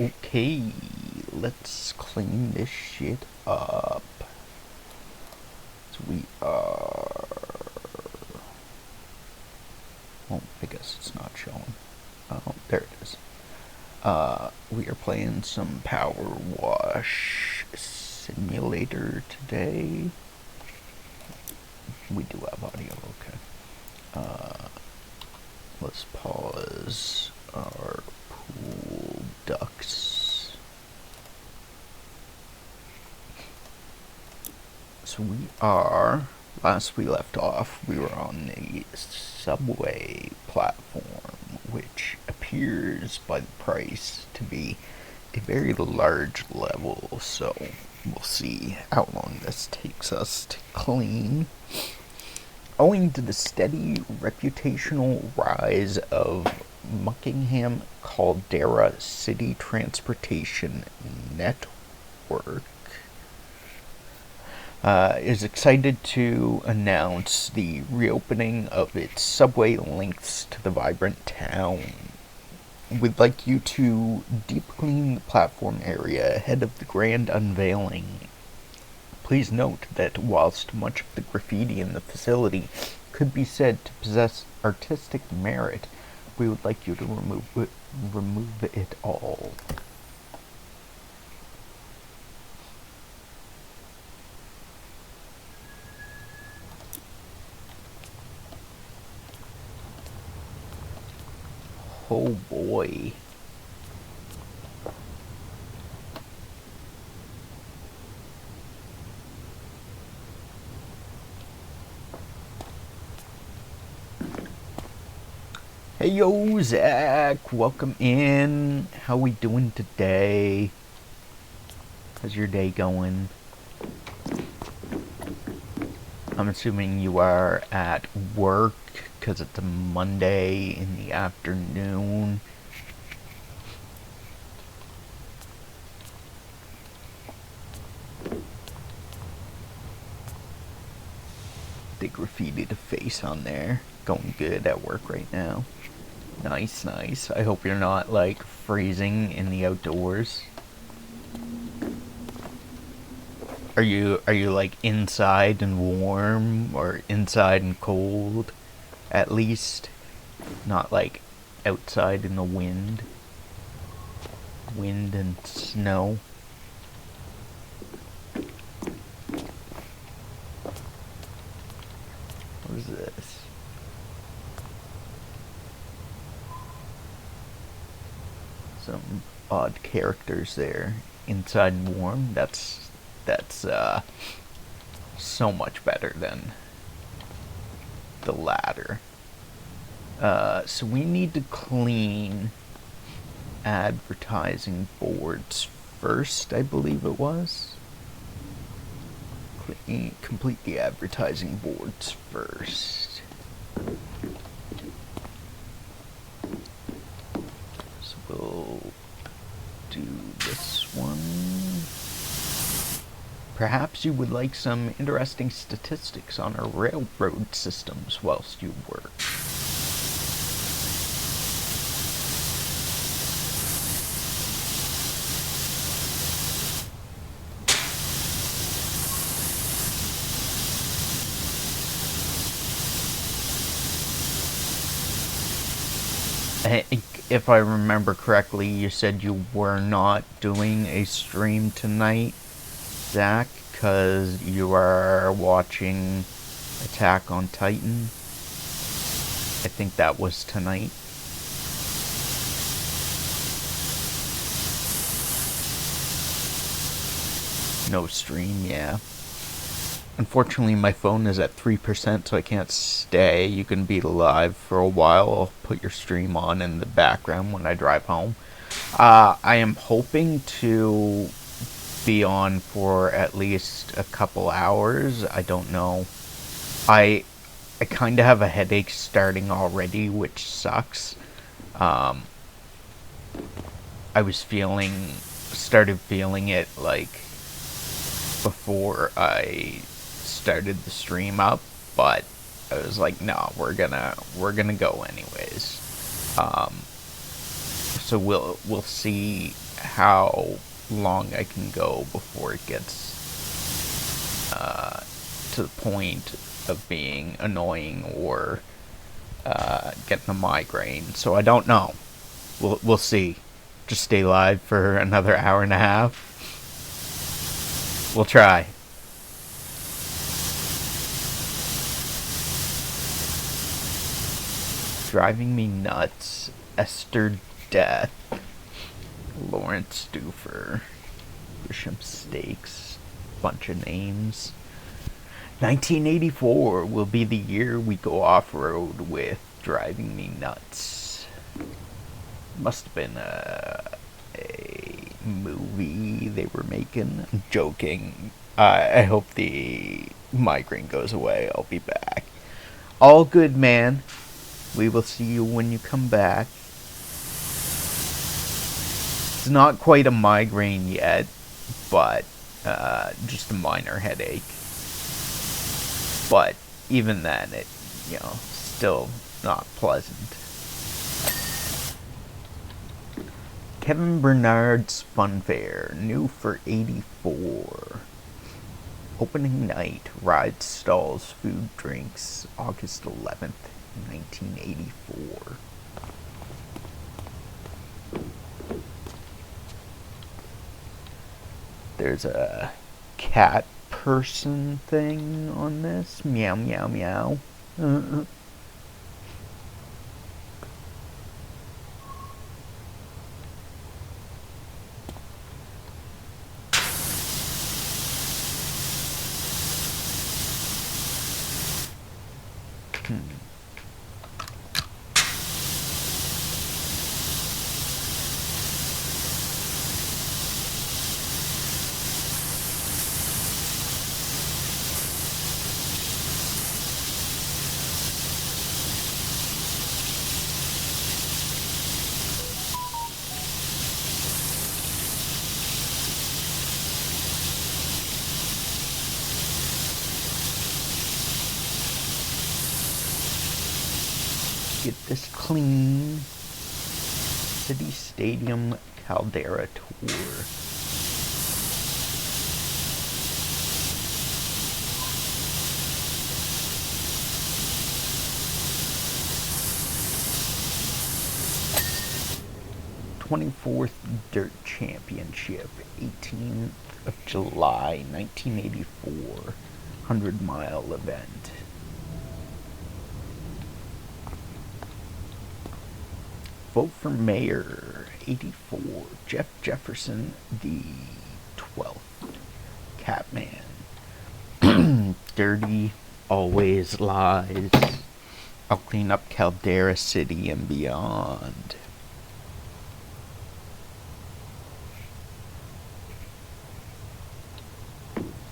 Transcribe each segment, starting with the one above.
Okay, let's clean this shit up. So we are... Oh, I guess it's not showing. Oh, there it is. We are playing some PowerWash Simulator today. We do have audio, okay. Let's pause our pool ducks. So we are, last we left off, we were on the subway platform, which appears by the price to be a very large level, so we'll see how long this takes us to clean. Owing to the steady reputational rise of Muckingham Caldera City Transportation Network, is excited to announce the reopening of its subway links to the vibrant town. We'd like you to deep clean the platform area ahead of the grand unveiling. Please note that whilst much of the graffiti in the facility could be said to possess artistic merit, we would like you to remove it all. Oh boy. Hey yo, Zach, welcome in. How we doing today? How's your day going? I'm assuming you are at work because it's a Monday in the afternoon. They graffitied a face on there. Going good at work right now. Nice, nice. I hope you're not, like, freezing in the outdoors. Are you like inside and warm or inside and cold? At least not like outside in the wind. Wind and snow. What is this? Some odd characters there. Inside and warm. That's so much better than the latter. So we need to clean advertising boards first, I believe it was. Complete the advertising boards first. So we'll do this one. Perhaps you would like some interesting statistics on our railroad systems whilst you work. If I remember correctly, you said you were not doing a stream tonight, Zach, because you are watching Attack on Titan. I think that was tonight. No stream, yeah. Unfortunately, my phone is at 3%, so I can't stay. You can be live for a while. I'll put your stream on in the background when I drive home. I am hoping to be on for at least a couple hours. I don't know. I kind of have a headache starting already, which sucks. I started feeling it like before I started the stream up, but I was like, no, we're gonna go anyways. So we'll see how long I can go before it gets to the point of being annoying or getting a migraine. So I don't know. We'll see. Just stay live for another hour and a half. We'll try. Driving me nuts. Esther Death. Lawrence Doofer. Bishop Stakes. Bunch of names. 1984 will be the year we go off-road with Driving Me Nuts. Must have been a movie they were making. I'm joking. I hope the migraine goes away. I'll be back. All good, man. We will see you when you come back. It's not quite a migraine yet, but just a minor headache. But even then, it, still not pleasant. Kevin Bernard's Fun Fair, new for 84. Opening night, ride stalls, food, drinks, August 11th, 1984. There's a cat person thing on this. Meow, meow, meow. Get this clean. City Stadium Caldera Tour. '24th Dirt Championship, 18th of July, 1984, 100-mile event. Vote for mayor, 84, Jeff Jefferson, the 12th. Catman. Dirty always lies. I'll clean up Caldera City and beyond.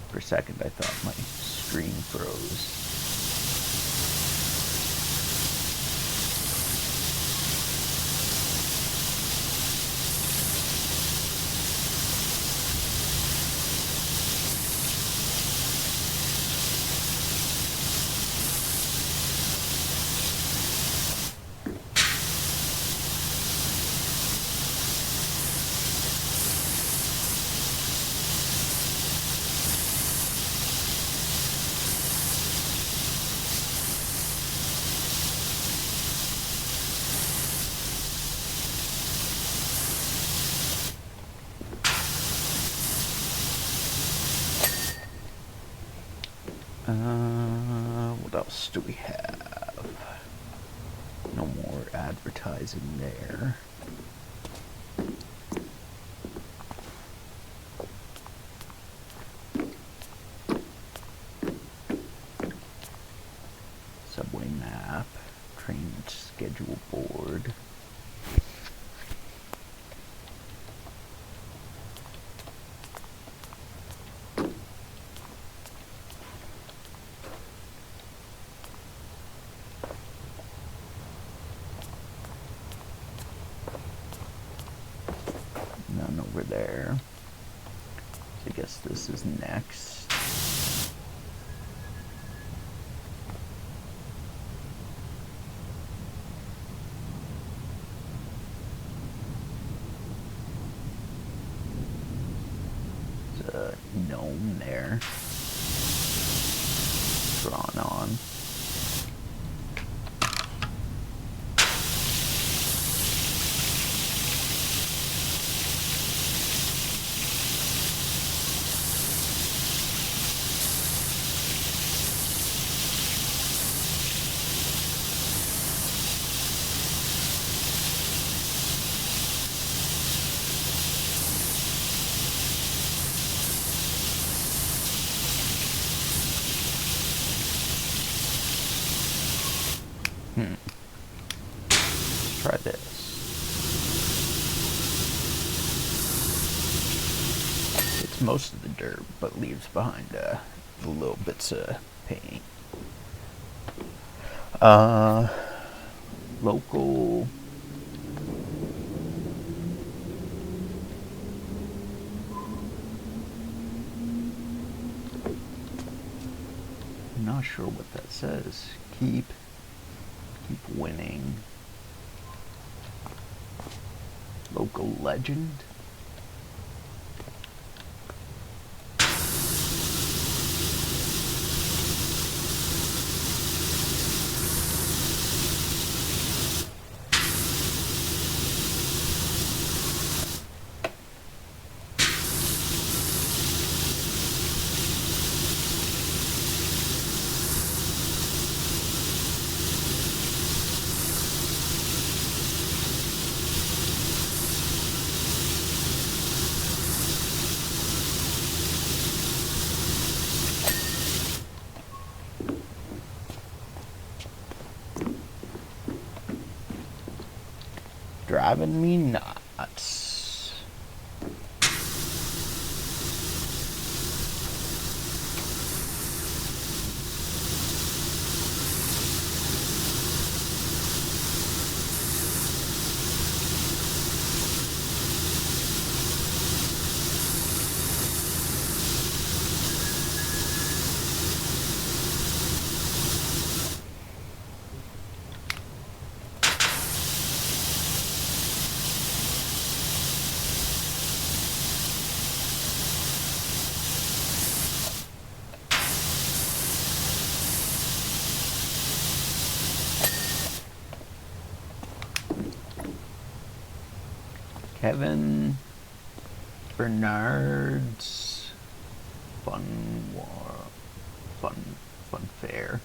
For a second I thought my screen froze. What else do we have? No more advertising there. subway map, train schedule board. None over there. So I guess this is next. There's a gnome there. Drawn on. Let's try this. It's most of the dirt, but leaves behind the little bits of paint. Local. I'm not sure what that says. Keep winning. Local legend. Driving me nuts. Kevin Bernard's fun fair.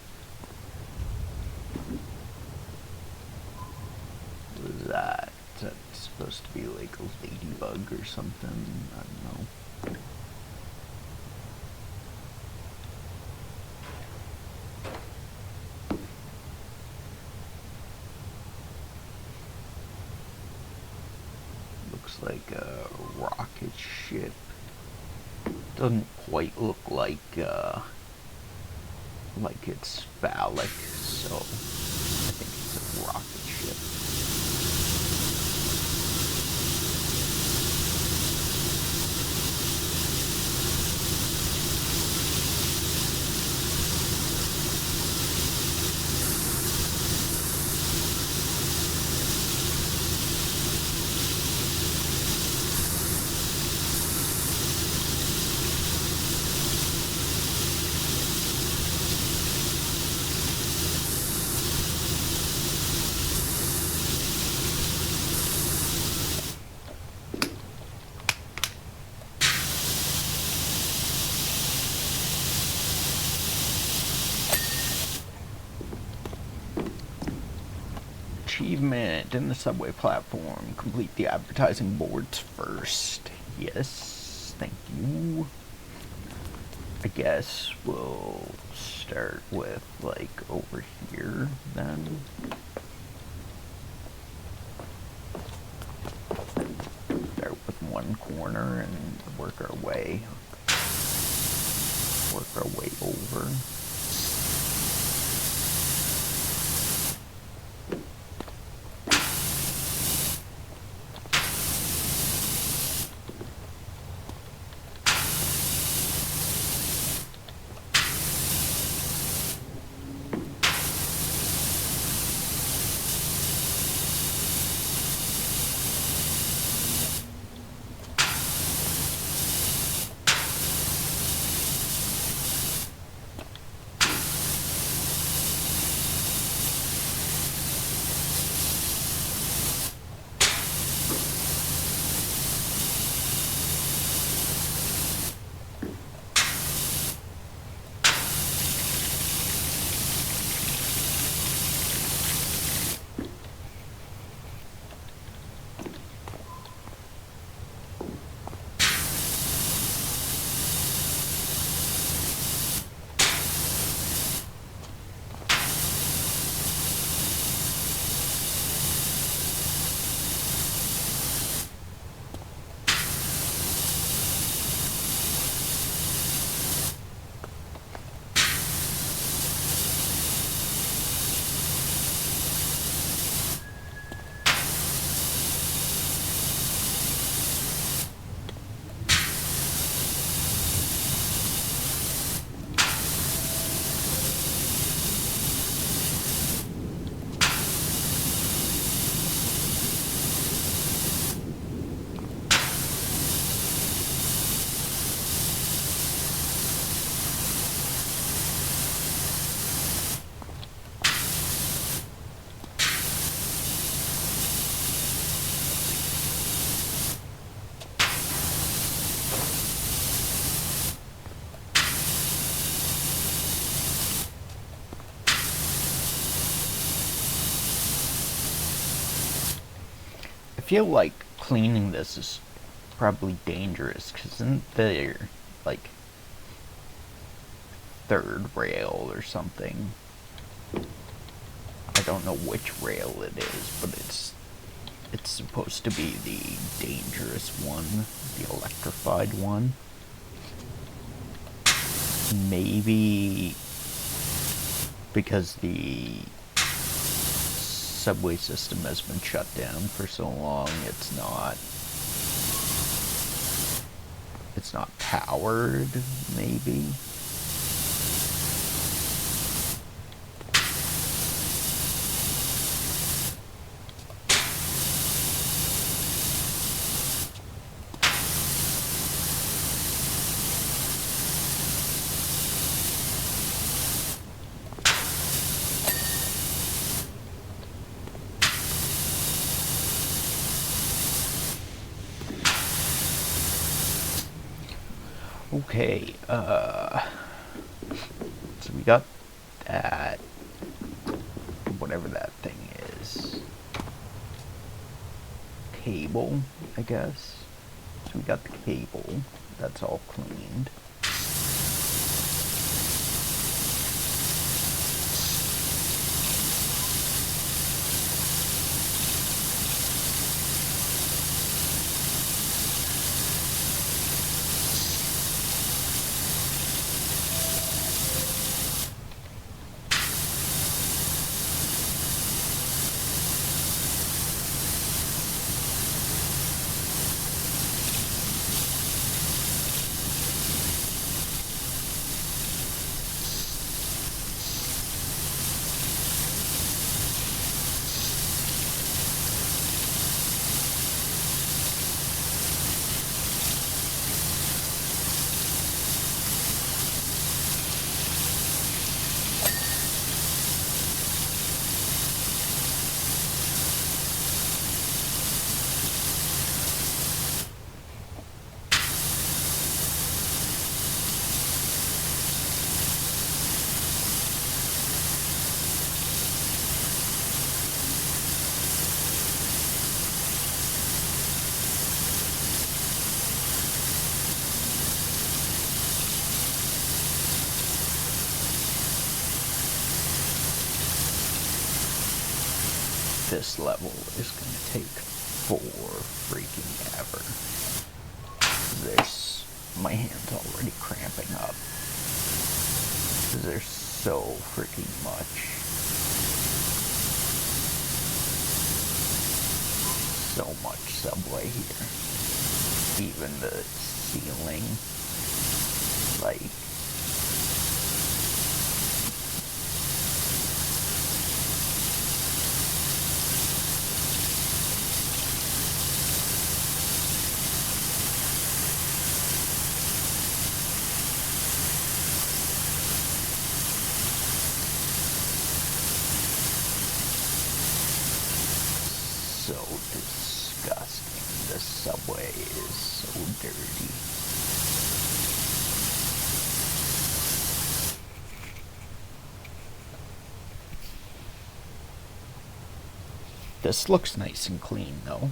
What is that? Is that supposed to be like a ladybug or something? I don't know. Like a rocket ship. Doesn't quite look like it's phallic, so I think it's a rocket ship. Achievement in the subway platform. Complete the advertising boards first. Yes, thank you. I guess we'll start with, like, over here, then. Start with one corner and work our way over. I feel like cleaning this is probably dangerous, because isn't there, like, third rail or something? I don't know which rail it is, but it's supposed to be the dangerous one, the electrified one. Maybe because the subway system has been shut down for so long, it's not powered, maybe. Okay, so we got that, whatever that thing is, cable, I guess. So we got the cable, that's all cleaned. This level is gonna take for freaking ever. My hand's already cramping up. There's so freaking much. So much subway here. Even the ceiling, like, so disgusting. The subway is so dirty. This looks nice and clean, though.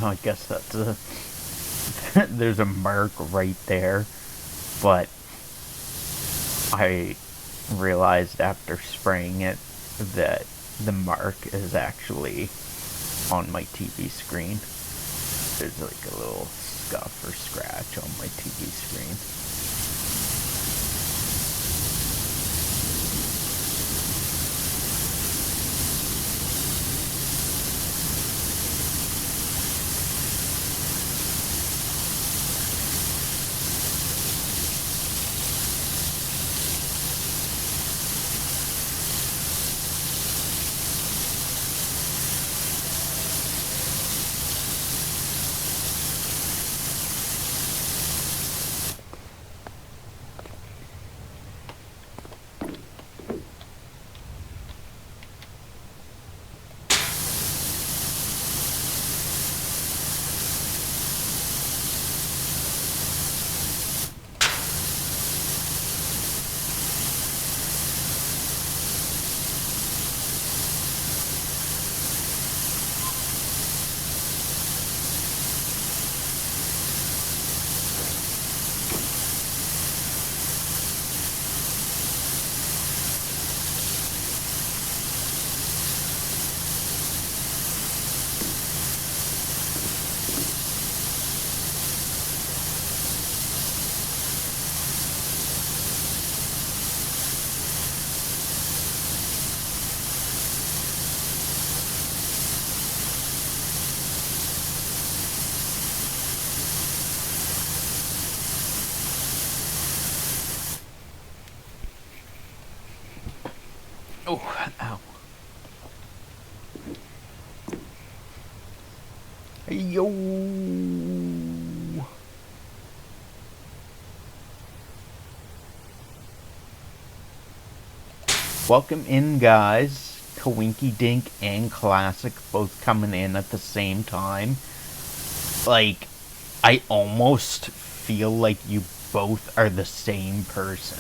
I guess that's there's a mark right there, but I realized after spraying it that the mark is actually on my TV screen. There's like a little scuff or scratch on my TV screen. Oh, ow. Yo. Welcome in, guys. Kawinky Dink and Classic both coming in at the same time. Like, I almost feel like you both are the same person.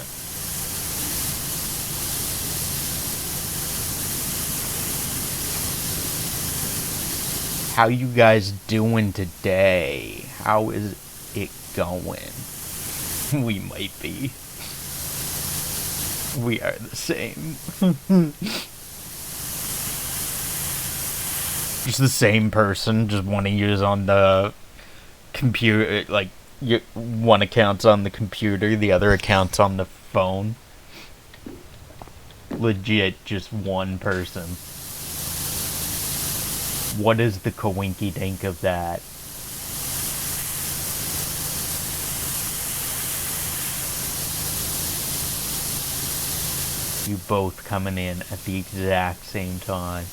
How you guys doing today? How is it going? We might be. We are the same. Just the same person, just one of you is on the computer, like, one account's on the computer, the other account's on the phone. Legit, just one person. What is the coinky dink of that? You both coming in at the exact same time.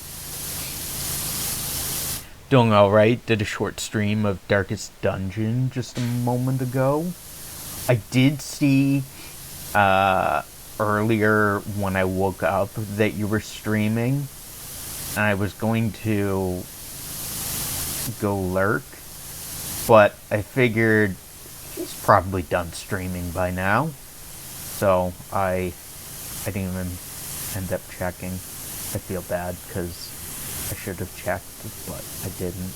Doing alright. Did a short stream of Darkest Dungeon just a moment ago. I did see earlier when I woke up that you were streaming. And I was going to go lurk. But I figured he's probably done streaming by now. So I didn't even end up checking. I feel bad because I should have checked, but I didn't.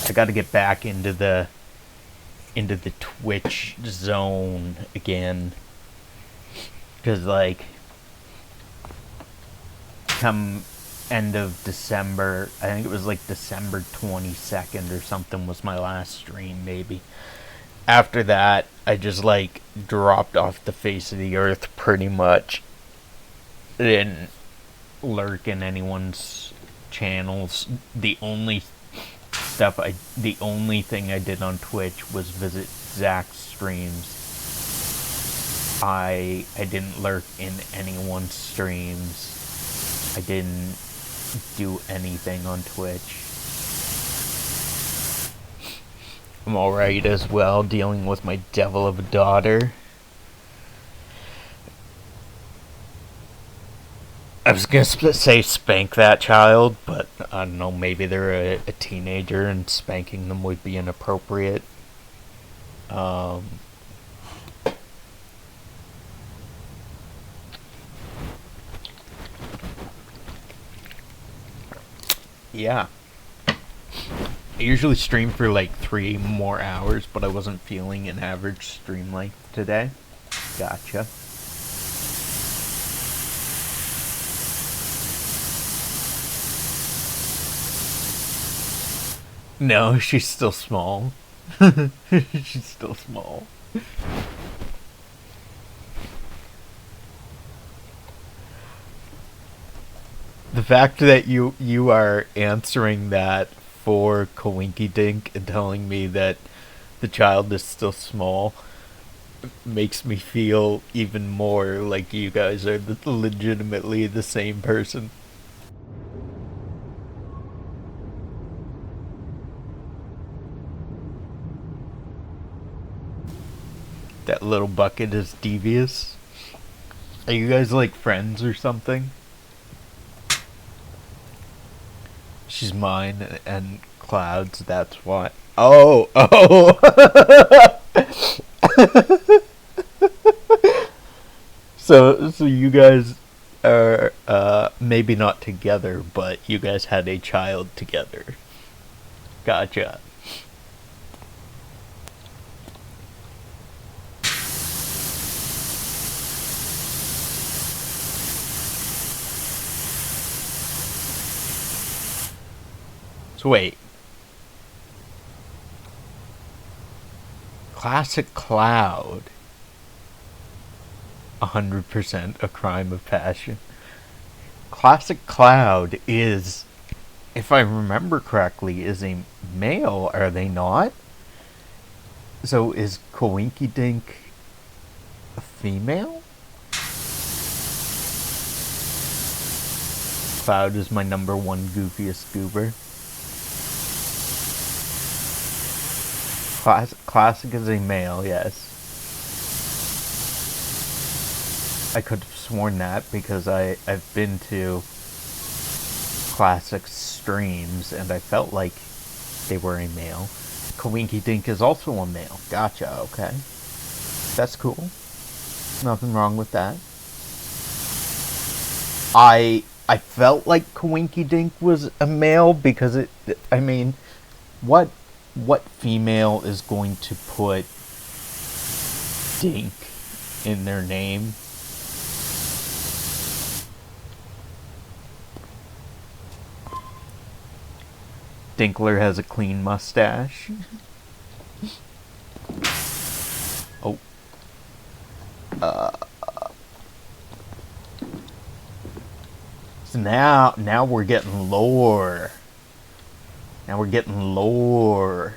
I got to get back into the Twitch zone again, because like come end of December, I think it was like December 22nd or something was my last stream, maybe. After that, I just like dropped off the face of the earth pretty much. I didn't lurk in anyone's channels. The only thing I did on Twitch was visit Zach's streams. I didn't lurk in anyone's streams. I didn't do anything on Twitch. I'm alright as well, dealing with my devil of a daughter. I was gonna say spank that child, but I don't know, maybe they're a teenager and spanking them would be inappropriate. Yeah. I usually stream for like 3 more hours, but I wasn't feeling an average stream length today. Gotcha. No, she's still small. She's still small. The fact that you are answering that for Coinky Dink and telling me that the child is still small makes me feel even more like you guys are legitimately the same person. That little bucket is devious. Are you guys like friends or something? She's mine and Cloud's, that's why. Oh! So you guys are, maybe not together, but you guys had a child together. Gotcha. So wait. Classic Cloud. 100% a crime of passion. Classic Cloud is, if I remember correctly, is a male, are they not? So is Coinky Dink a female? Cloud is my number one goofiest goober. Classic is a male, yes. I could have sworn that because I've been to Classic streams and I felt like they were a male. Coinky Dink is also a male. Gotcha, okay. That's cool. Nothing wrong with that. I felt like Coinky Dink was a male because it. I mean, what female is going to put Dink in their name? Dinkler has a clean mustache. Oh. So now we're getting lore. Now we're getting lore.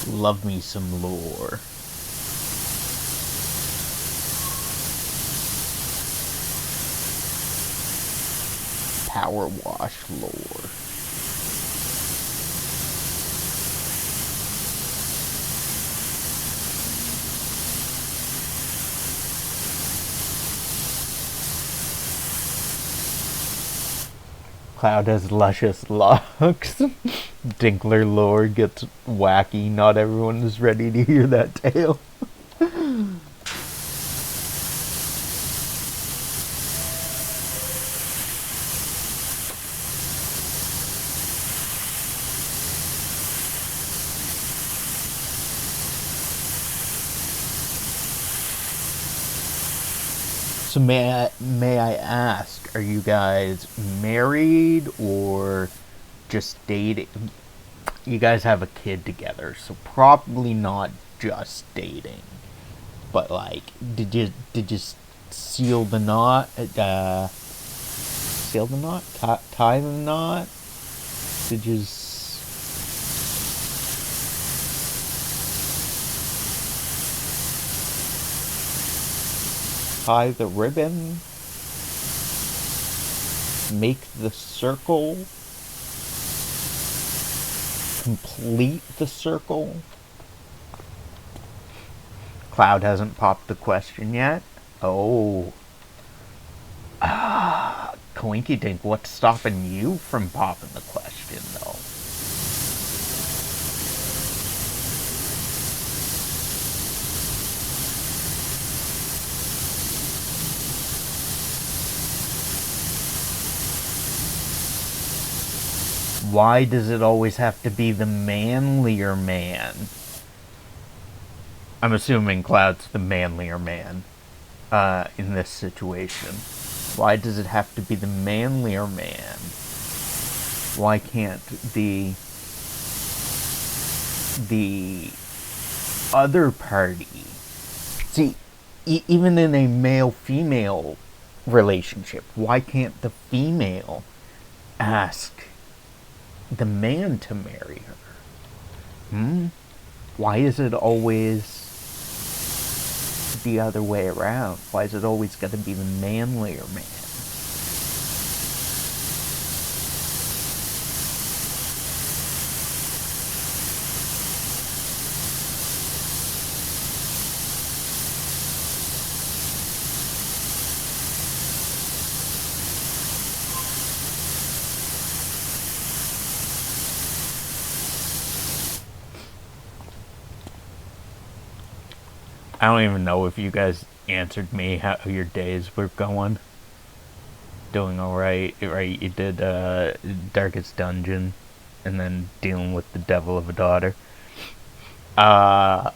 Love me some lore. PowerWash lore. Cloud has luscious locks. Dinkler lore gets wacky. Not everyone is ready to hear that tale. So may I ask, are you guys married or just dating? You guys have a kid together, so probably not just dating. But like, did you seal the knot? Seal the knot? Tie the knot? Did you? Tie the ribbon? Make the circle? Complete the circle? Cloud hasn't popped the question yet. Oh. Coinky Dink, what's stopping you from popping the question, though? Why does it always have to be the manlier man? I'm assuming Cloud's the manlier man in this situation. Why does it have to be the manlier man? Why can't the other party? See, even in a male-female relationship, why can't the female ask the man to marry her? Why is it always the other way around? Why is it always got to be the manlier man? I don't even know if you guys answered me how your days were going. Doing alright, right? You did Darkest Dungeon and then dealing with the Devil of a Daughter. I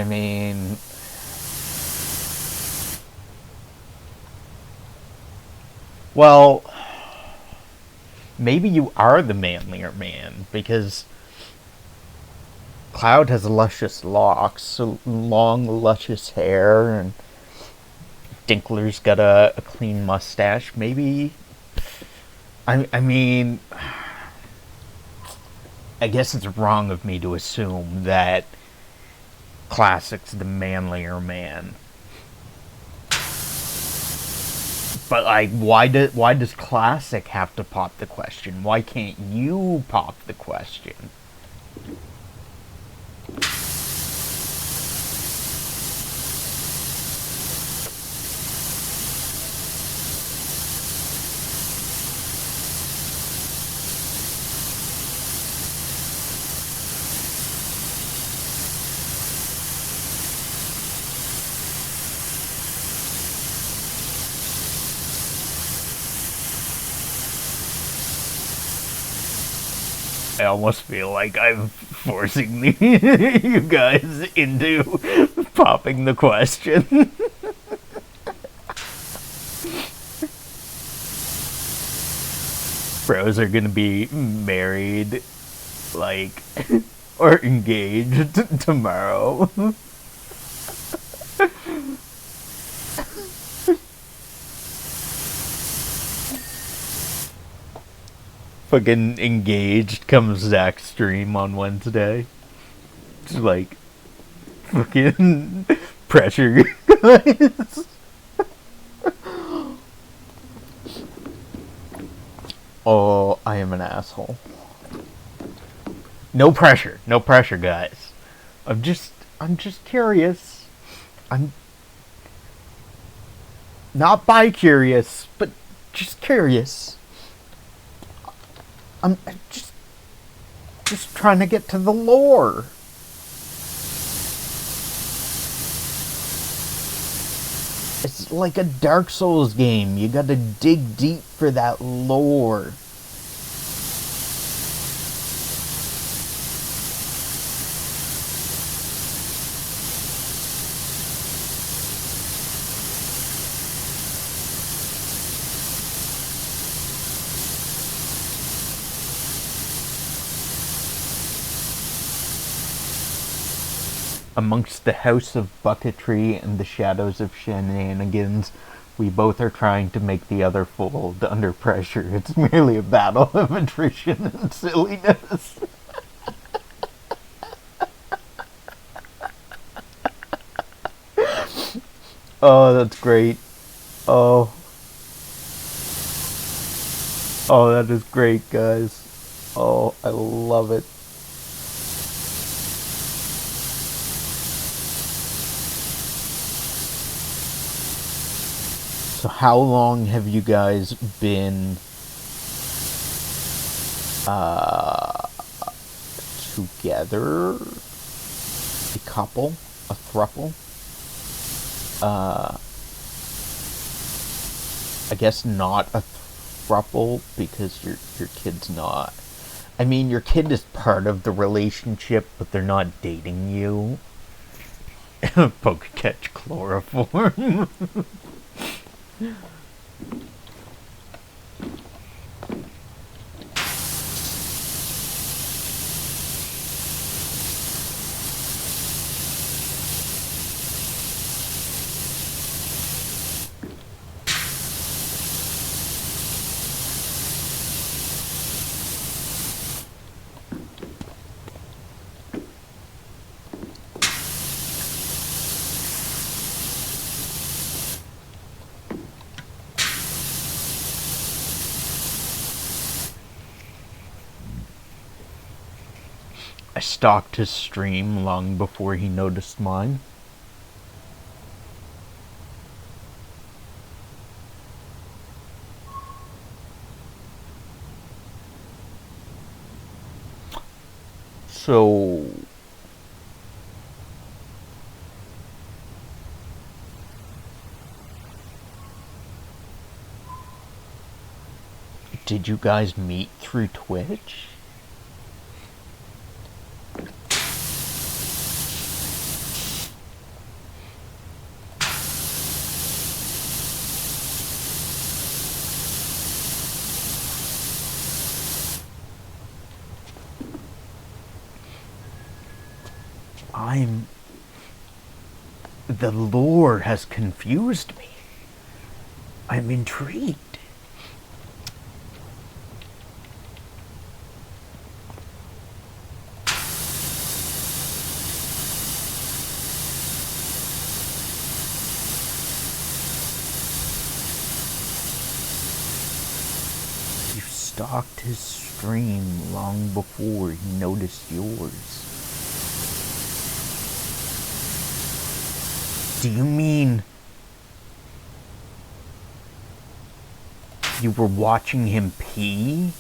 mean, well, maybe you are the manlier man because Cloud has luscious locks, long, luscious hair, and Dinkler's got a clean mustache. Maybe. I mean, I guess it's wrong of me to assume that Classic's the manlier man. But like, why does Classic have to pop the question? Why can't you pop the question? I almost feel like I'm forcing you guys into popping the question. Bros are gonna be married, like, or engaged tomorrow. Fucking engaged comes Zach's stream on Wednesday. Just like, fucking pressure, guys. Oh, I am an asshole. No pressure, guys. I'm just curious. I'm not bi-curious, but just curious. I'm just trying to get to the lore. It's like a Dark Souls game. You gotta dig deep for that lore. Amongst the House of Bucketry and the Shadows of Shenanigans, we both are trying to make the other fold under pressure. It's merely a battle of attrition and silliness. Oh, that's great. Oh. Oh, that is great, guys. Oh, I love it. So how long have you guys been together? A couple? A throuple? I guess not a throuple because your kid's not. I mean, your kid is part of the relationship, but they're not dating you. Poke catch chloroform. I stalked his stream long before he noticed mine. So did you guys meet through Twitch? The lore has confused me. I'm intrigued. You stalked his stream long before he noticed yours. Do you mean you were watching him pee?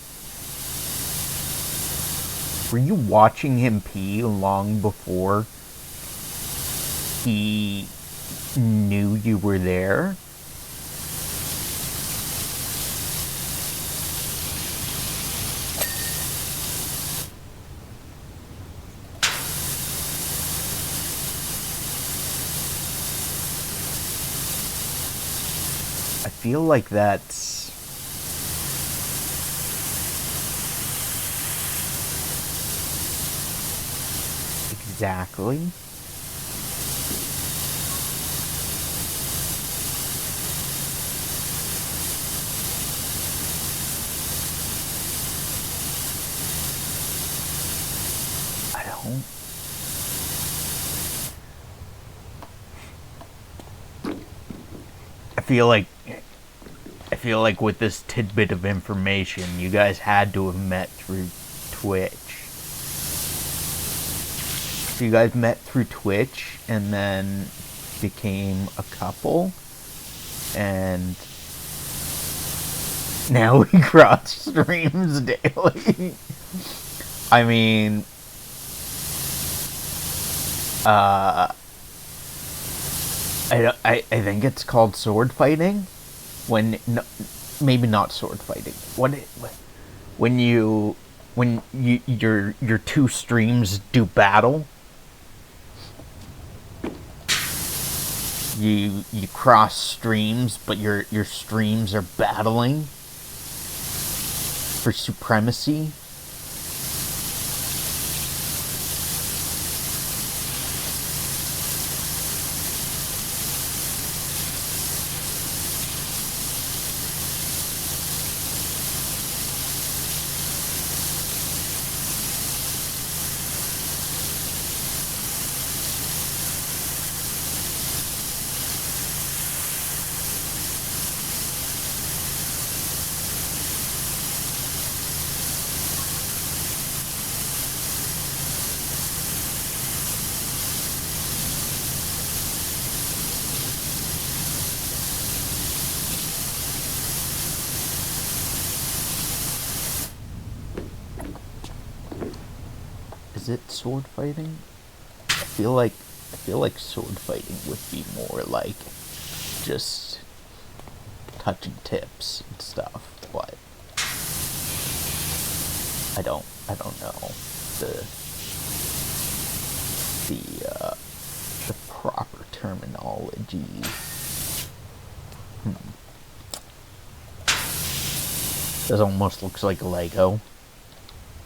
Were you watching him pee long before he knew you were there? I feel like that's exactly. I don't. I feel like I feel like with this tidbit of information, you guys had to have met through Twitch. So you guys met through Twitch and then became a couple, and now we cross streams daily. I mean, I think it's called sword fighting. When no, maybe not sword fighting. When your two streams do battle, you cross streams, but your streams are battling for supremacy. Is it sword fighting? I feel like sword fighting would be more like just touching tips and stuff, but I don't know the the proper terminology. This almost looks like Lego.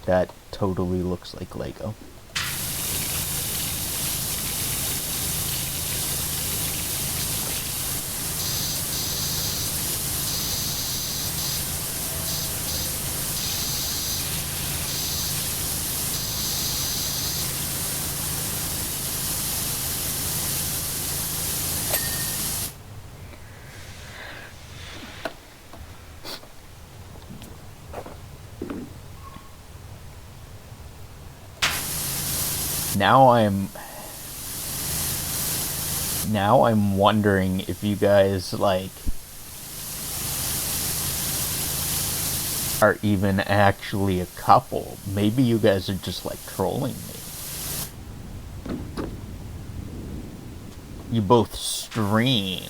That totally looks like Lego. Now I'm wondering if you guys like are even actually a couple. Maybe you guys are just like trolling me. You both stream,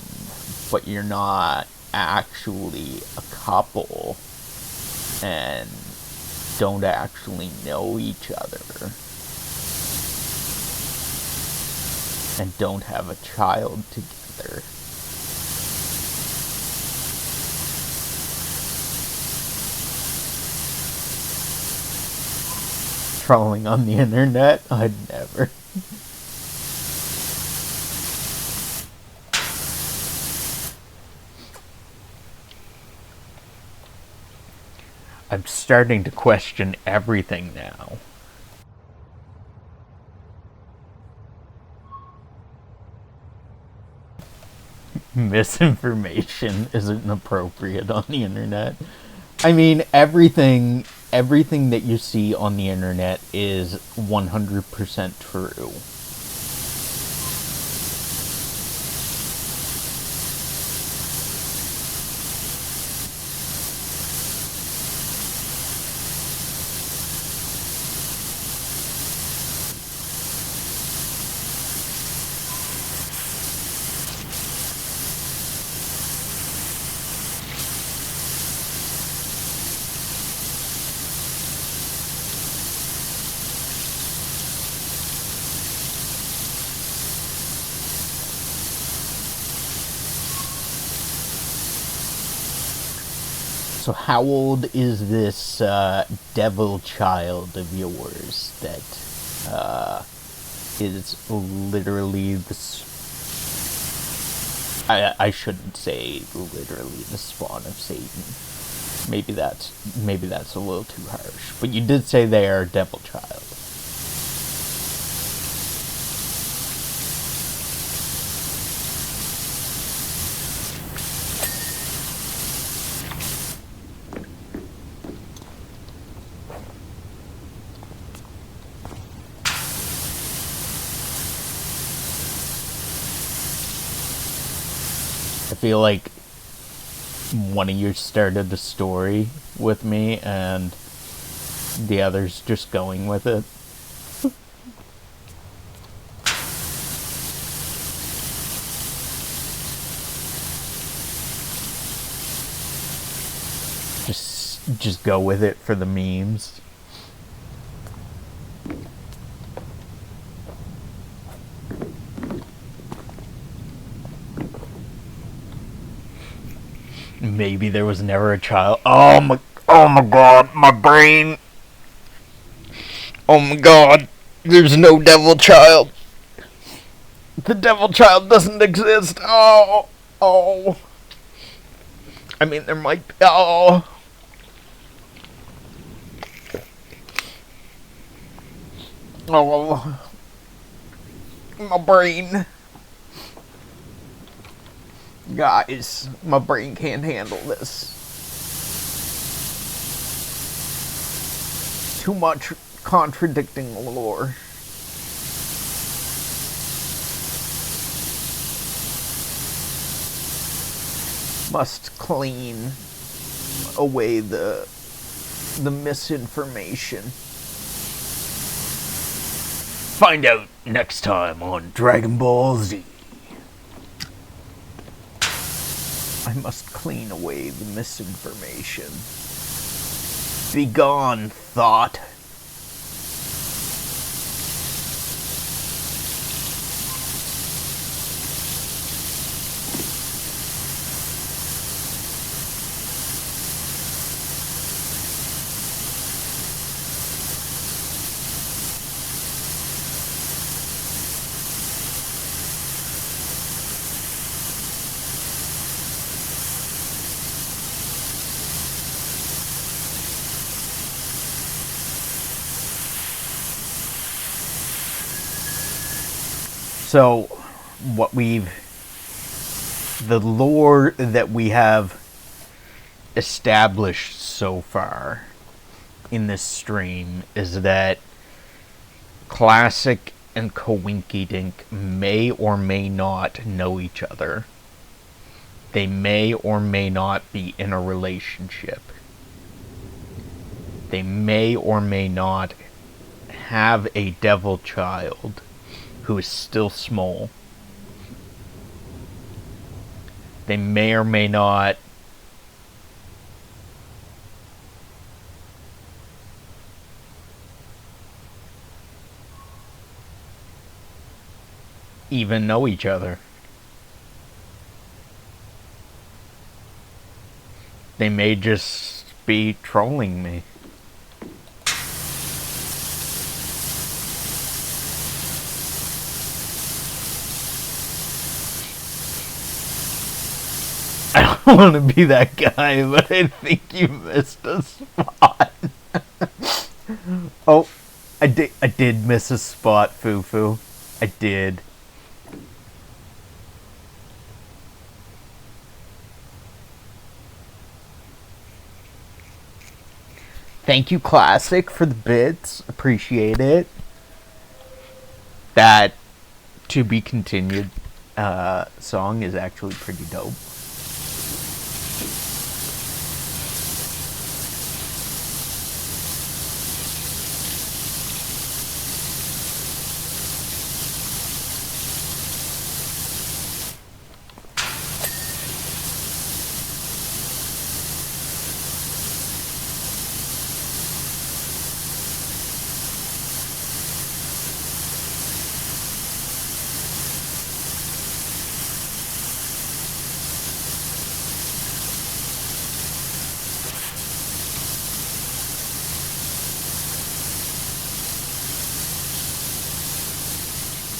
but you're not actually a couple and don't actually know each other. And don't have a child together. Trolling on the internet? I'd never. I'm starting to question everything now. Misinformation isn't appropriate on the internet. I mean, everything that you see on the internet is 100% true. So how old is this devil child of yours that is literally I shouldn't say literally the spawn of Satan. Maybe that's a little too harsh. But you did say they are a devil child. I feel like one of you started the story with me and the other's just going with it. Just go with it for the memes. Maybe there was never a child. Oh my god, my brain. Oh my god, there's no devil child. The devil child doesn't exist. Oh. I mean, there might be. Oh. Oh. My brain. Guys, my brain can't handle this. Too much contradicting lore. Must clean away the misinformation. Find out next time on Dragon Ball Z. I must clean away the misinformation. Begone, thought. So, the lore that we have established so far in this stream is that Classic and Coinky Dink may or may not know each other. They may or may not be in a relationship. They may or may not have a devil child who is still small. They may or may not even know each other. They may just be trolling me. I don't want to be that guy, but I think you missed a spot. Oh, I did miss a spot, Fufu. I did. Thank you, Classic, for the bits. Appreciate it. That to be continued song is actually pretty dope.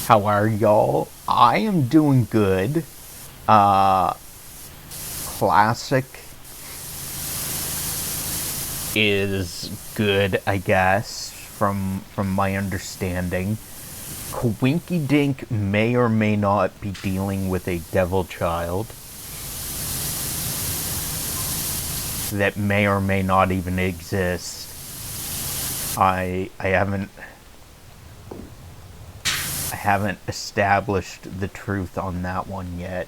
How are y'all? I am doing good. Uh, Classic is good, I guess, from my understanding. Quinky Dink may or may not be dealing with a devil child that may or may not even exist. I haven't established the truth on that one yet.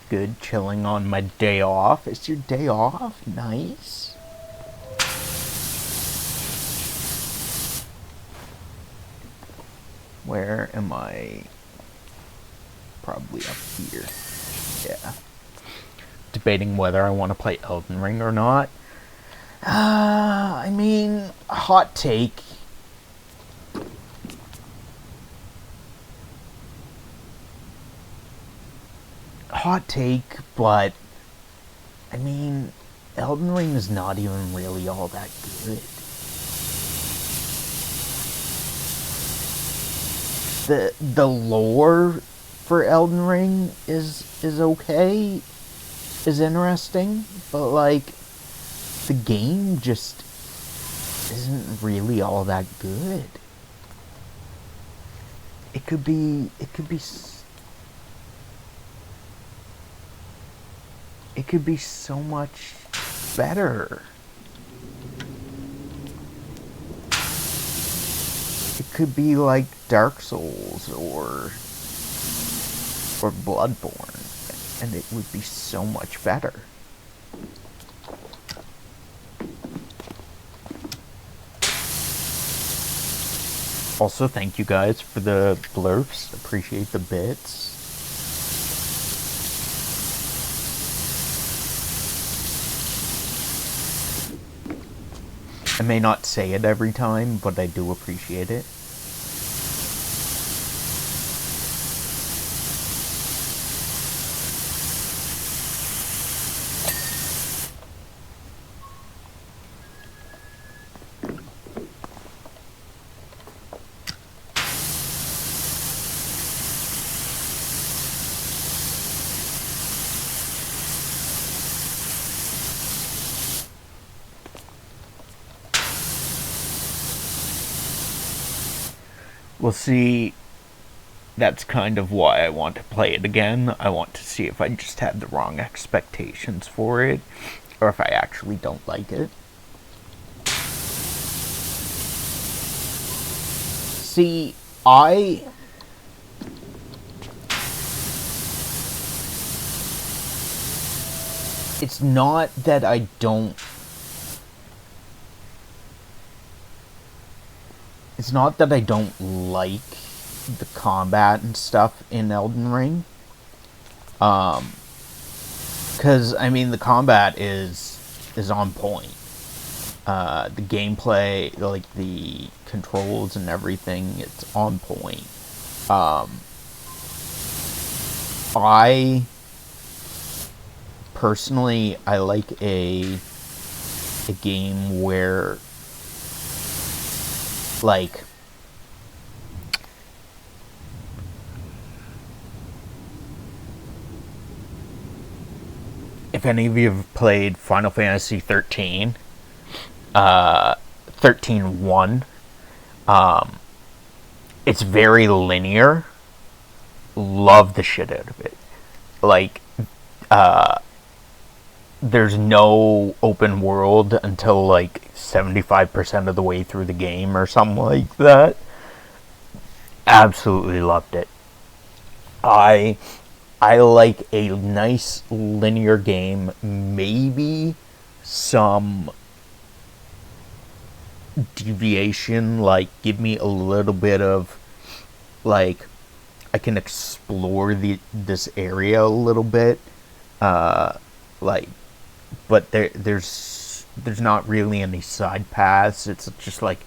Good, chilling on my day off. Is your day off? Nice. Where am I? Probably up here. Yeah. Debating whether I want to play Elden Ring or not. I mean, hot take. Hot take, but I mean, Elden Ring is not even really all that good. The lore for Elden Ring is okay, is interesting, but like the game just isn't really all that good. It could be so much better. It could be like Dark Souls or Bloodborne, and it would be so much better. Also, thank you guys for the blurps. Appreciate the bits. I may not say it every time, but I do appreciate it. We'll see. That's kind of why I want to play it again. I want to see if I just had the wrong expectations for it, or if I actually don't like it. See, it's not that I don't. It's not that I don't like the combat and stuff in Elden Ring. Because I mean the combat is on point. The gameplay, like the controls and everything, it's on point. I personally, I like a game where, like, if any of you have played Final Fantasy 13, 13-1, it's very linear. Love the shit out of it. Like, there's no open world until like 75% of the way through the game or something like that. Absolutely loved it. I like a nice linear game, maybe some deviation, like give me a little bit of, like, I can explore this area a little bit, like, but there's not really any side paths. It's just like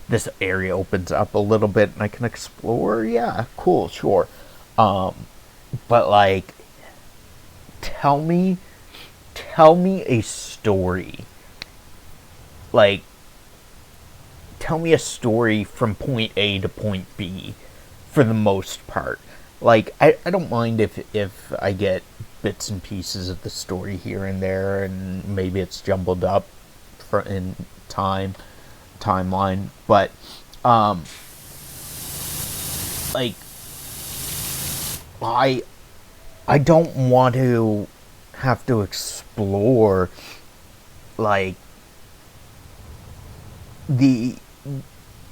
this area opens up a little bit and I can explore. Yeah, cool, sure. But like, tell me a story Like, tell me a story from point A to point B for the most part. Like, I don't mind if I get bits and pieces of the story here and there, and maybe it's jumbled up for in timeline, but um, like I I don't want to have to explore like the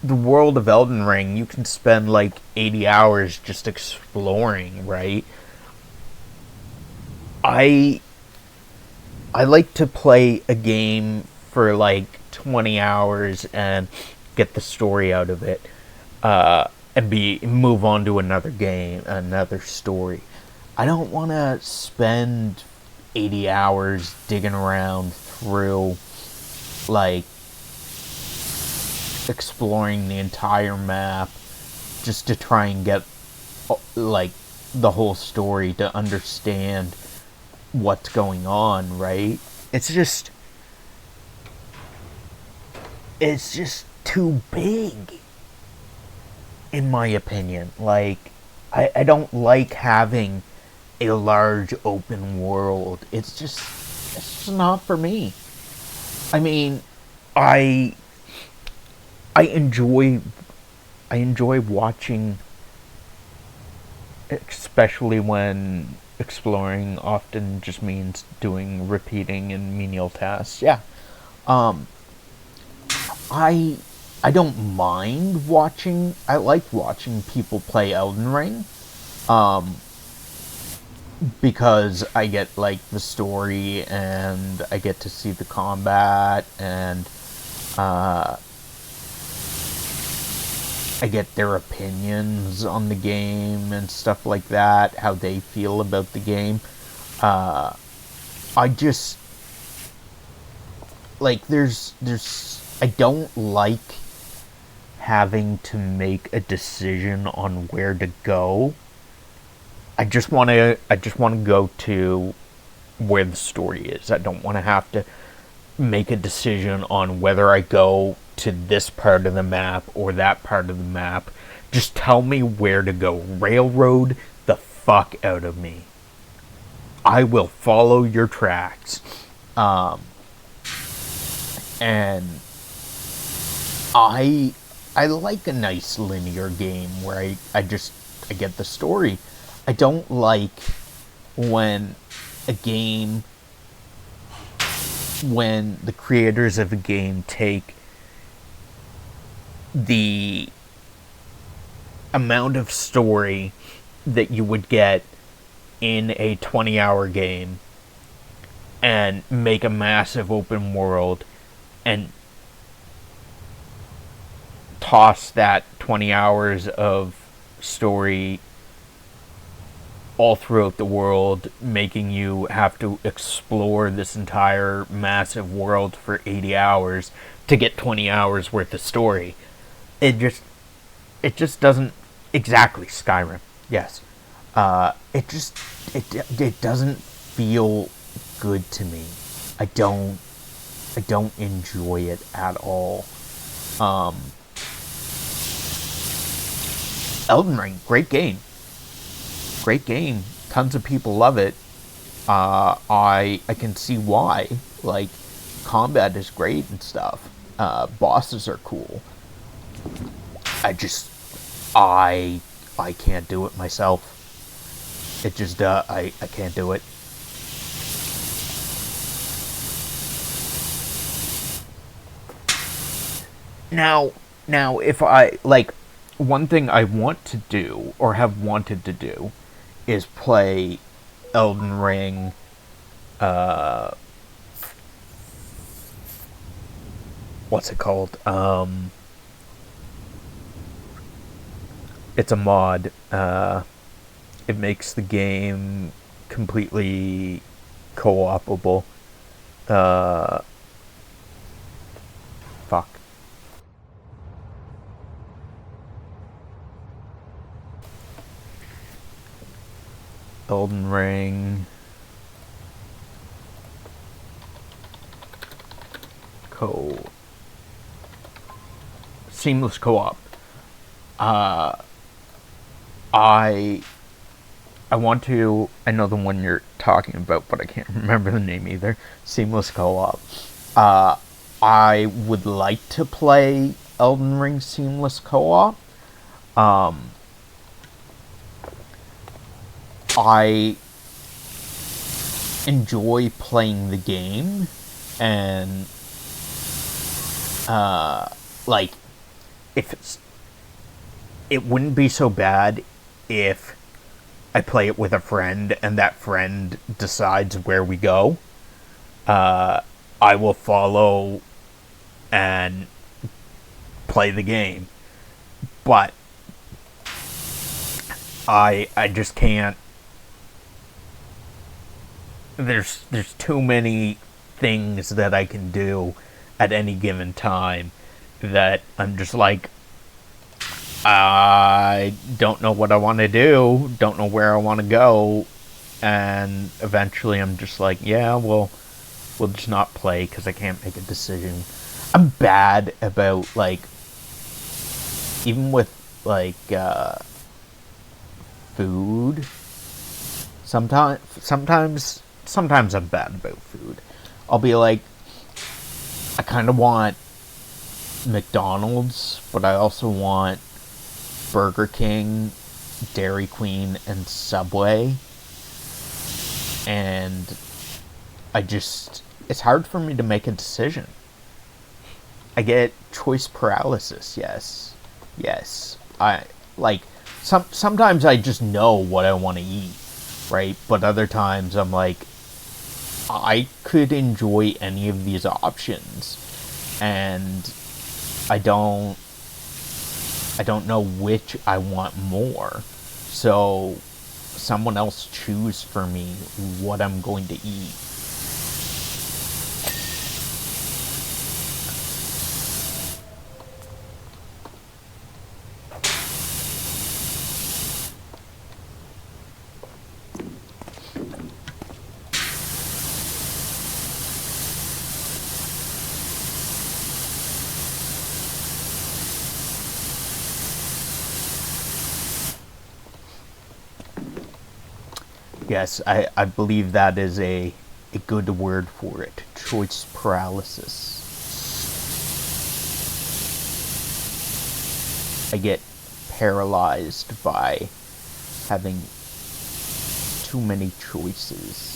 the world of Elden Ring. You can spend like 80 hours just exploring, right? I I like to play a game for like 20 hours and get the story out of it, and be move on to another game, another story. I don't want to spend 80 hours digging around through like exploring the entire map just to try and get like the whole story to understand what's going on, right? It's just it's just too big in my opinion. Like I don't like having a large open world. It's just not for me. I mean, I I enjoy I enjoy watching, especially when exploring often just means doing repeating and menial tasks. Yeah. Um I I don't mind watching. I like watching people play Elden Ring. Um because I get like the story and I get to see the combat and uh I get their opinions on the game and stuff like that, how they feel about the game. Uh, I just like I don't like having to make a decision on where to go. I just want to go to where the story is. I don't want to have to make a decision on whether I go to this part of the map or that part of the map. Just tell me where to go. Railroad the fuck out of me. I will follow your tracks. Um, and I I like a nice linear game where I get the story. I don't like when a game when the creators of a game take the amount of story that you would get in a 20-hour game and make a massive open world and toss that 20 hours of story all throughout the world, making you have to explore this entire massive world for 80 hours to get 20 hours worth of story. It just it just doesn't exactly Skyrim. Yes. It just it doesn't feel good to me. I don't I don't enjoy it at all. Um Elden Ring, great game. Great game. Tons of people love it. I can see why. Like, combat is great and stuff. Bosses are cool. I just I I can't do it myself. It just I can't do it. Now now if I like one thing I want to do or have wanted to do is play Elden Ring. Uh, what's it called? It's a mod. It makes the game completely co-opable. Uh, fuck. Elden Ring co seamless co-op. I want to. I know the one you're talking about, but I can't remember the name either. Seamless co-op. I would like to play Elden Ring Seamless co-op. I enjoy playing the game, and like, if it wouldn't be so bad if I play it with a friend and that friend decides where we go. I will follow and play the game, but I just can't. There's too many things that I can do at any given time that I'm just like, I don't know what I want to do, don't know where I want to go, and eventually I'm just like, yeah, well, we'll just not play because I can't make a decision. I'm bad about, like, even with, like, food. Sometimes I'm bad about food. I'll be like, I kind of want McDonald's, but I also want Burger King, Dairy Queen, and Subway. And it's hard for me to make a decision. I get choice paralysis, yes. Sometimes I just know what I want to eat, right? But other times I'm like, I could enjoy any of these options, and I don't know which I want more. So someone else choose for me what I'm going to eat. Yes, I believe that is a good word for it. Choice paralysis. I get paralyzed by having too many choices.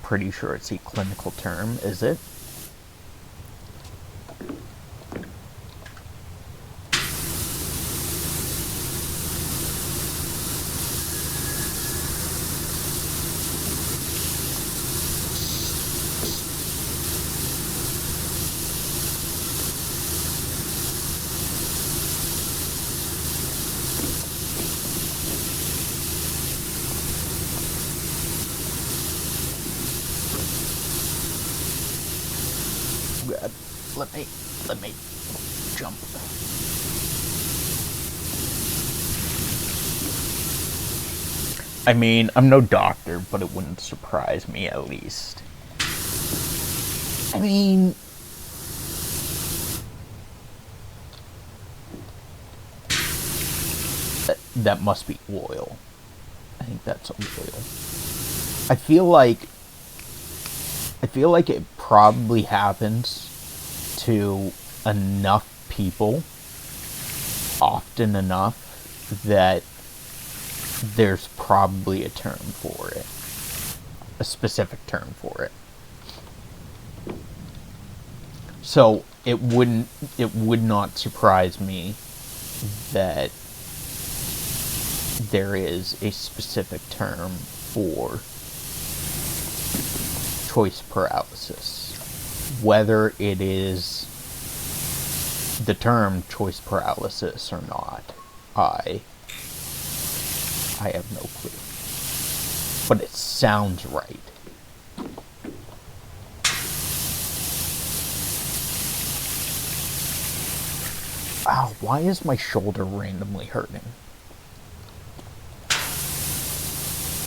Pretty sure it's a clinical term, is it? Let me jump. I mean, I'm no doctor, but it wouldn't surprise me, at least. I mean, that must be oil. I think that's oil. I feel like it probably happens to enough people often enough that there's probably a term for it, a specific term for it. So it would not surprise me that there is a specific term for choice paralysis. Whether it is the term choice paralysis or not, I have no clue. But it sounds right. Ow, why is my shoulder randomly hurting?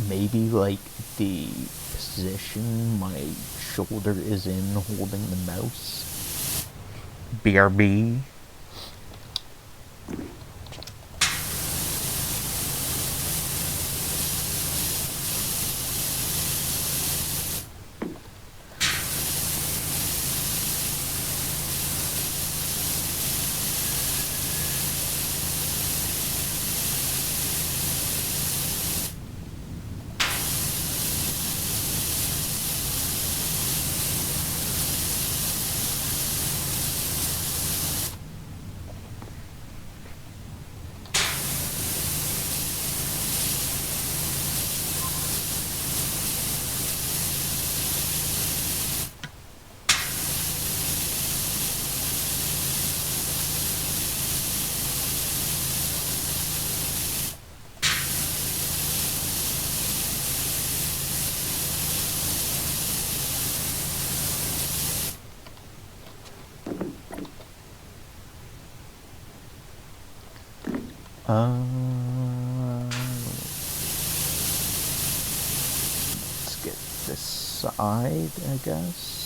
maybe like the position my shoulder is in holding the mouse. BRB. Let's get this side, I guess.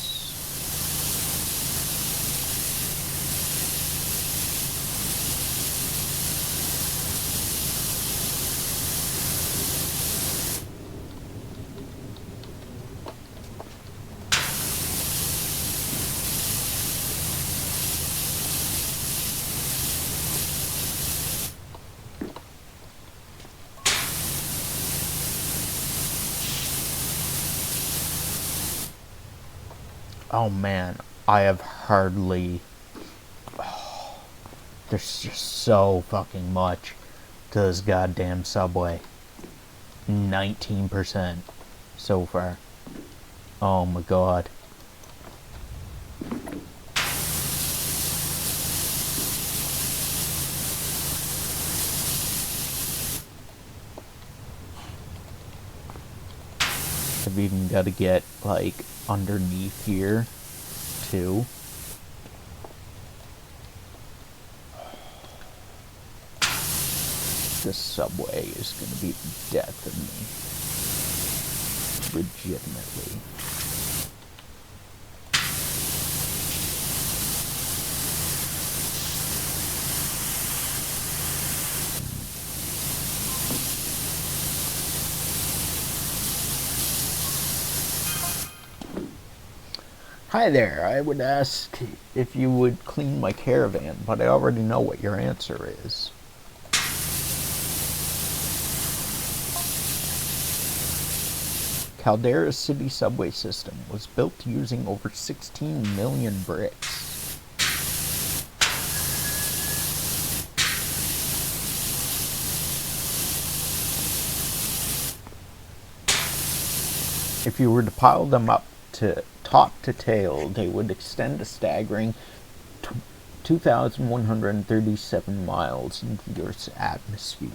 Oh man, I have hardly. There's just so fucking much to this goddamn subway. 19% so far. Oh my god. I've even got to get like underneath here too. This subway is going to be the death of me. Legitimately. Hi there, I would ask if you would clean my caravan, but I already know what your answer is. Caldera's city subway system was built using over 16 million bricks. If you were to pile them up to top to tail, they would extend a staggering 2,137 miles into the Earth's atmosphere.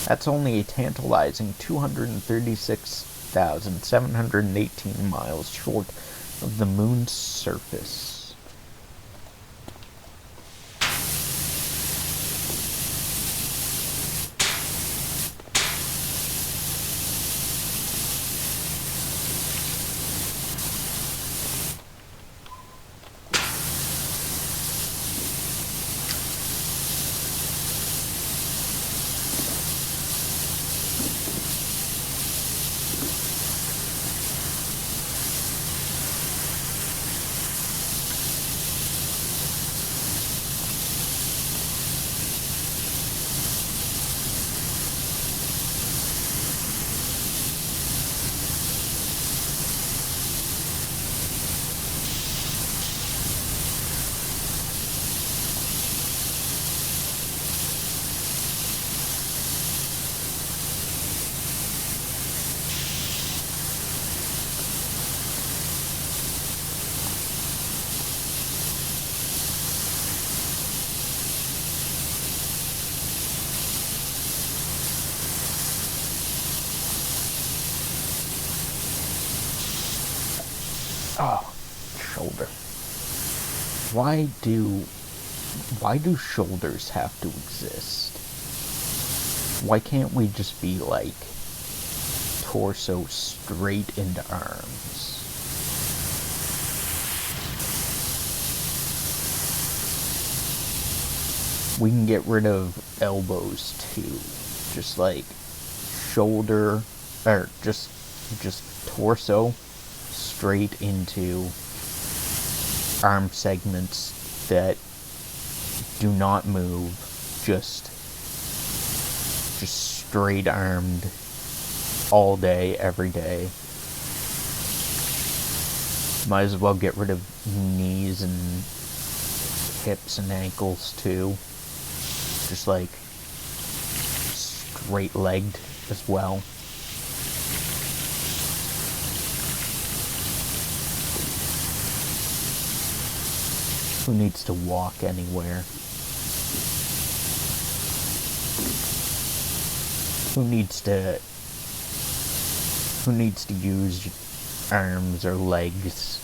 That's only a tantalizing 236,718 miles short of the moon's surface. Oh, shoulder. Why do shoulders have to exist? Why can't we just be like torso straight into arms? We can get rid of elbows too. Just like shoulder, or just torso straight into arm segments that do not move, just straight armed all day, every day. Might as well get rid of knees and hips and ankles too. Just like straight legged as well. Who needs to walk anywhere? Who needs to use arms or legs?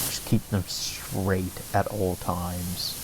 Just keep them straight at all times.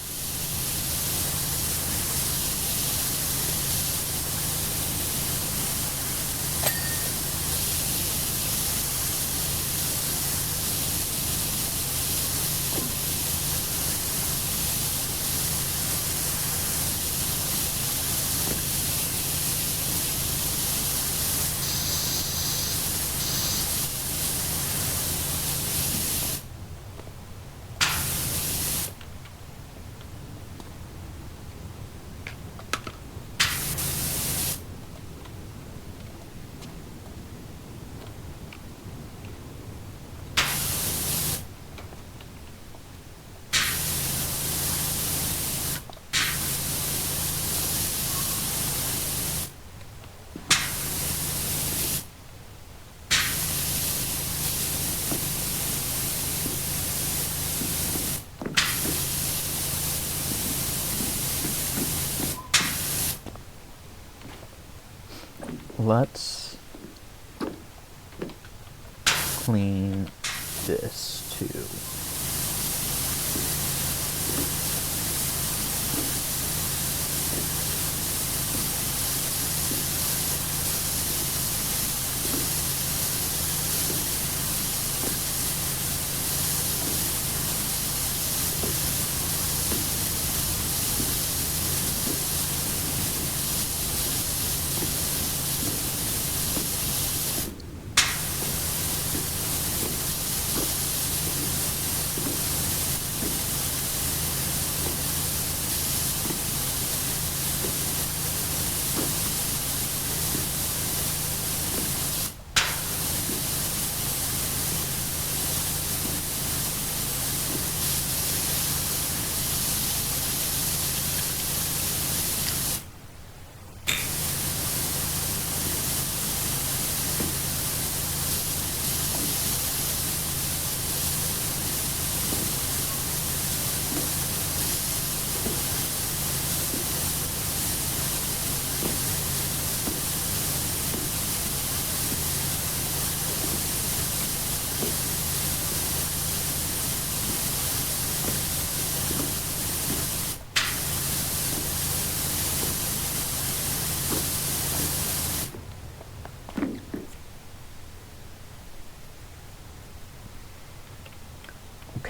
Let's clean this too.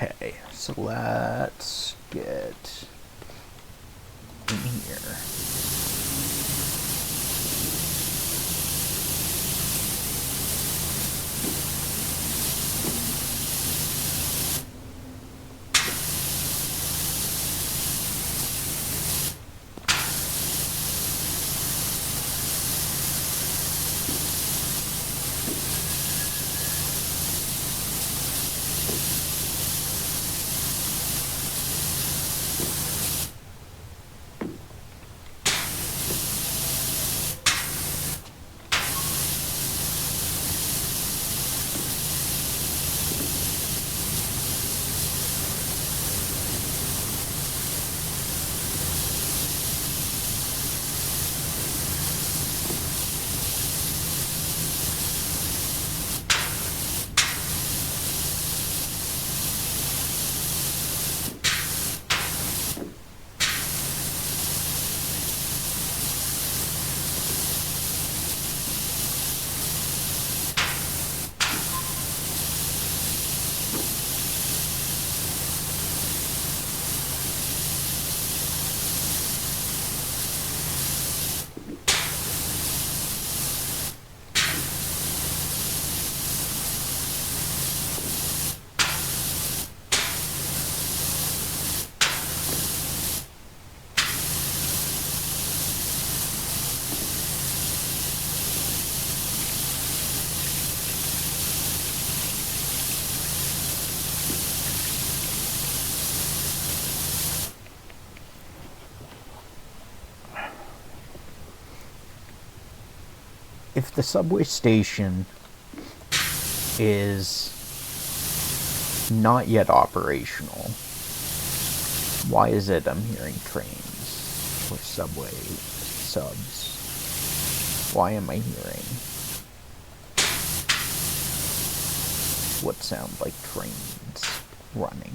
Okay, so let's get in here. if the subway station is not yet operational, why is it I'm hearing trains or subway subs? Why am I hearing what sound like trains running?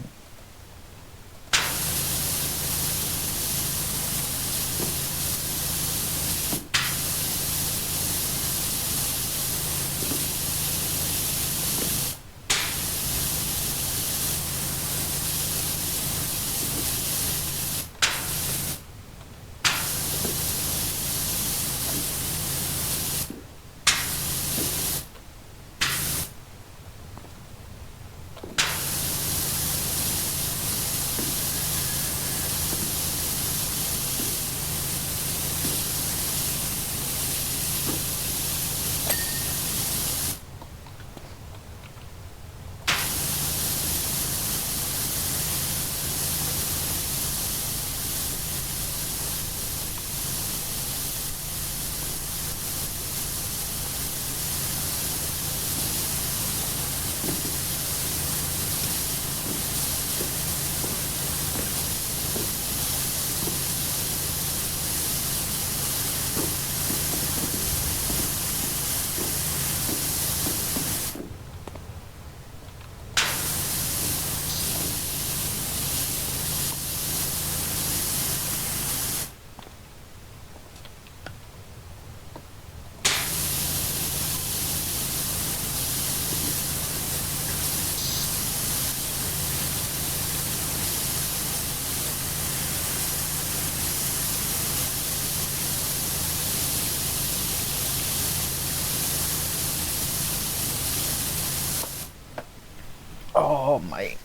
Oh, my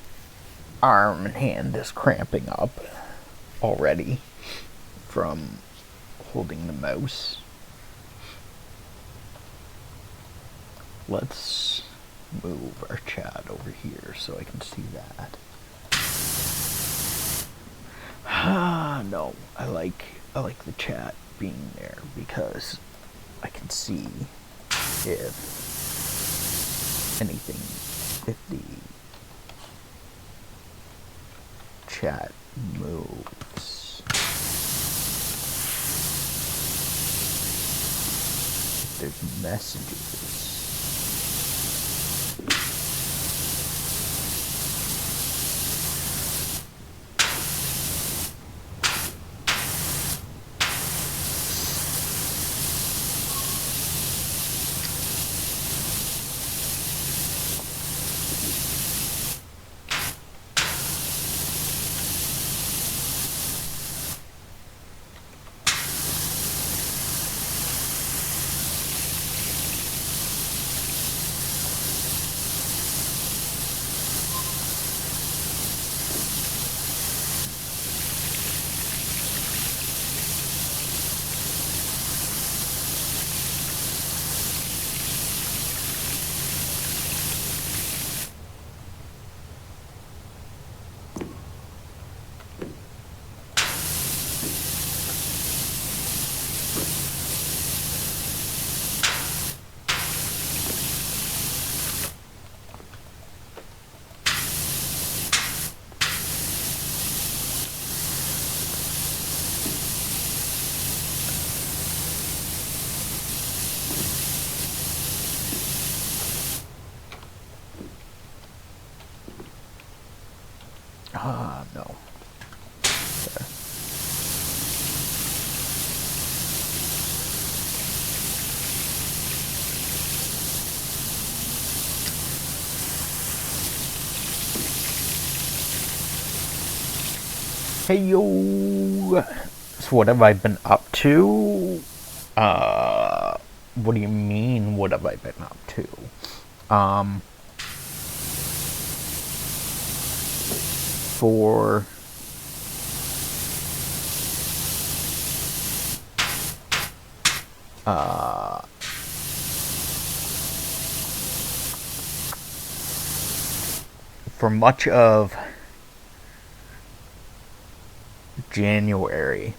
arm and hand is cramping up already from holding the mouse. Let's move our chat over here so I can see that. No, I like the chat being there because I can see if anything, if the chat moves, if there's messages. No. There. Hey yo! So what have I been up to? What do you mean, what have I been up to? For much of January,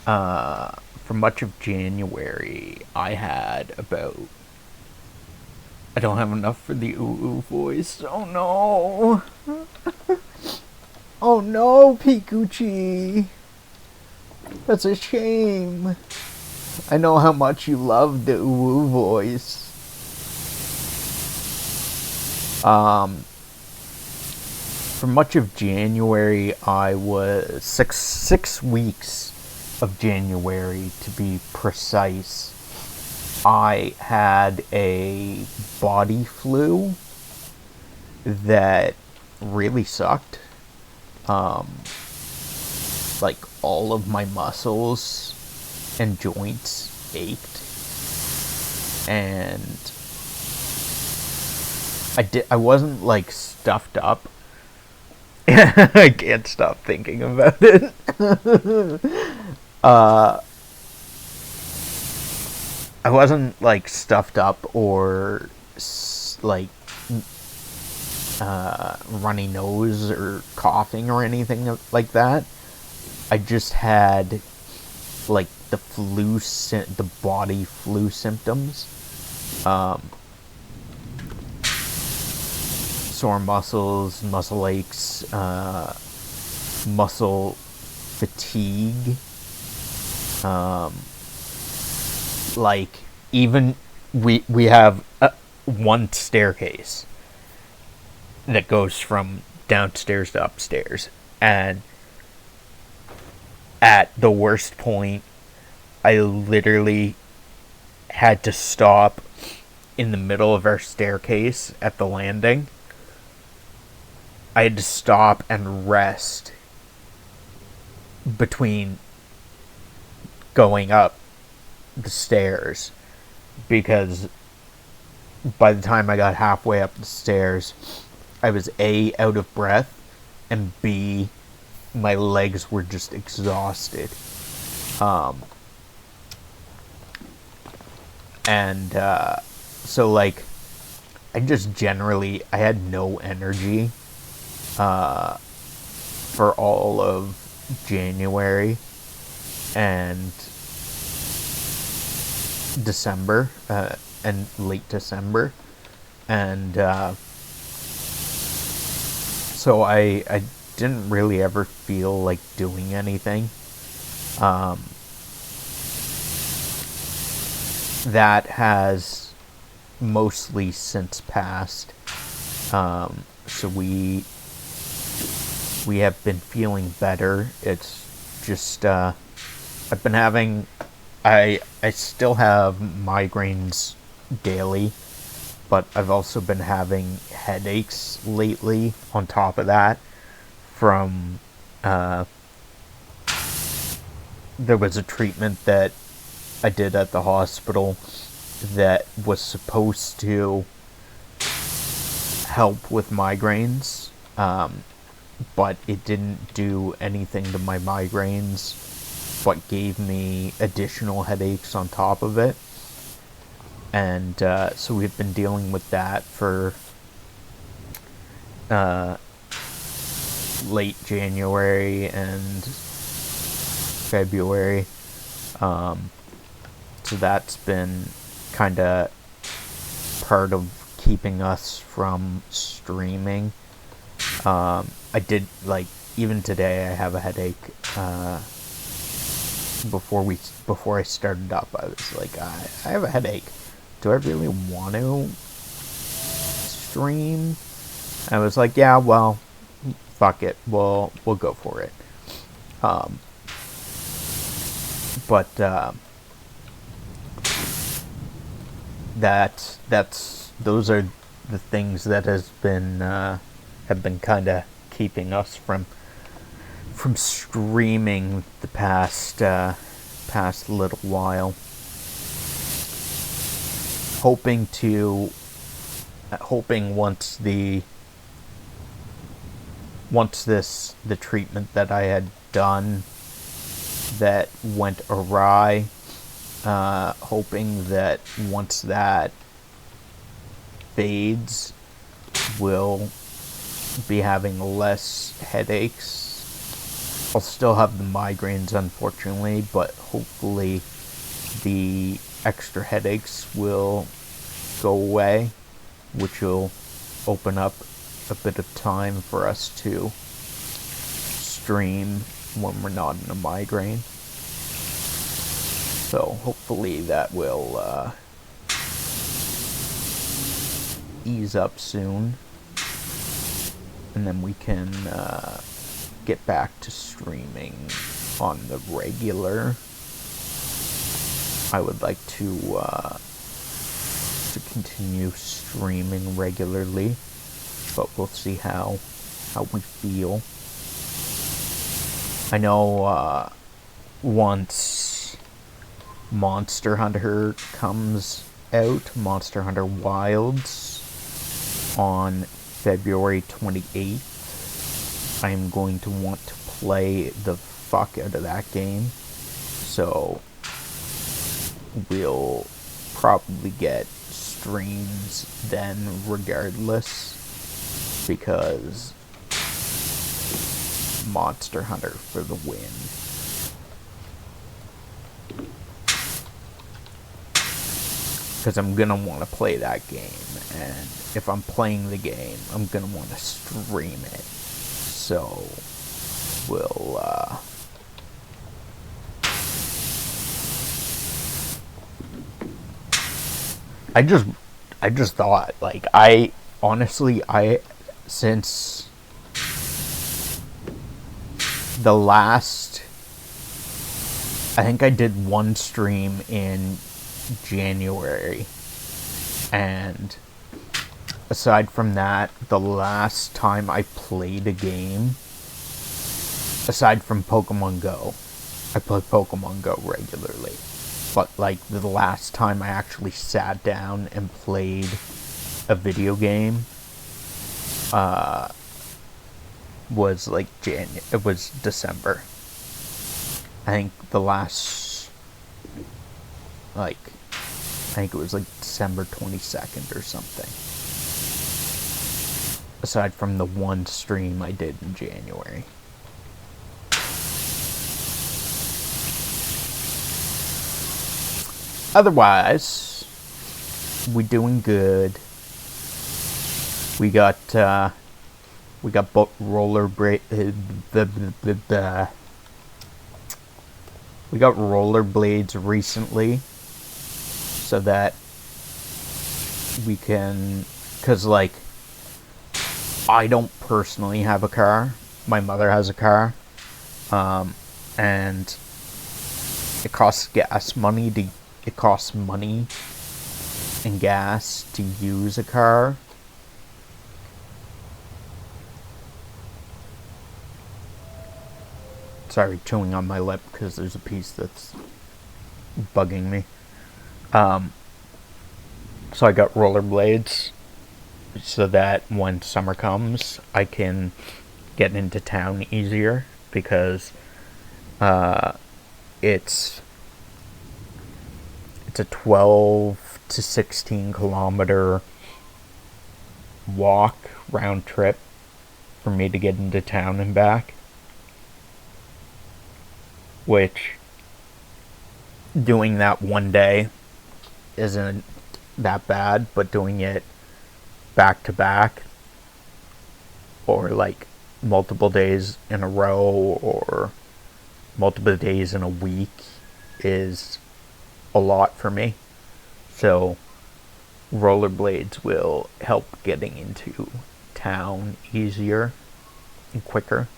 for for much of January, I had about. I don't have enough for the ooh voice. Oh no! Oh no, Pikuchi! That's a shame. I know how much you love the ooh voice. For much of January, I was six weeks of January to be precise. I had a body flu that really sucked. Like all of my muscles and joints ached, and I wasn't like stuffed up. I can't stop thinking about it. I wasn't like stuffed up or like runny nose or coughing or anything like that. I just had like the body flu symptoms. Sore muscles, muscle aches, muscle fatigue. Like even we have one staircase that goes from downstairs to upstairs, and at the worst point, I literally had to stop in the middle of our staircase at the landing. I had to stop and rest between going up the stairs, because by the time I got halfway up the stairs, I was A, out of breath, and B, my legs were just exhausted. So like, I had no energy for all of January and December, and late December, and so I didn't really ever feel like doing anything. That has mostly since passed. So we have been feeling better. It's just I've been having I still have migraines daily, but I've also been having headaches lately on top of that from there was a treatment that I did at the hospital that was supposed to help with migraines, but it didn't do anything to my migraines, but gave me additional headaches on top of it. And so we've been dealing with that for late January and February. So that's been kind of part of keeping us from streaming. I did, like, even today I have a headache. Before I started up, I was like, I have a headache. Do I really want to stream? I was like, yeah, well, fuck it. We'll go for it. But those are the things that have been kind of keeping us from streaming the past little while. Hoping once the treatment that I had done that went awry, hoping that once that fades, we'll be having less headaches. I'll still have the migraines, unfortunately, but hopefully the extra headaches will go away, which will open up a bit of time for us to stream when we're not in a migraine. So hopefully that will ease up soon, and then we can get back to streaming on the regular. I would like to continue streaming regularly, but we'll see how we feel. I know once Monster Hunter comes out, Monster Hunter Wilds, on February 28th, I'm going to want to play the fuck out of that game. So we'll probably get streams then regardless, because Monster Hunter for the win. Because I'm gonna want to play that game, and if I'm playing the game, I'm gonna want to stream it. So we'll I just thought, like, since the last, I think I did one stream in January, and aside from that, the last time I played a game, aside from Pokemon Go, I play Pokemon Go regularly, but like the last time I actually sat down and played a video game was like it was December. I think the last, like, I think it was like December 22nd or something. Aside from the one stream I did in January. Otherwise, we're doing good. We got rollerblades recently, so that we can, because like, I don't personally have a car. My mother has a car, and it costs money and gas to use a car. Sorry, chewing on my lip because there's a piece that's bugging me. So I got rollerblades so that when summer comes, I can get into town easier, because it's a 12 to 16 kilometer walk round trip for me to get into town and back, which, doing that one day isn't that bad, but doing it back to back, or like multiple days in a row, or multiple days in a week, is a lot for me. So rollerblades will help getting into town easier and quicker.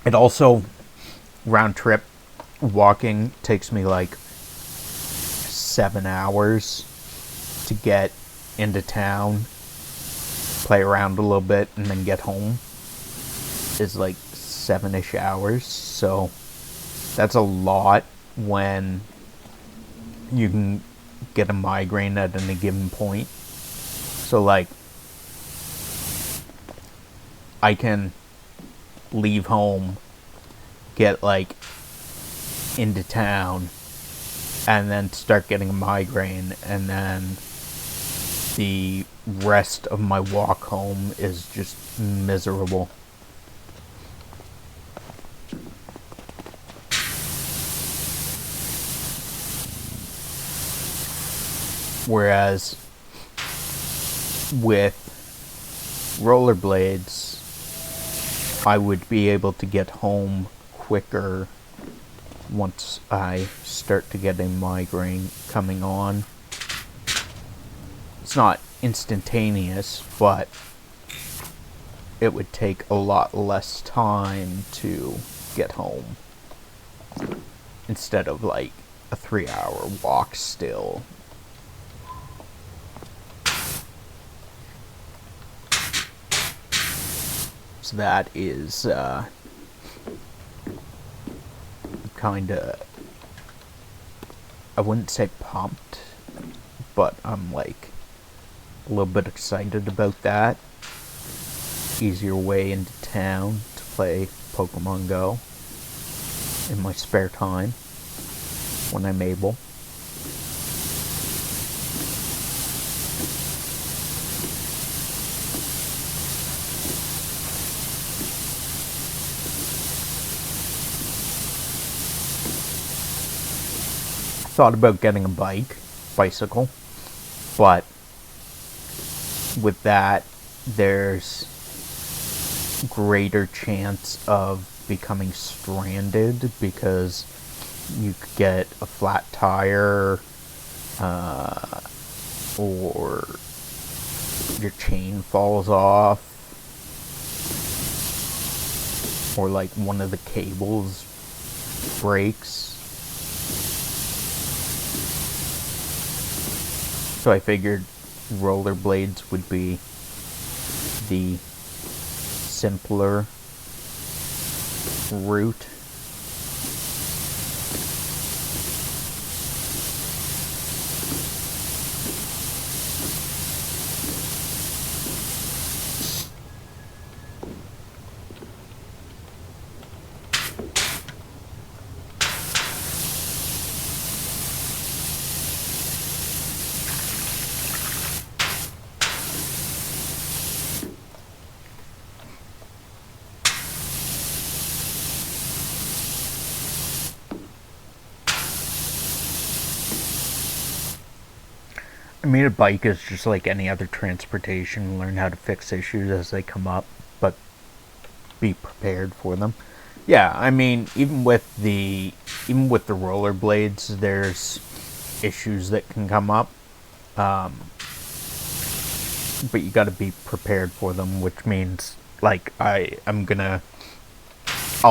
It also, round trip walking takes me like 7 hours to get into town, play around a little bit, and then get home. Is like 7-ish hours. So that's a lot when you can get a migraine at any given point. So like, I can leave home, get like into town, and then start getting a migraine, and then the rest of my walk home is just miserable. Whereas with rollerblades, I would be able to get home quicker once I start to get a migraine coming on. It's not instantaneous, but it would take a lot less time to get home instead of like a 3-hour walk still. So that is kind of, I wouldn't say pumped, but I'm like a little bit excited about that. Easier way into town to play Pokemon Go in my spare time when I'm able. Thought about getting a bicycle, but with that, there's greater chance of becoming stranded because you could get a flat tire, or your chain falls off, or like one of the cables breaks. So I figured rollerblades would be the simpler route. I mean, a bike is just like any other transportation. Learn how to fix issues as they come up, but be prepared for them. Yeah, I mean, even with the rollerblades, there's issues that can come up, but you got to be prepared for them. Which means, like, I'll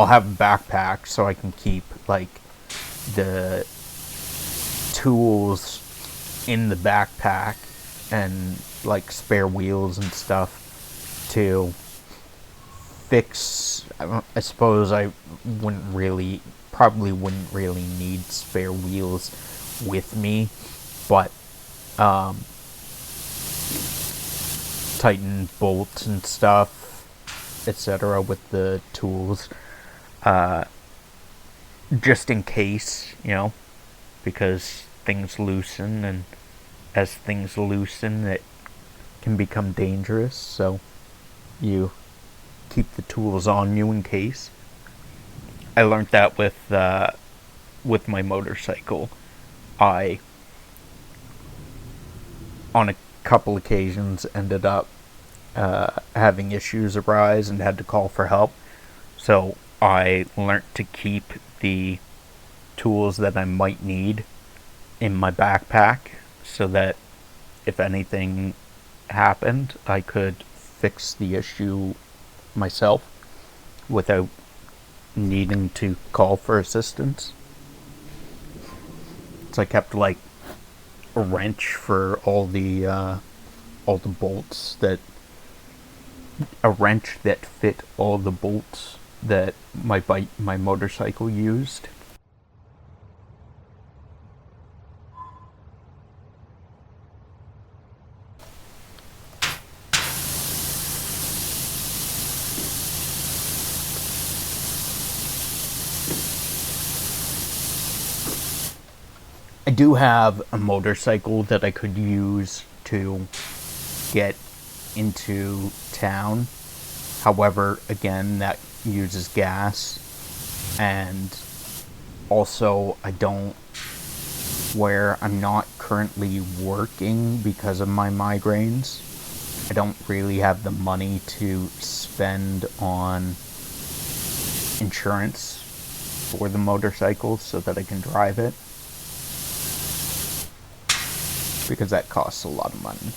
have a backpack so I can keep like the tools in the backpack and like spare wheels and stuff to fix. I suppose I probably wouldn't really need spare wheels with me, but tighten bolts and stuff, etc. with the tools, just in case, because things loosen, and as things loosen, it can become dangerous. So you keep the tools on you in case. I learned that with my motorcycle. I, on a couple occasions, ended up having issues arise and had to call for help. So I learned to keep the tools that I might need in my backpack so that if anything happened, I could fix the issue myself without needing to call for assistance. So I kept like a wrench for all the bolts a wrench that fit all the bolts that my motorcycle used. I do have a motorcycle that I could use to get into town. However, again, that uses gas. And also, I'm not currently working because of my migraines. I don't really have the money to spend on insurance for the motorcycle so that I can drive it, because that costs a lot of money.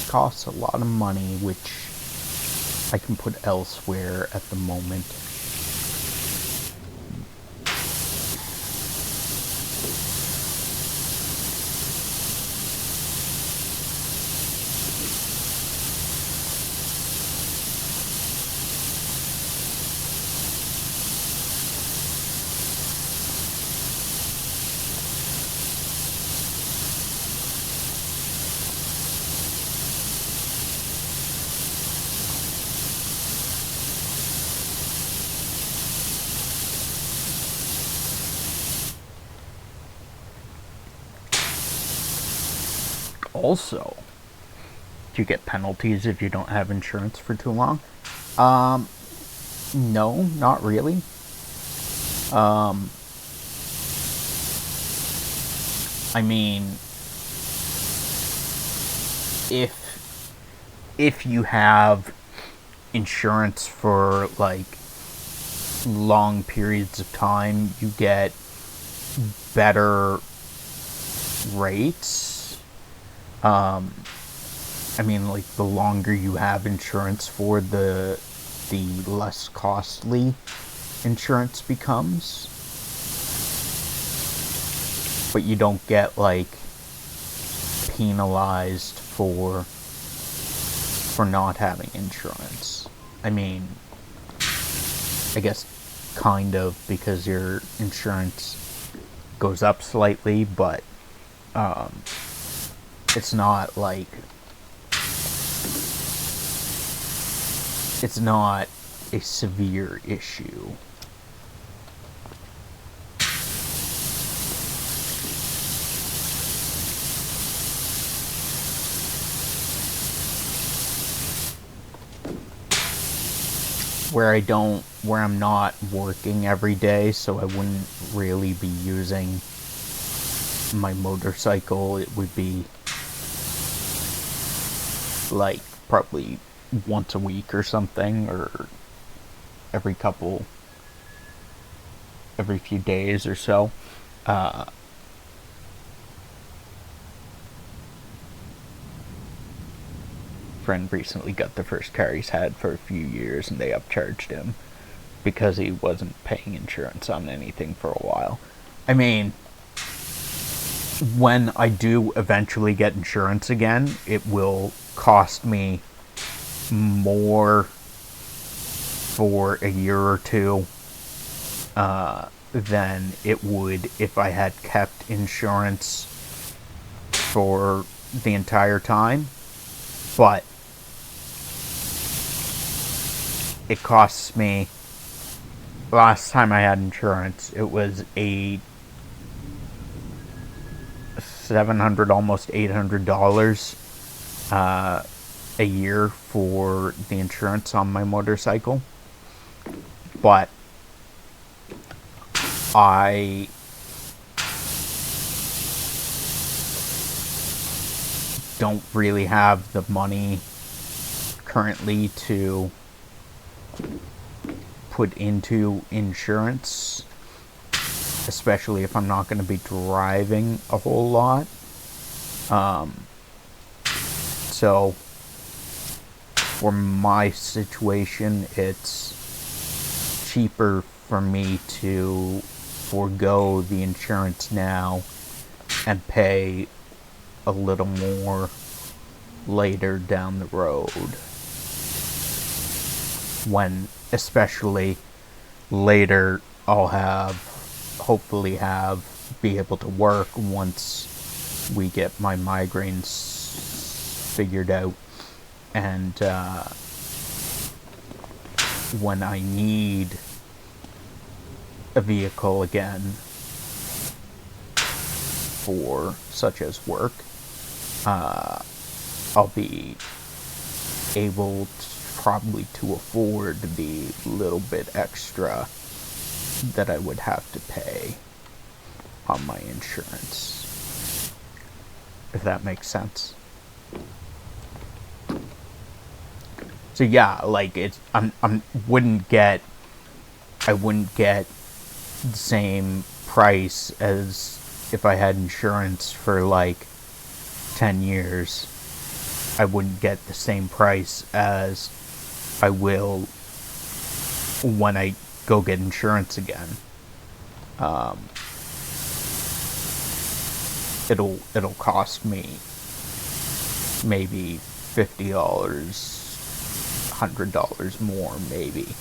Costs a lot of money, which I can put elsewhere at the moment. Also, do you get penalties if you don't have insurance for too long? No, not really. I mean, if you have insurance for like long periods of time, you get better rates. I mean, like, the longer you have insurance for, the less costly insurance becomes. But you don't get like penalized for not having insurance. I mean, I guess kind of, because your insurance goes up slightly, but it's not like, it's not a severe issue. Where I'm not working every day, so I wouldn't really be using my motorcycle. It would be like probably once a week or something, or every few days or so. Friend recently got the first car he's had for a few years, and they upcharged him because he wasn't paying insurance on anything for a while. I mean, when I do eventually get insurance again, it will cost me more for a year or two than it would if I had kept insurance for the entire time. But it costs me, last time I had insurance, it was a $700, almost $800 a year for the insurance on my motorcycle. But I don't really have the money currently to put into insurance, especially if I'm not going to be driving a whole lot. So for my situation, it's cheaper for me to forego the insurance now and pay a little more later down the road, when especially later I'll hopefully be able to work once we get my migraines figured out, And when I need a vehicle again for such as work, I'll be able probably to afford the little bit extra that I would have to pay on my insurance, if that makes sense. So yeah, like I wouldn't get the same price as if I had insurance for like 10 years. I wouldn't get the same price as I will when I go get insurance again. It'll cost me maybe $50, $100 more maybe,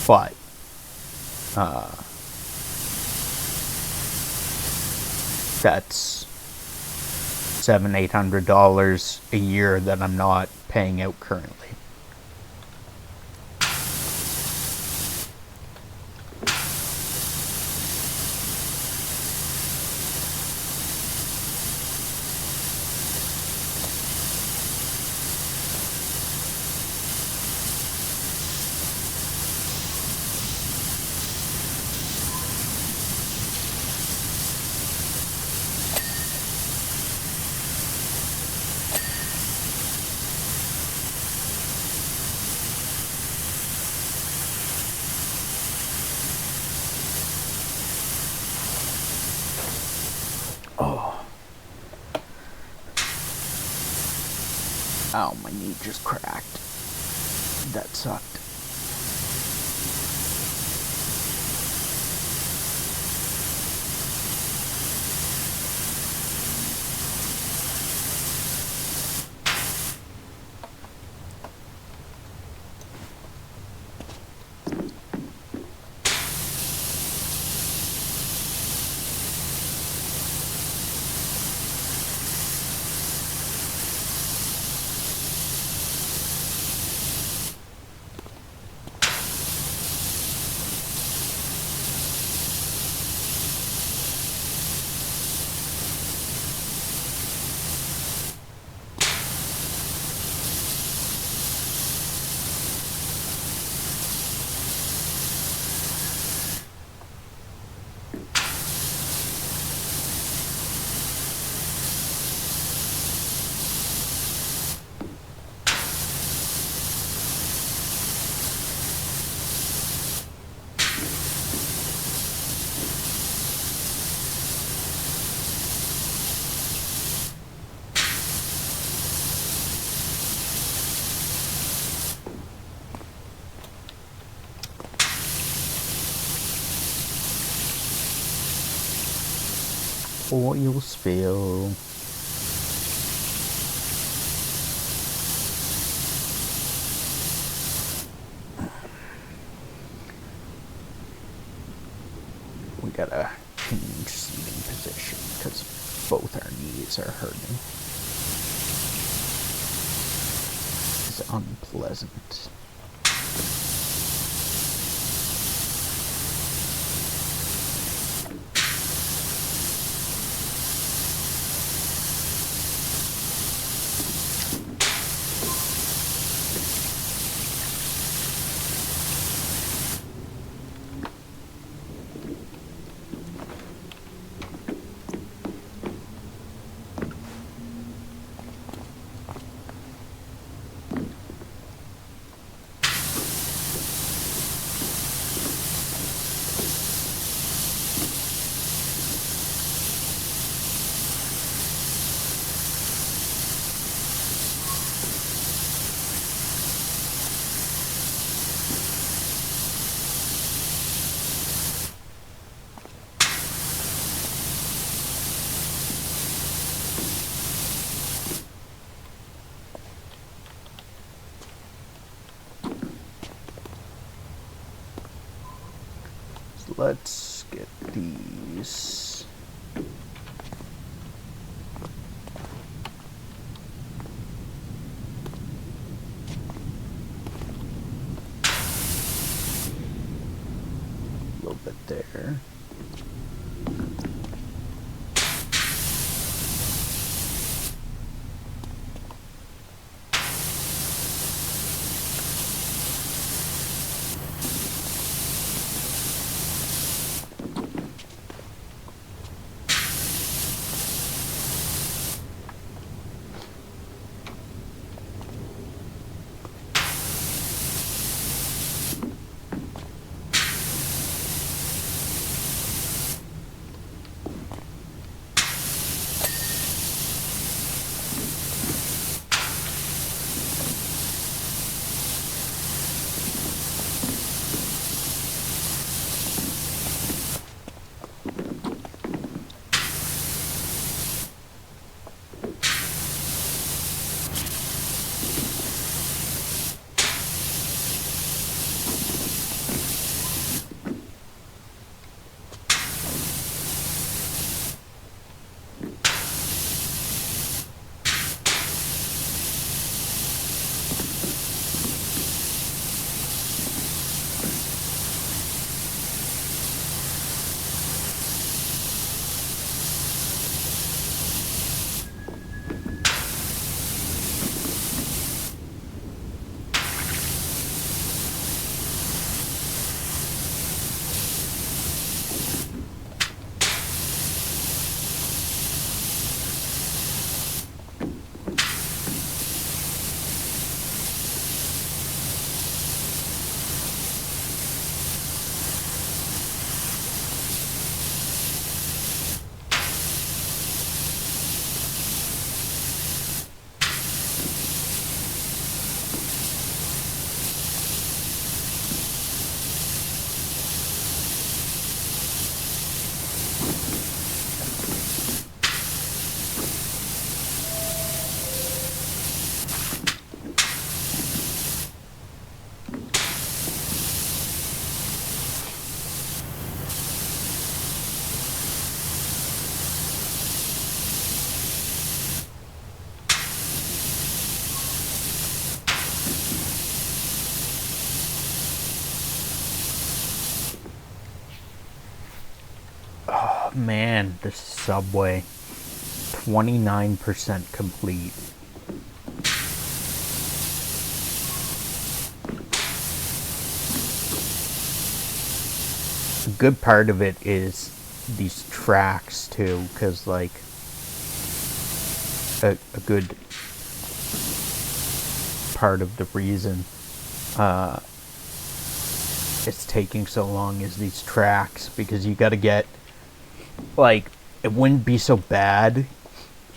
but that's $700-800 a year that I'm not paying out currently. Oh. Ow, my knee just cracked. That sucked. Oil spill. We gotta change seating position because both our knees are hurting. It's unpleasant. Let's get these. little bit there. Man, this subway, 29% complete. A good part of it is these tracks too, because like a good part of the reason it's taking so long is these tracks, because you got to get, like, it wouldn't be so bad,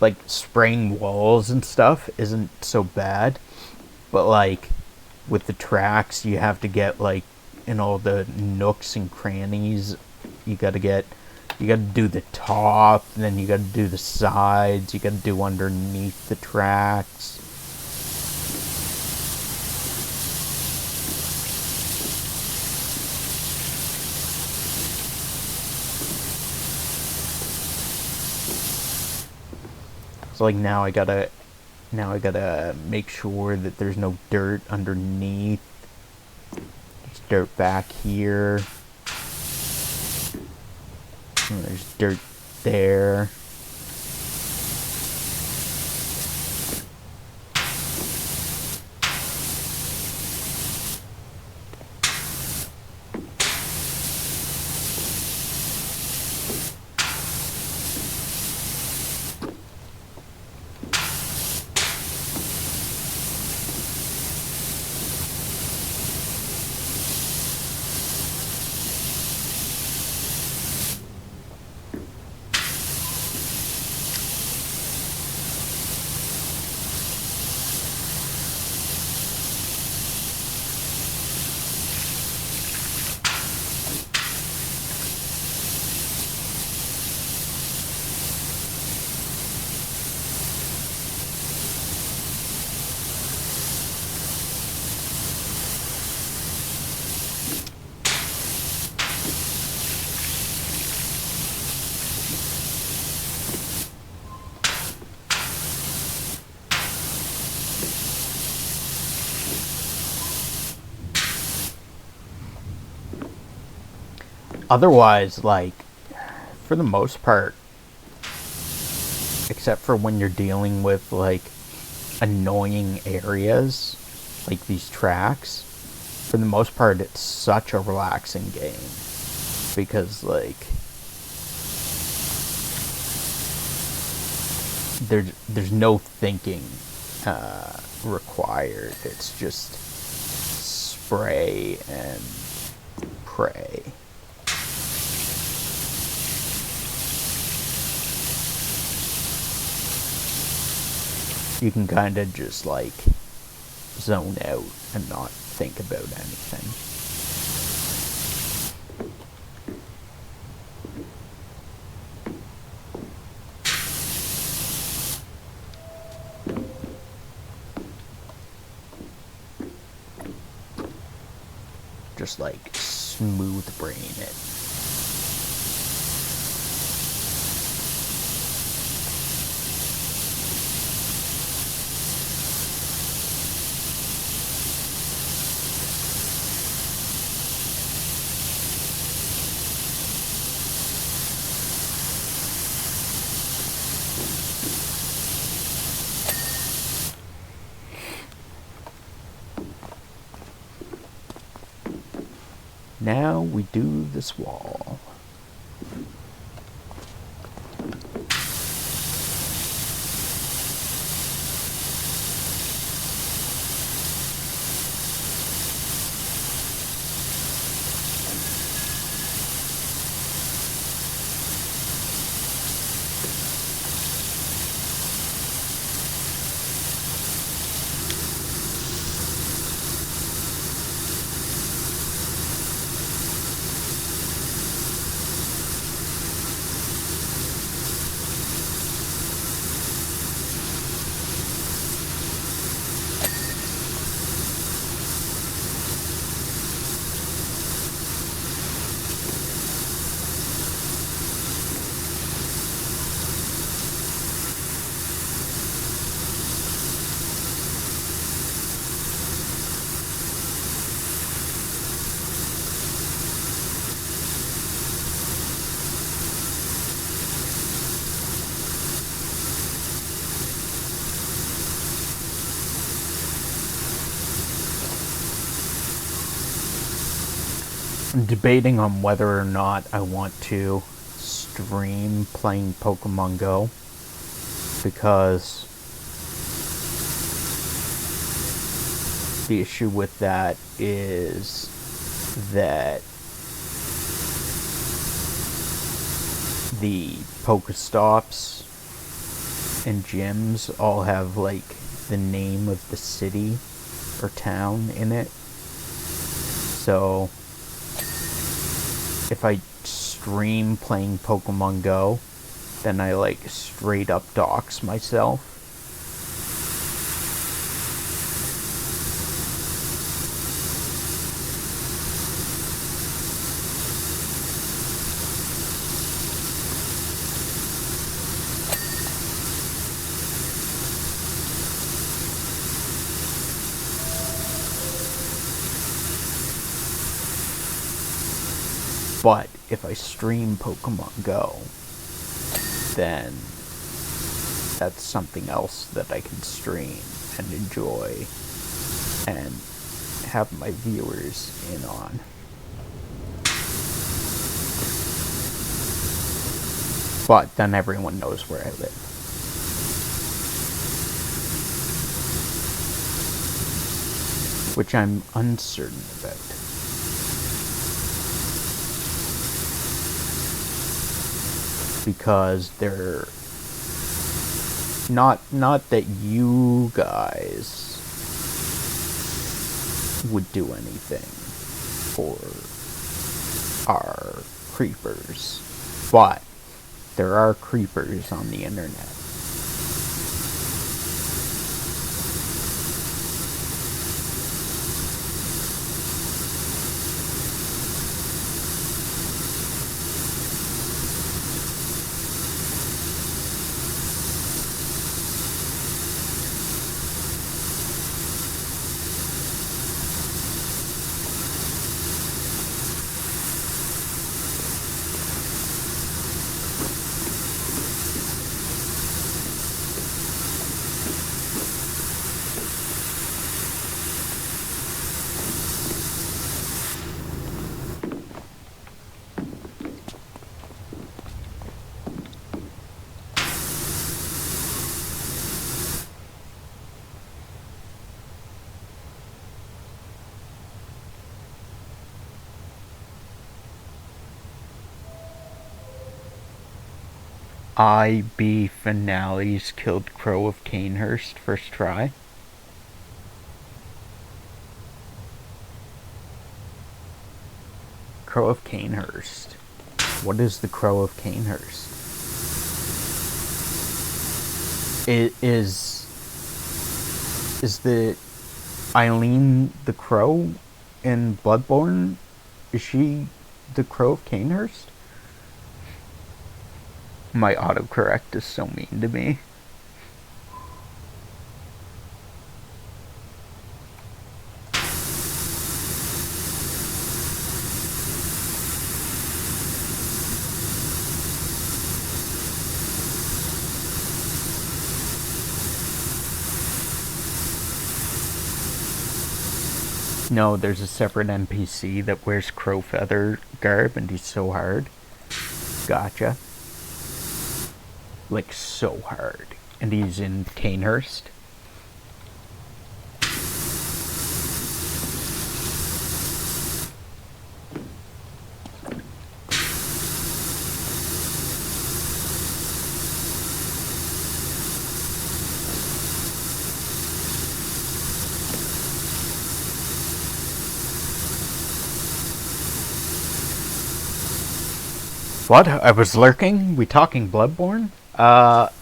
like spraying walls and stuff isn't so bad, but like with the tracks you have to get like in all the nooks and crannies. You got to do the top, and then you got to do the sides, you got to do underneath the tracks. So like now I gotta make sure that there's no dirt underneath. There's dirt back here. And there's dirt there. Otherwise, like, for the most part, except for when you're dealing with, like, annoying areas, like these tracks, for the most part, it's such a relaxing game. Because, like, there's no thinking required. It's just spray and pray. You can kind of just, like, zone out and not think about anything. Just, like, smooth brain it. Now we do this wall. I'm debating on whether or not I want to stream playing Pokemon Go, because the issue with that is that the Pokestops and gyms all have, like, the name of the city or town in it. So if I stream playing Pokemon Go, then I, like, straight up dox myself. But if I stream Pokemon Go, then that's something else that I can stream and enjoy and have my viewers in on. But then everyone knows where I live. Which I'm uncertain about. Because they're not that you guys would do anything for our creepers, but there are creepers on the internet. IB finales killed Crow of Canehurst first try. Crow of Canehurst. What is the Crow of Canehurst? It is the Eileen the Crow in Bloodborne? Is she the Crow of Canehurst? My autocorrect is so mean to me. No, there's a separate NPC that wears crow feather garb and he's so hard. Gotcha. Like, so hard. And he's in Canehurst. What? I was lurking? We talking Bloodborne?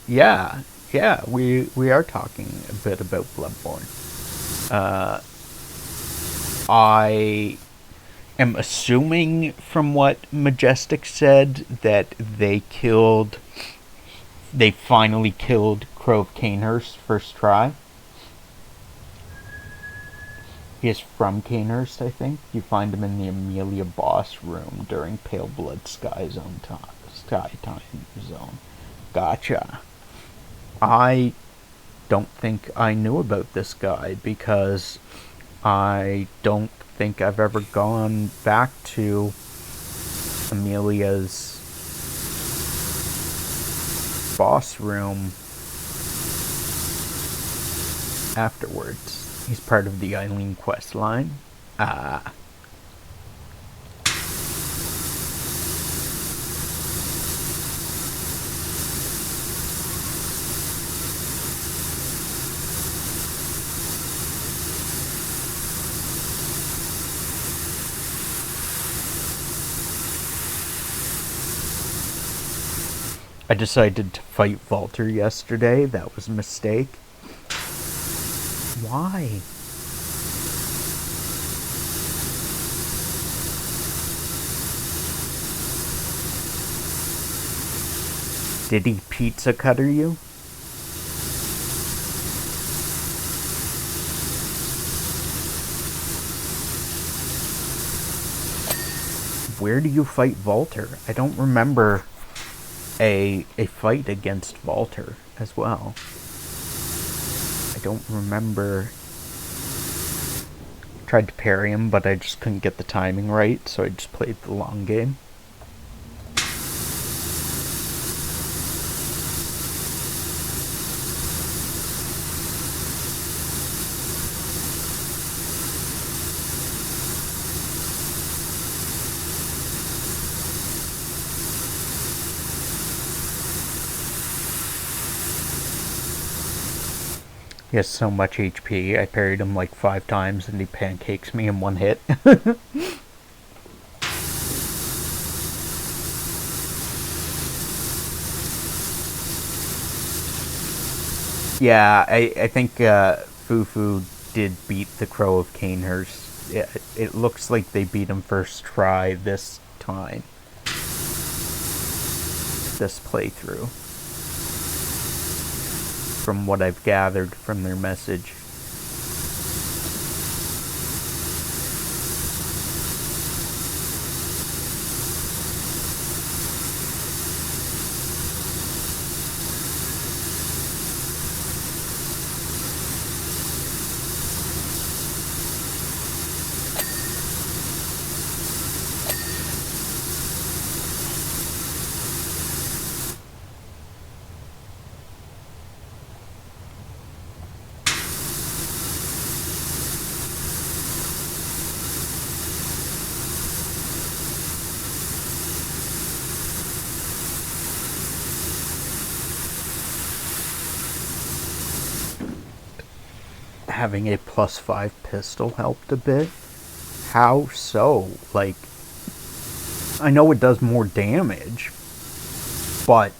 Yeah. Yeah, we are talking a bit about Bloodborne. I am assuming from what Majestic said that they finally killed Crow of Canehurst first try. He is from Canehurst, I think. You find him in the Amelia boss room during Pale Blood Sky Time Zone. Gotcha. I don't think I knew about this guy because I don't think I've ever gone back to Amelia's boss room afterwards. He's part of the Eileen quest line. I decided to fight Walter yesterday. That was a mistake. Why? Did he pizza cutter you? Where do you fight Walter? I don't remember a fight against Walter as well. I don't remember. Tried to parry him, but I just couldn't get the timing right, so I just played the long game. He has so much HP, I parried him like 5 times and he pancakes me in one hit. Yeah, I think Fufu did beat the Crow of Canehurst. It looks like they beat him first try this time. This playthrough. From what I've gathered from their message. having a +5 pistol helped a bit. How so? Like, I know it does more damage, but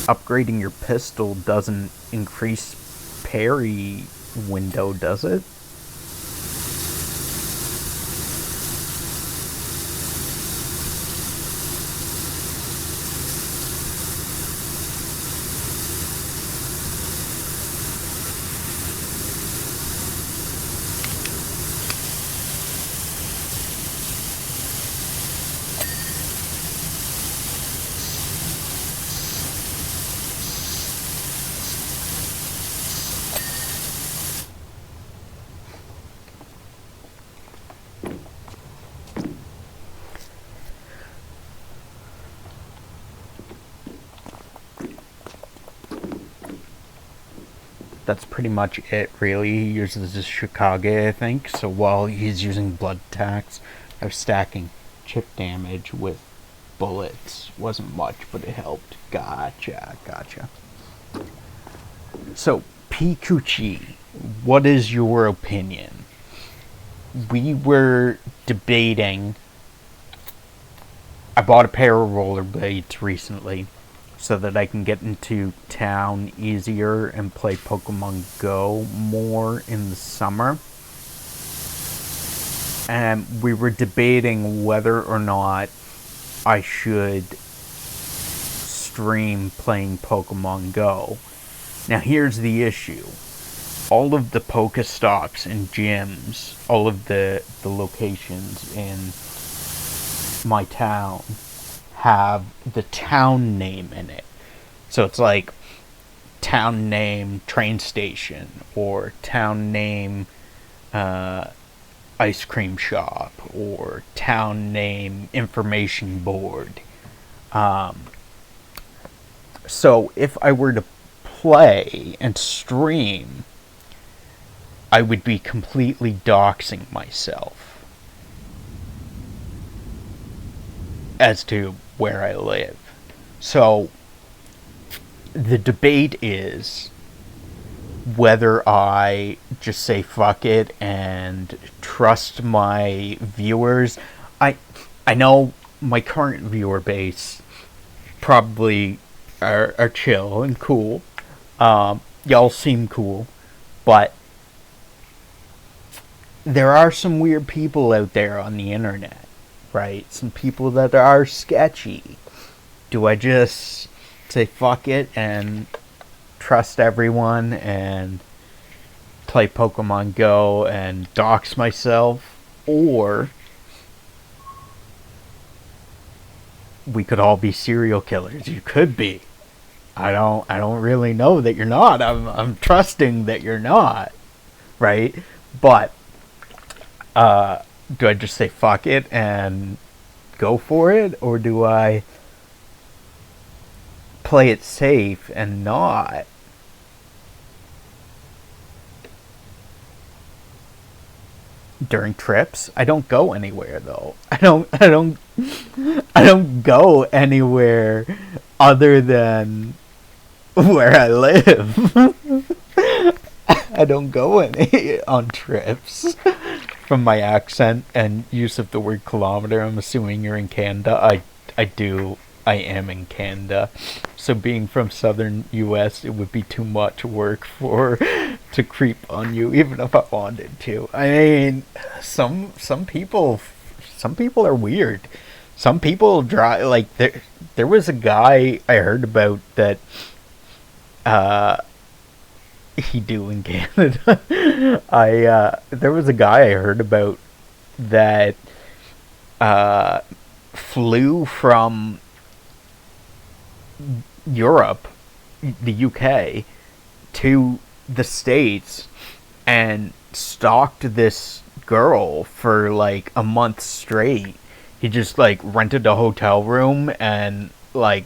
upgrading your pistol doesn't increase parry window, does it? That's pretty much it, really. He uses the Chicago, I think. So while he's using blood attacks, I was stacking chip damage with bullets. Wasn't much, but it helped. Gotcha. So, Pikuchi, what is your opinion? We were debating. I bought a pair of rollerblades recently so that I can get into town easier and play Pokemon Go more in the summer. And we were debating whether or not I should stream playing Pokemon Go. Now here's the issue. All of the Pokestops and gyms, all of the locations in my town have the town name in it. So it's like town name train station or town name ice cream shop or town name information board. So if I were to play and stream, I would be completely doxing myself as to where I live. So the debate is whether I just say fuck it and trust my viewers. I know my current viewer base probably are chill and cool. Y'all seem cool, but there are some weird people out there on the internet, right? Some people that are sketchy. Do I just say fuck it and trust everyone and play Pokemon Go and dox myself? Or we could all be serial killers. You could be. I don't really know that you're not. I'm trusting that you're not, right? But do I just say fuck it and go for it, or do I play it safe and not? During trips, I don't go anywhere though. I don't go anywhere other than where I live. I don't go any on trips. From my accent and use of the word kilometer, I'm assuming you're in Canada. I am in Canada. So being from southern US, it would be too much work to creep on you, even if I wanted to. I mean, some people are weird. Some people drive like there was a guy I heard about that he do in Canada. There was a guy I heard about that flew from Europe, the UK, to the States and stalked this girl for like a month straight. He just like rented a hotel room and like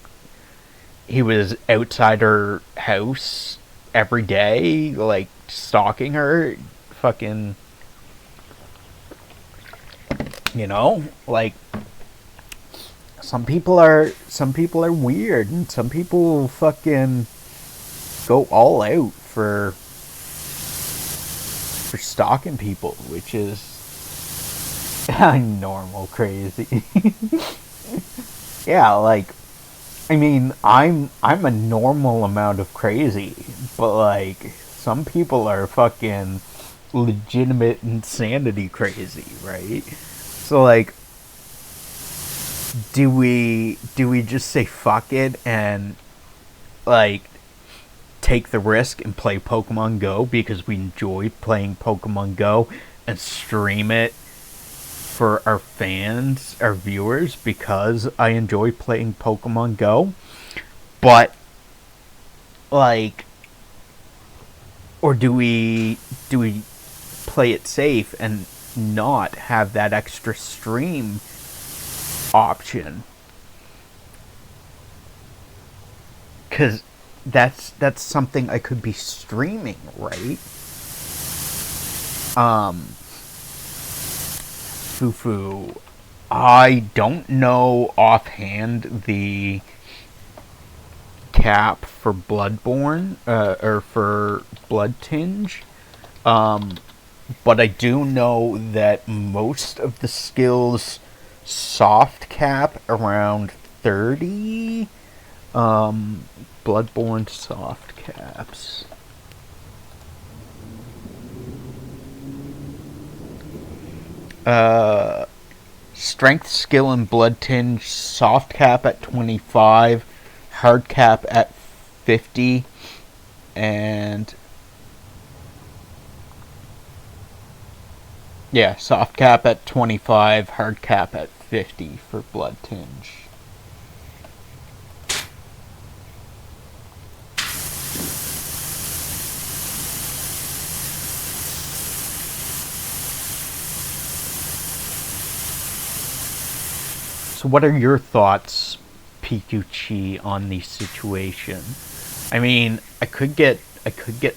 he was outside her house every day, like stalking her. Fucking, you know, like some people are weird, and some people fucking go all out for for stalking people, which is normal crazy. Yeah, like, I mean, I'm a normal amount of crazy, but like some people are fucking legitimate insanity crazy, right? So like, do we just say fuck it and like take the risk and play Pokemon Go because we enjoy playing Pokemon Go and stream it for our fans, our viewers, because I enjoy playing Pokemon Go? But like, or do we play it safe and not have that extra stream option? Because that's something I could be streaming, right? Fufu. I don't know offhand the cap for Bloodborne, or for Blood Tinge. But I do know that most of the skills soft cap around 30. Bloodborne soft caps. Strength, skill, and blood tinge soft cap at 25, hard cap at 50, and yeah, soft cap at 25, hard cap at 50 for blood tinge. So what are your thoughts, Pikachu, on the situation? I mean, I could get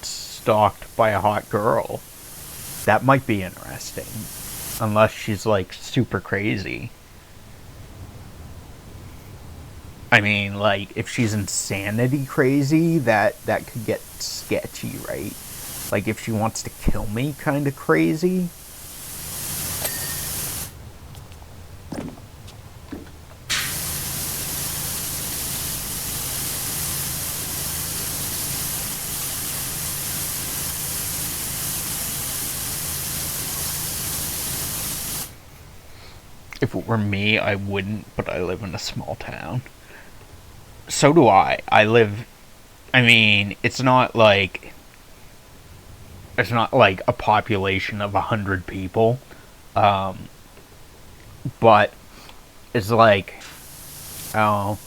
stalked by a hot girl. That might be interesting. Unless she's like super crazy. I mean, like if she's insanity crazy, that could get sketchy, right? Like if she wants to kill me kind of crazy. If it were me, I wouldn't, but I live in a small town. So do I. I mean, it's not like a population of 100 people, um, but it's like, oh,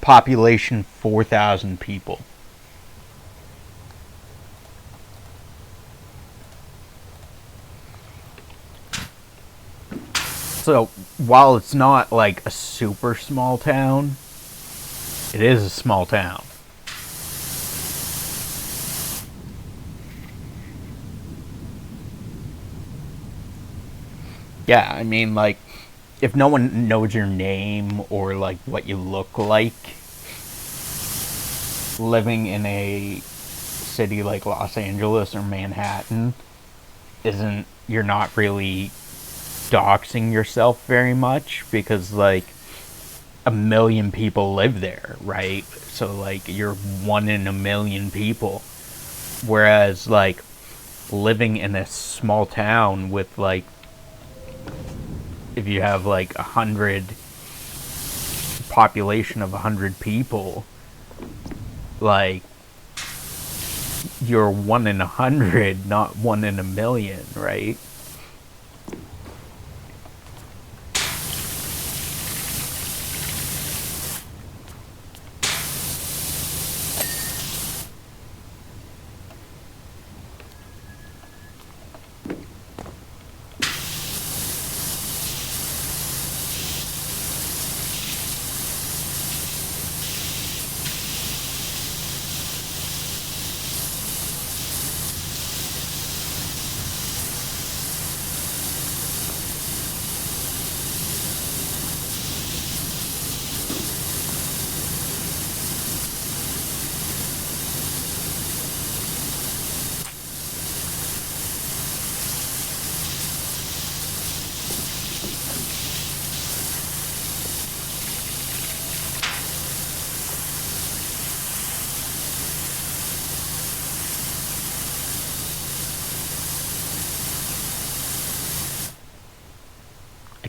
population 4,000 people. So while it's not like a super small town, it is a small town. Yeah, I mean, like, if no one knows your name or like what you look like, living in a city like Los Angeles or Manhattan isn't, you're not really doxing yourself very much because like a million people live there, right? So like you're one in a million people. Whereas like living in a small town with like, if you have like 100, population of 100 people, like you're one in 100, not one in a million, right?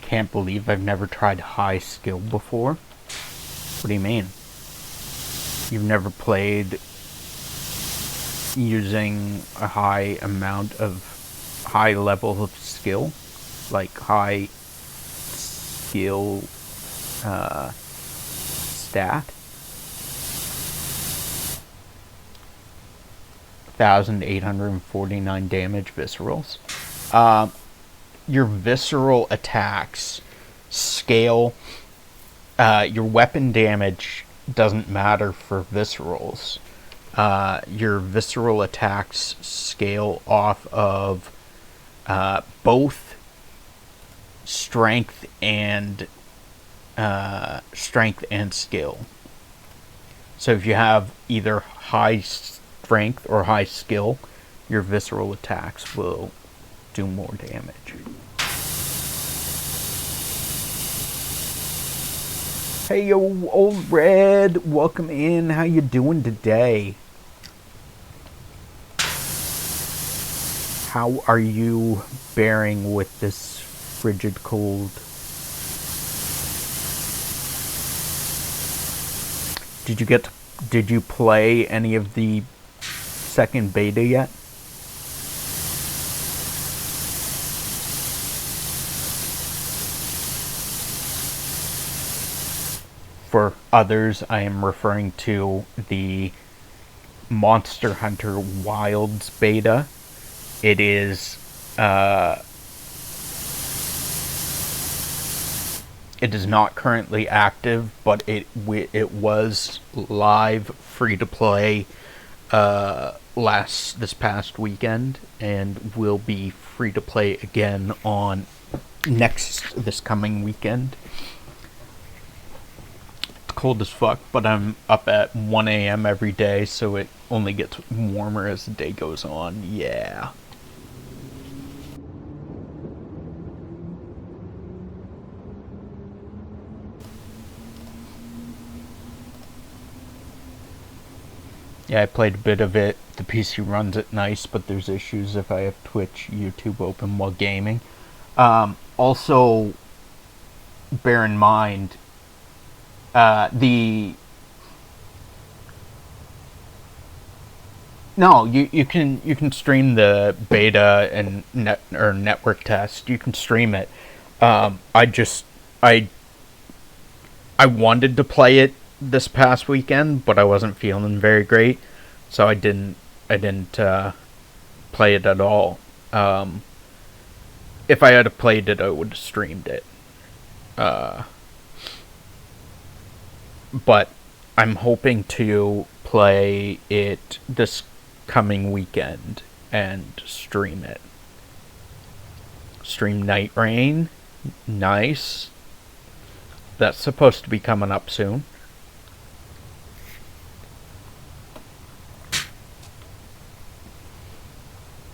can't believe I've never tried high skill before. What do you mean? You've never played using a high level of skill? Like high skill stat? 1,849 damage viscerals. Your visceral attacks scale. Your weapon damage doesn't matter for viscerals. Your visceral attacks scale off of both strength and skill. So if you have either high strength or high skill, your visceral attacks will do more damage. Hey yo, Old Red, welcome in. How you doing today? How are you bearing with this frigid cold? Did you play any of the second beta yet? For others, I am referring to the Monster Hunter Wilds beta. It is not currently active, but it was live, free to play this past weekend, and will be free to play again on this coming weekend. It's cold as fuck, but I'm up at 1 a.m. every day, so it only gets warmer as the day goes on. Yeah. Yeah, I played a bit of it. The PC runs it nice, but there's issues if I have Twitch, YouTube open while gaming. Also, bear in mind, you can stream the beta and network test. You can stream it. I wanted to play it this past weekend, but I wasn't feeling very great, so I didn't play it at all. If I had played it, I would have streamed it. But I'm hoping to play it this coming weekend and stream it. Stream Night Rain. Nice. That's supposed to be coming up soon.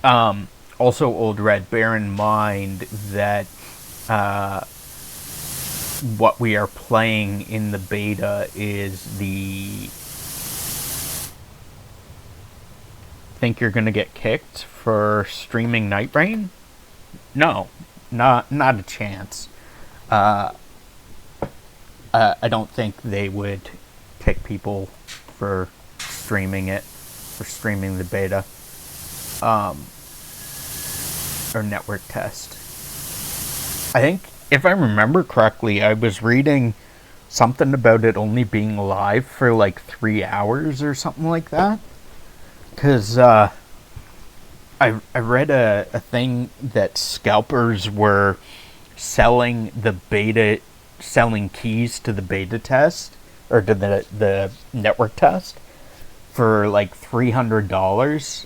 Also, Old Red, bear in mind that what we are playing in the beta is the... Think you're gonna get kicked for streaming Night Rain? No, not a chance. I don't think they would kick people for streaming the beta. Or network test. I think, if I remember correctly, I was reading something about it only being live for like 3 hours or something like that. Because I read a thing that scalpers were selling keys to the beta test, or to the network test, for like $300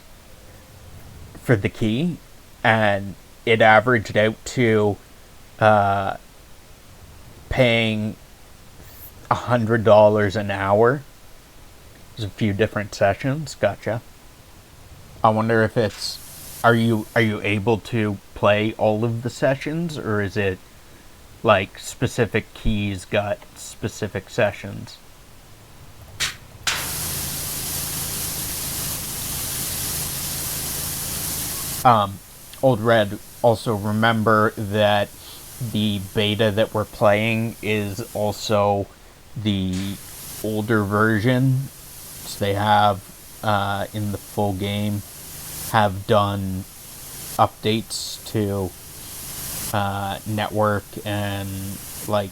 for the key, and it averaged out to paying $100 an hour. There's a few different sessions. Gotcha. I wonder if it's... Are you able to play all of the sessions, or is it like specific keys got specific sessions? Old Red, also remember that the beta that we're playing is also the older version. So they have, in the full game, have done updates to network and like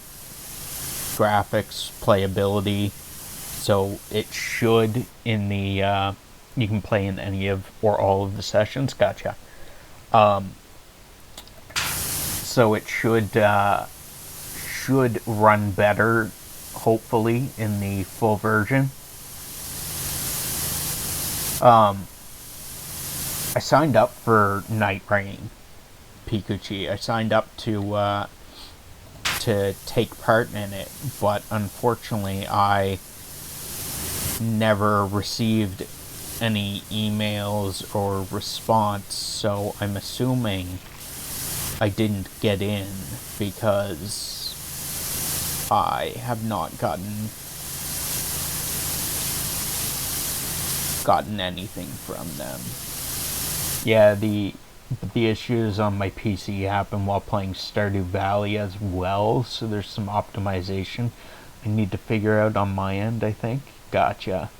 graphics, playability. So it should in the you can play in any of or all of the sessions. Gotcha. So it should run better, hopefully, in the full version. I signed up for Night Rain, Pikachu. I signed up to take part in it, but unfortunately, I never received any emails or response. So I'm assuming I didn't get in because I have not gotten anything from them. Yeah, the issues on my PC happen while playing Stardew Valley as well, so there's some optimization I need to figure out on my end, I think. Gotcha.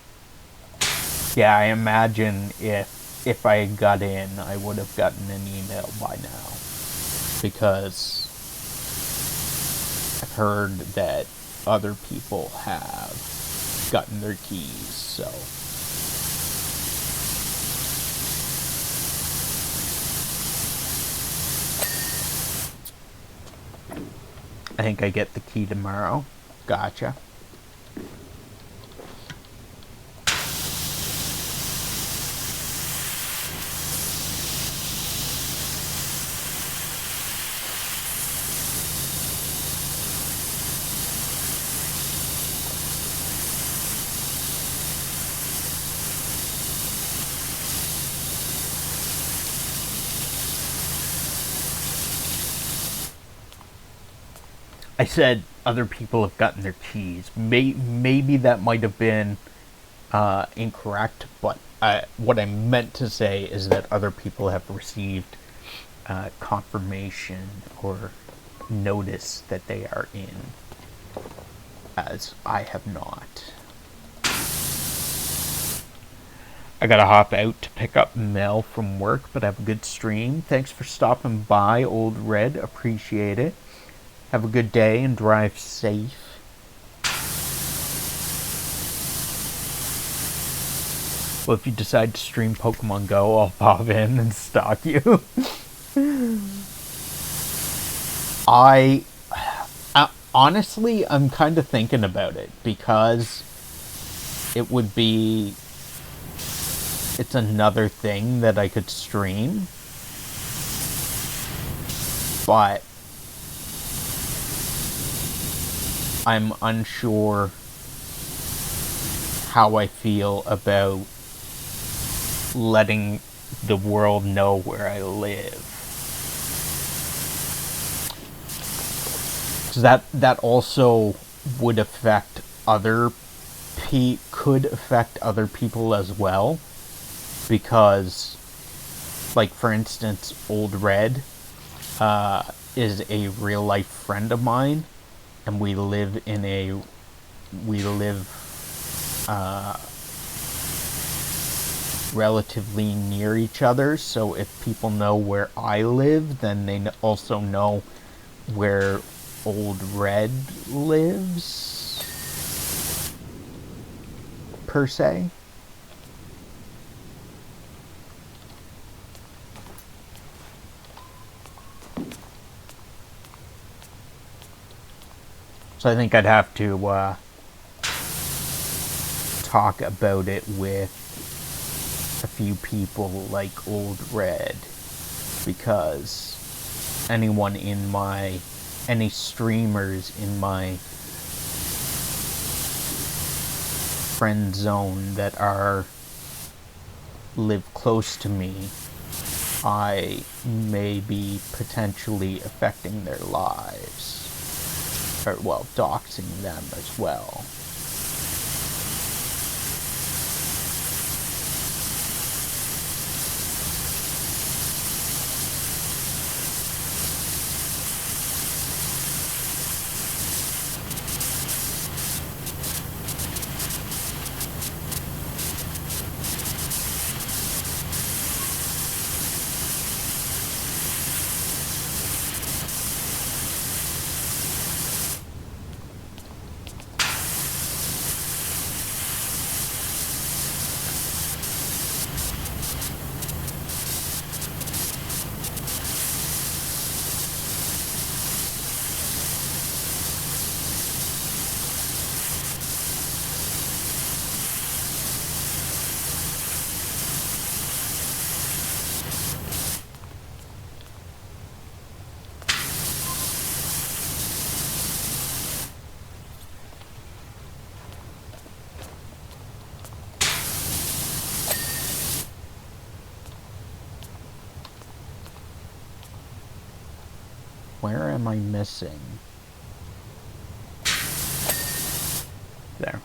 Yeah, I imagine if I had got in, I would have gotten an email by now, because I've heard that other people have gotten their keys, so... I think I get the key tomorrow. Gotcha. I said other people have gotten their keys. Maybe that might have been incorrect, but what I meant to say is that other people have received confirmation or notice that they are in, as I have not. I gotta hop out to pick up mail from work, but have a good stream. Thanks for stopping by, Old Red. Appreciate it. Have a good day and drive safe. Well, if you decide to stream Pokemon Go, I'll pop in and stalk you. I honestly, I'm kind of thinking about it, because it would be... It's another thing that I could stream. But I'm unsure how I feel about letting the world know where I live. So that also would affect could affect other people as well, because, like, for instance, Old Red is a real life friend of mine, and we live relatively near each other, so if people know where I live, then they also know where Old Red lives, per se. So I think I'd have to talk about it with a few people like Old Red, because any streamers in my friend zone that live close to me, I may be potentially affecting their lives. Or, well, doxing them as well. Where am I missing? There.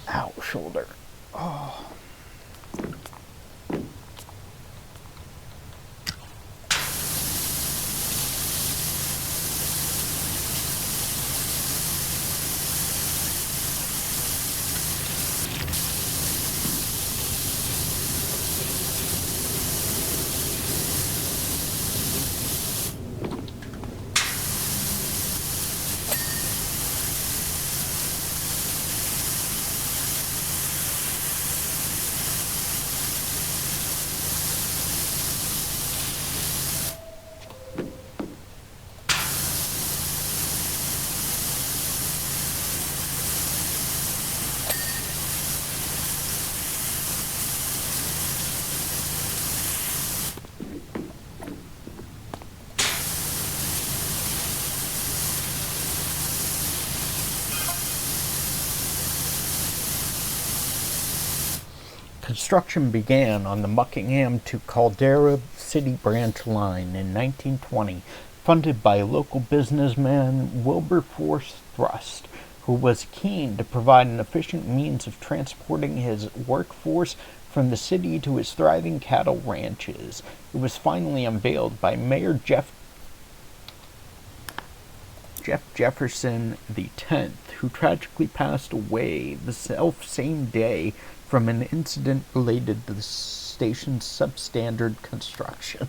Ow, shoulder. Oh. Construction began on the Buckingham to Caldera City Branch Line in 1920, funded by local businessman Wilberforce Thrust, who was keen to provide an efficient means of transporting his workforce from the city to his thriving cattle ranches. It was finally unveiled by Mayor Jeff Jefferson X, who tragically passed away the self-same day from an incident related to the station's substandard construction.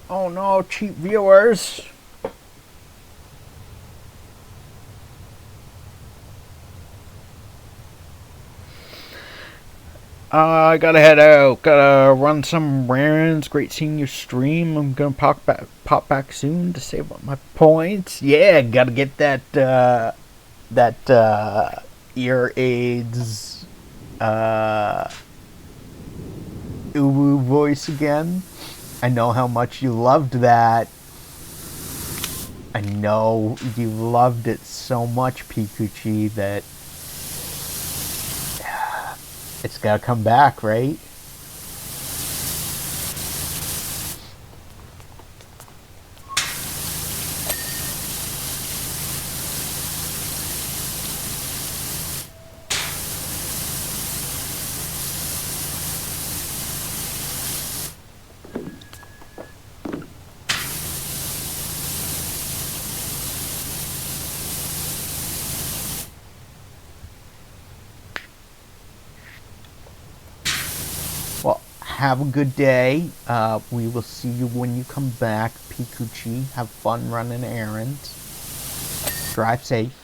Oh no, cheap viewers. I gotta head out. Gotta run some errands. Great seeing your stream. I'm gonna pop back soon to save up my points. Yeah, gotta get that ear aids uwu voice again. I know how much you loved that. I know you loved it so much, Pikuchi, that it's gotta come back, right? have a good day. We will see you when you come back, Pikuchi. Have fun running errands. Drive safe.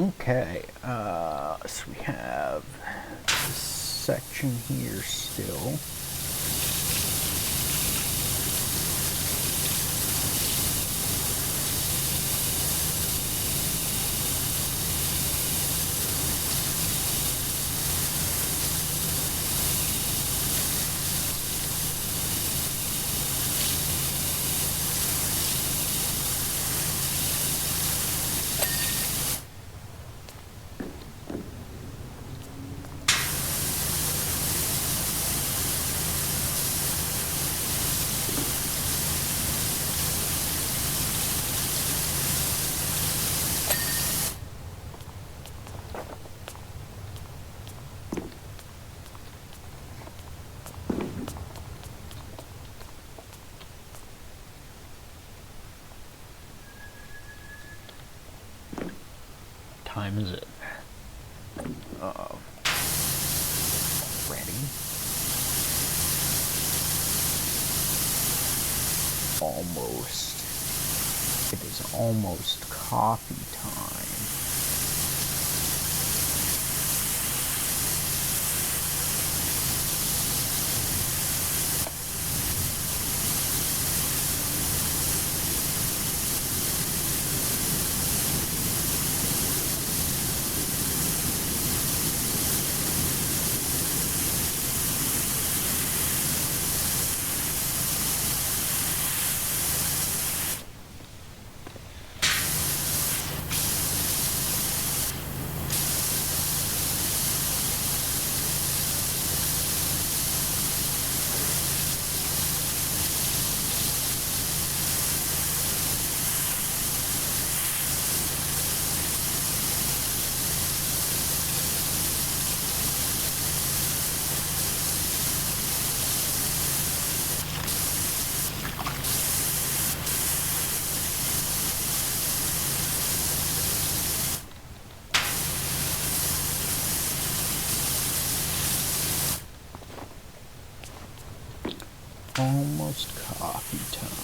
Okay, so we have this section here still. Time is it? Ready? Almost. It is almost coffee time. almost coffee time.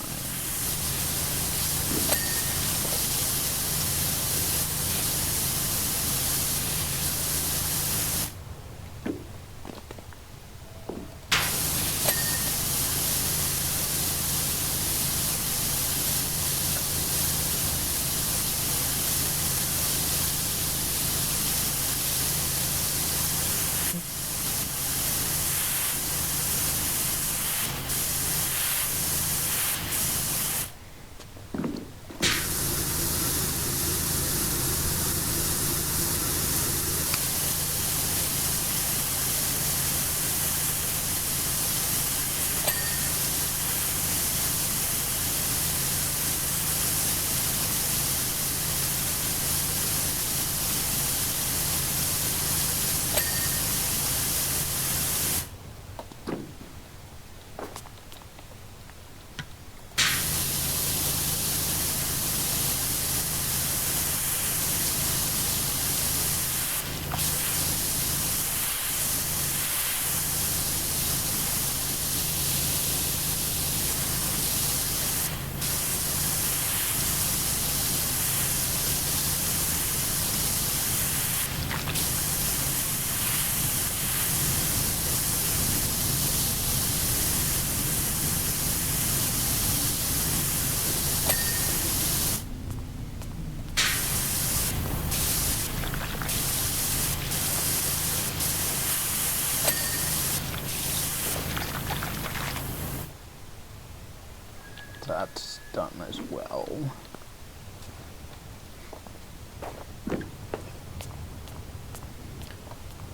That's done as well.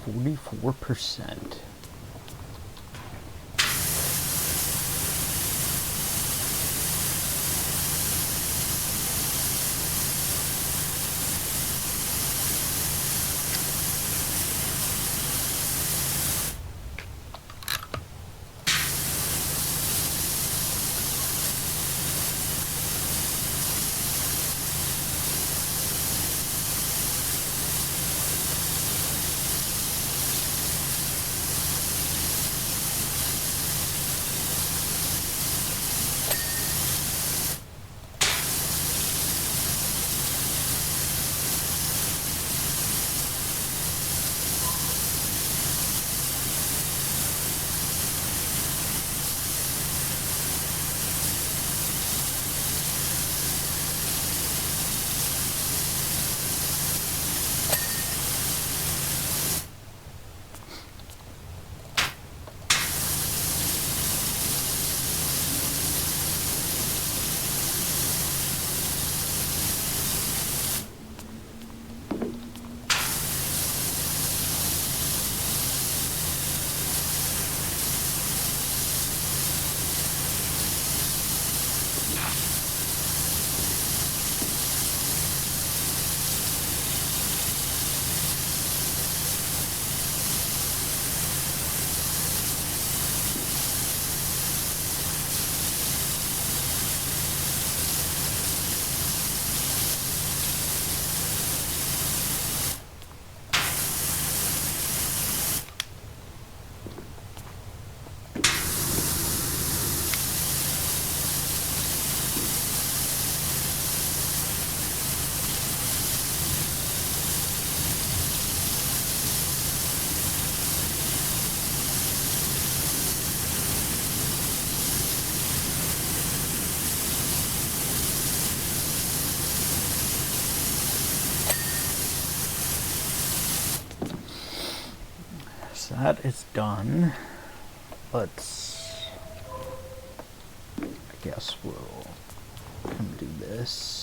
%44. So that is done. Let's, I guess we'll come do this.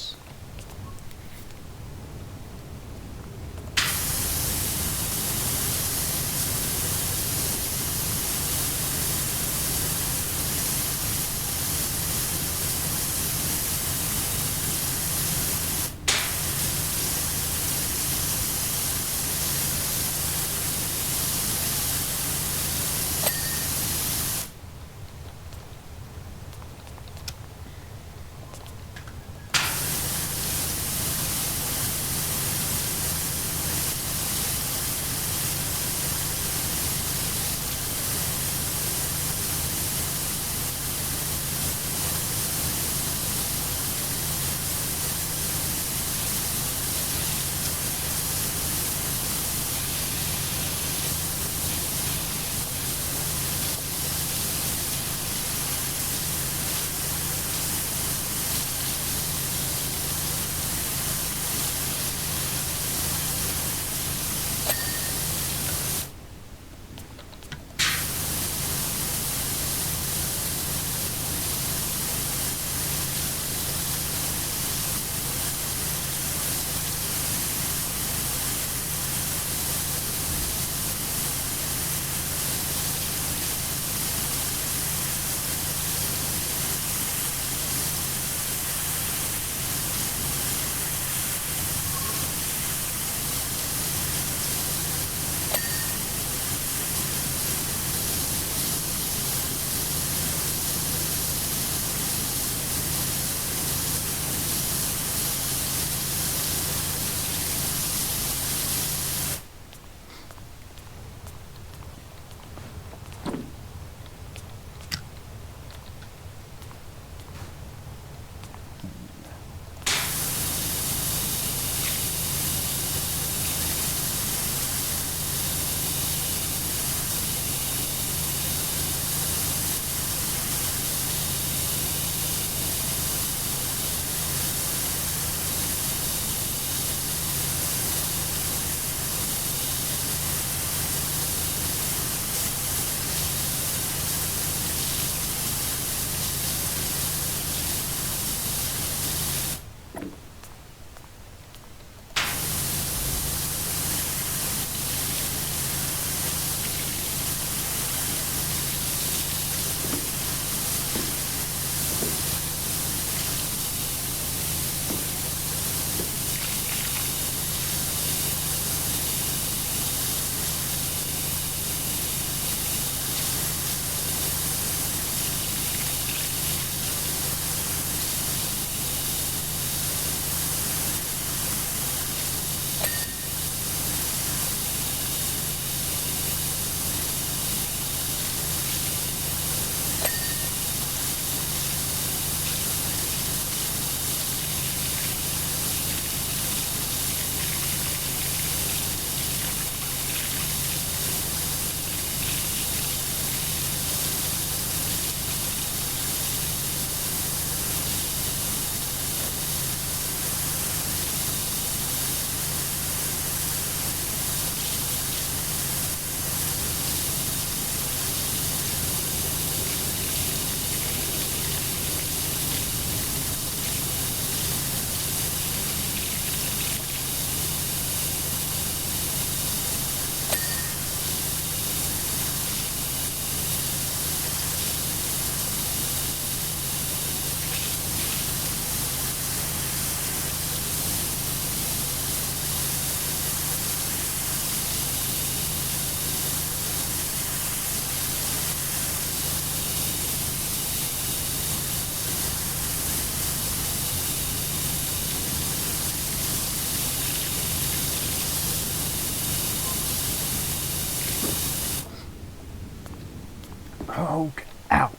Oh, ow.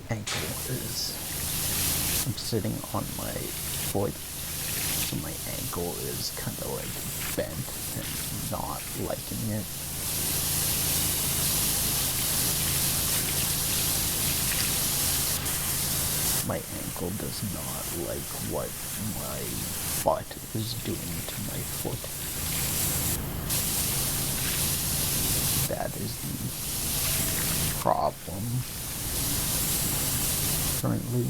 Ankle is. I'm sitting on my foot, so my ankle is kind of like bent and not liking it. My ankle does not like what my butt is doing to my foot. That is the problem currently.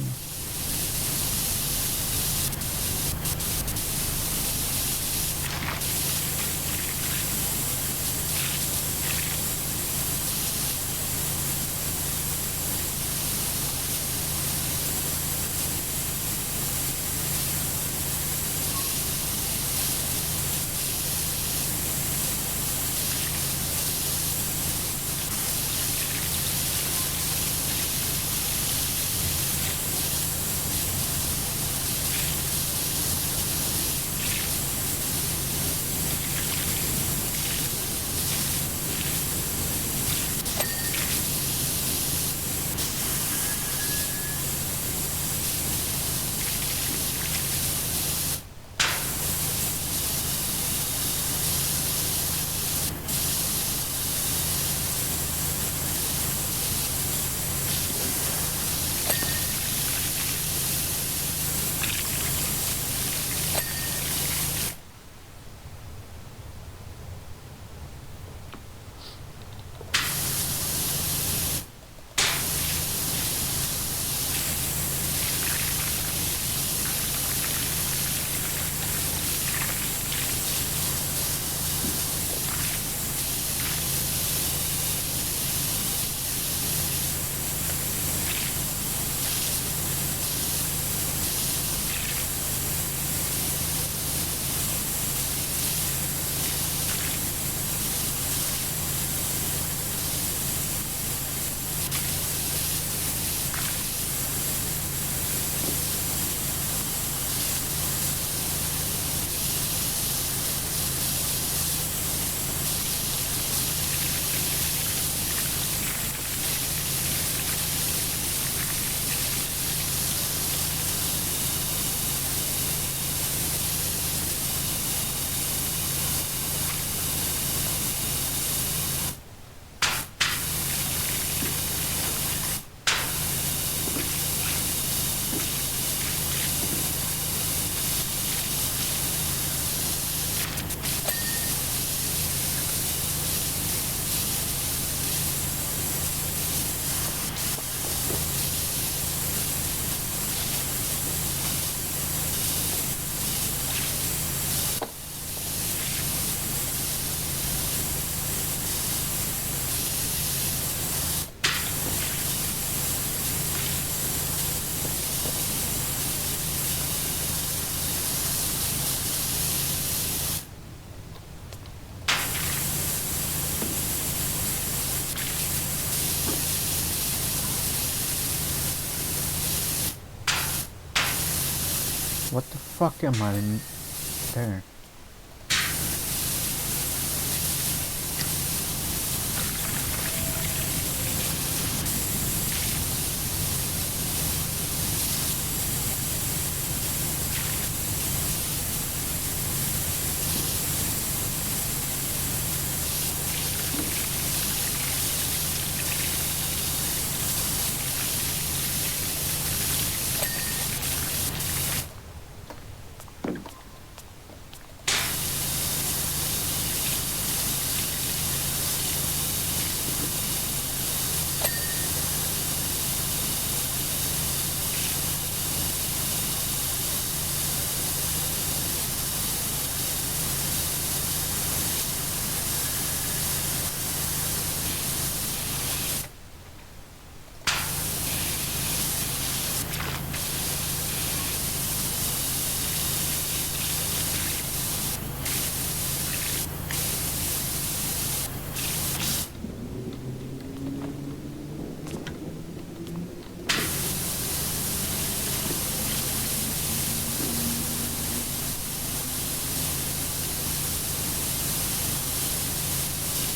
What the fuck am I in there?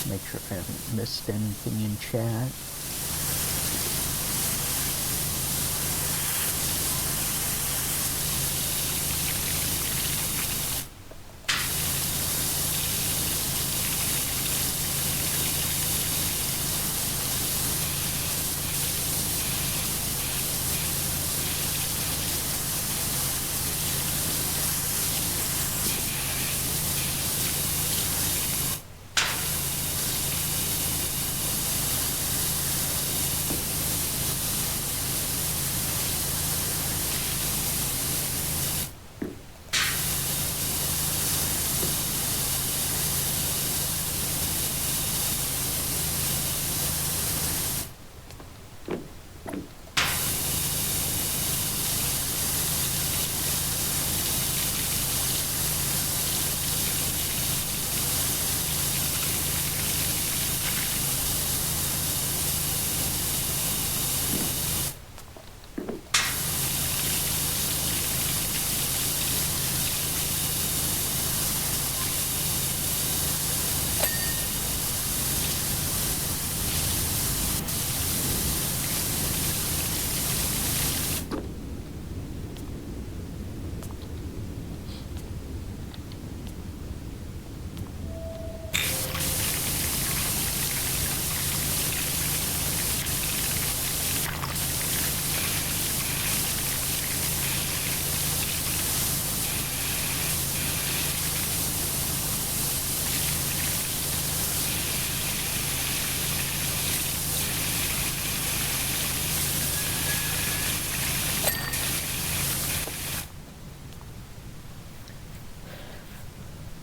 Make sure I haven't missed anything in chat.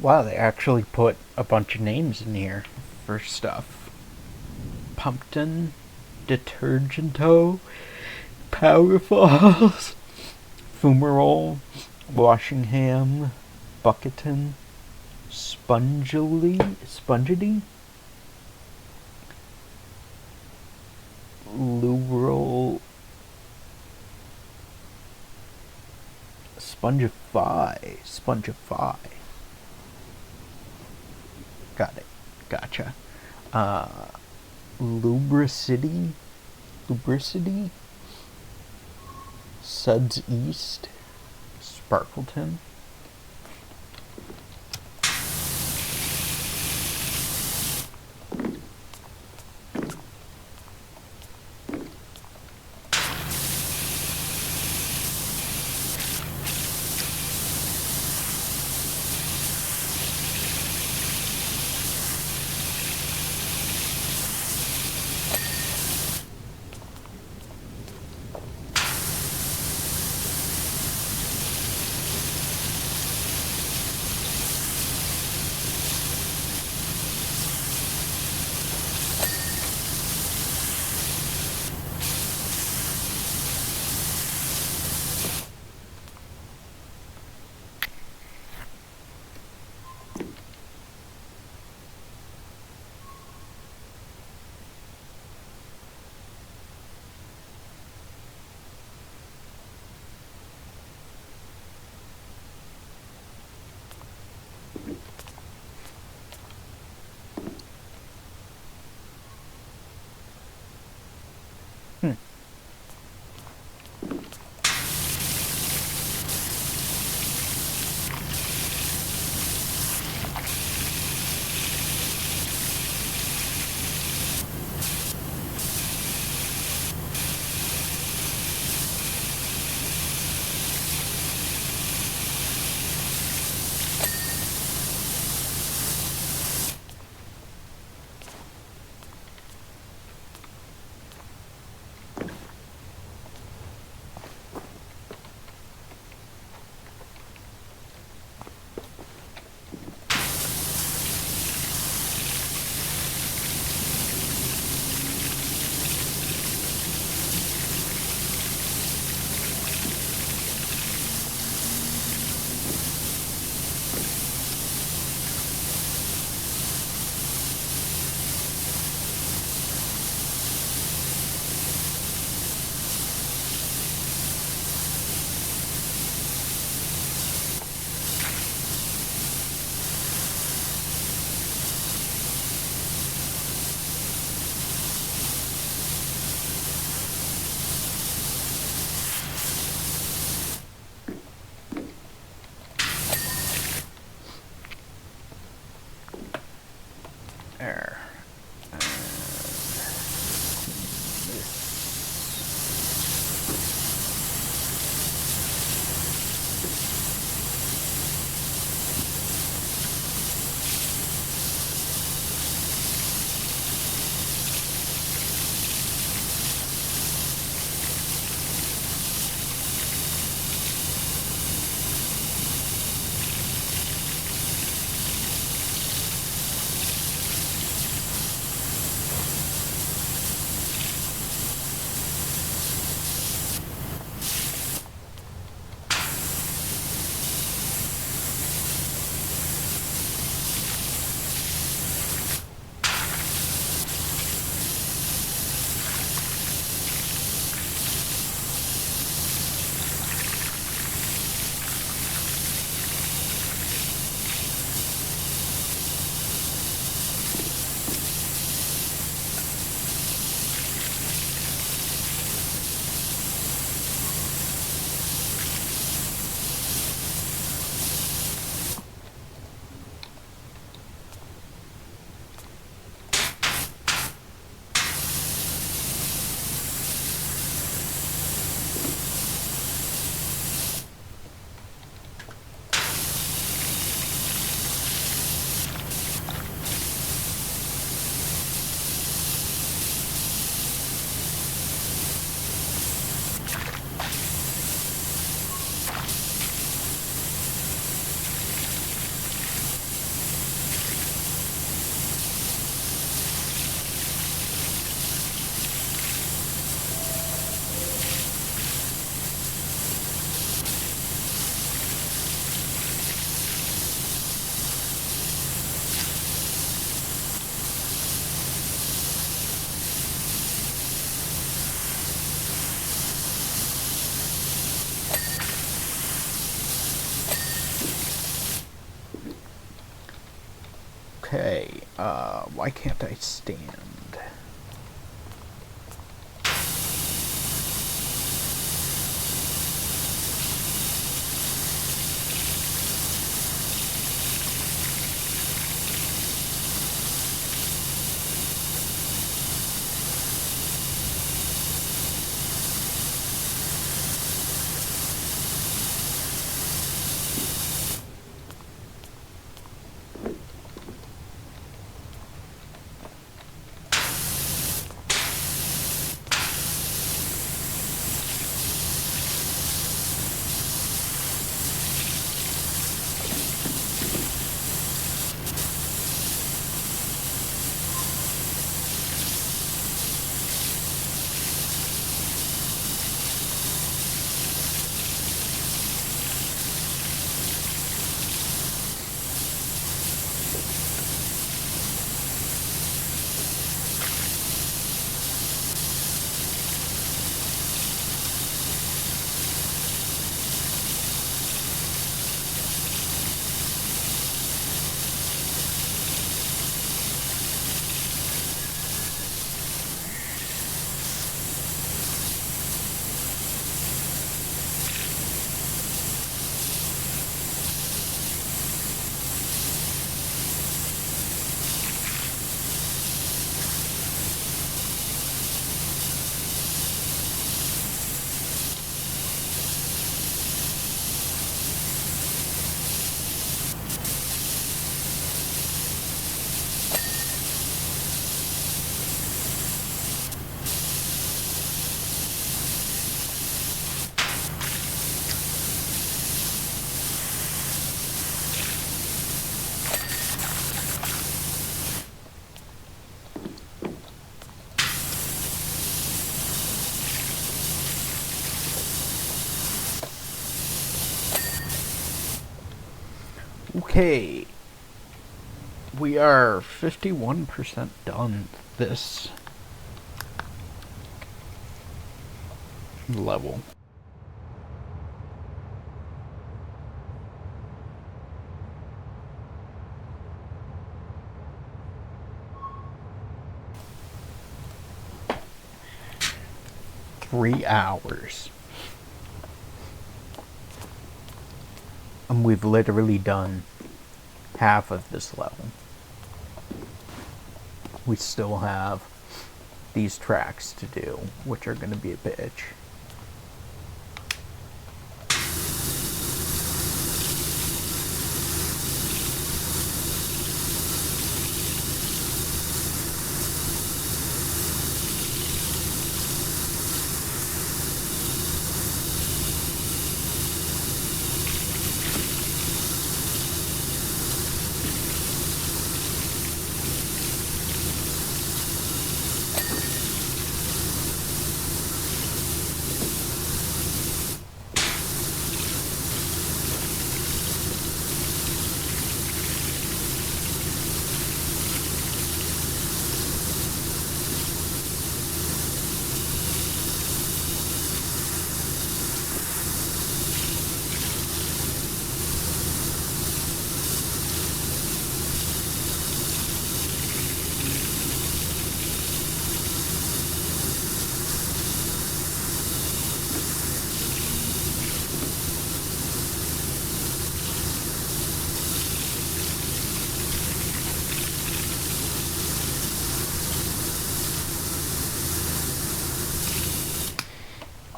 Wow, they actually put a bunch of names in here for stuff. Pumpkin, Detergento, Powerfalls, Fumarole, Washingham, Bucketon, Spongedy, Lural, Spongify. Got it. Gotcha. Lubricity, Suds East, Sparkleton. Okay, why can't I stand? Okay, we are 51% done this level. $3 hours. And we've literally done half of this level. We still have these tracks to do, which are going to be a bitch.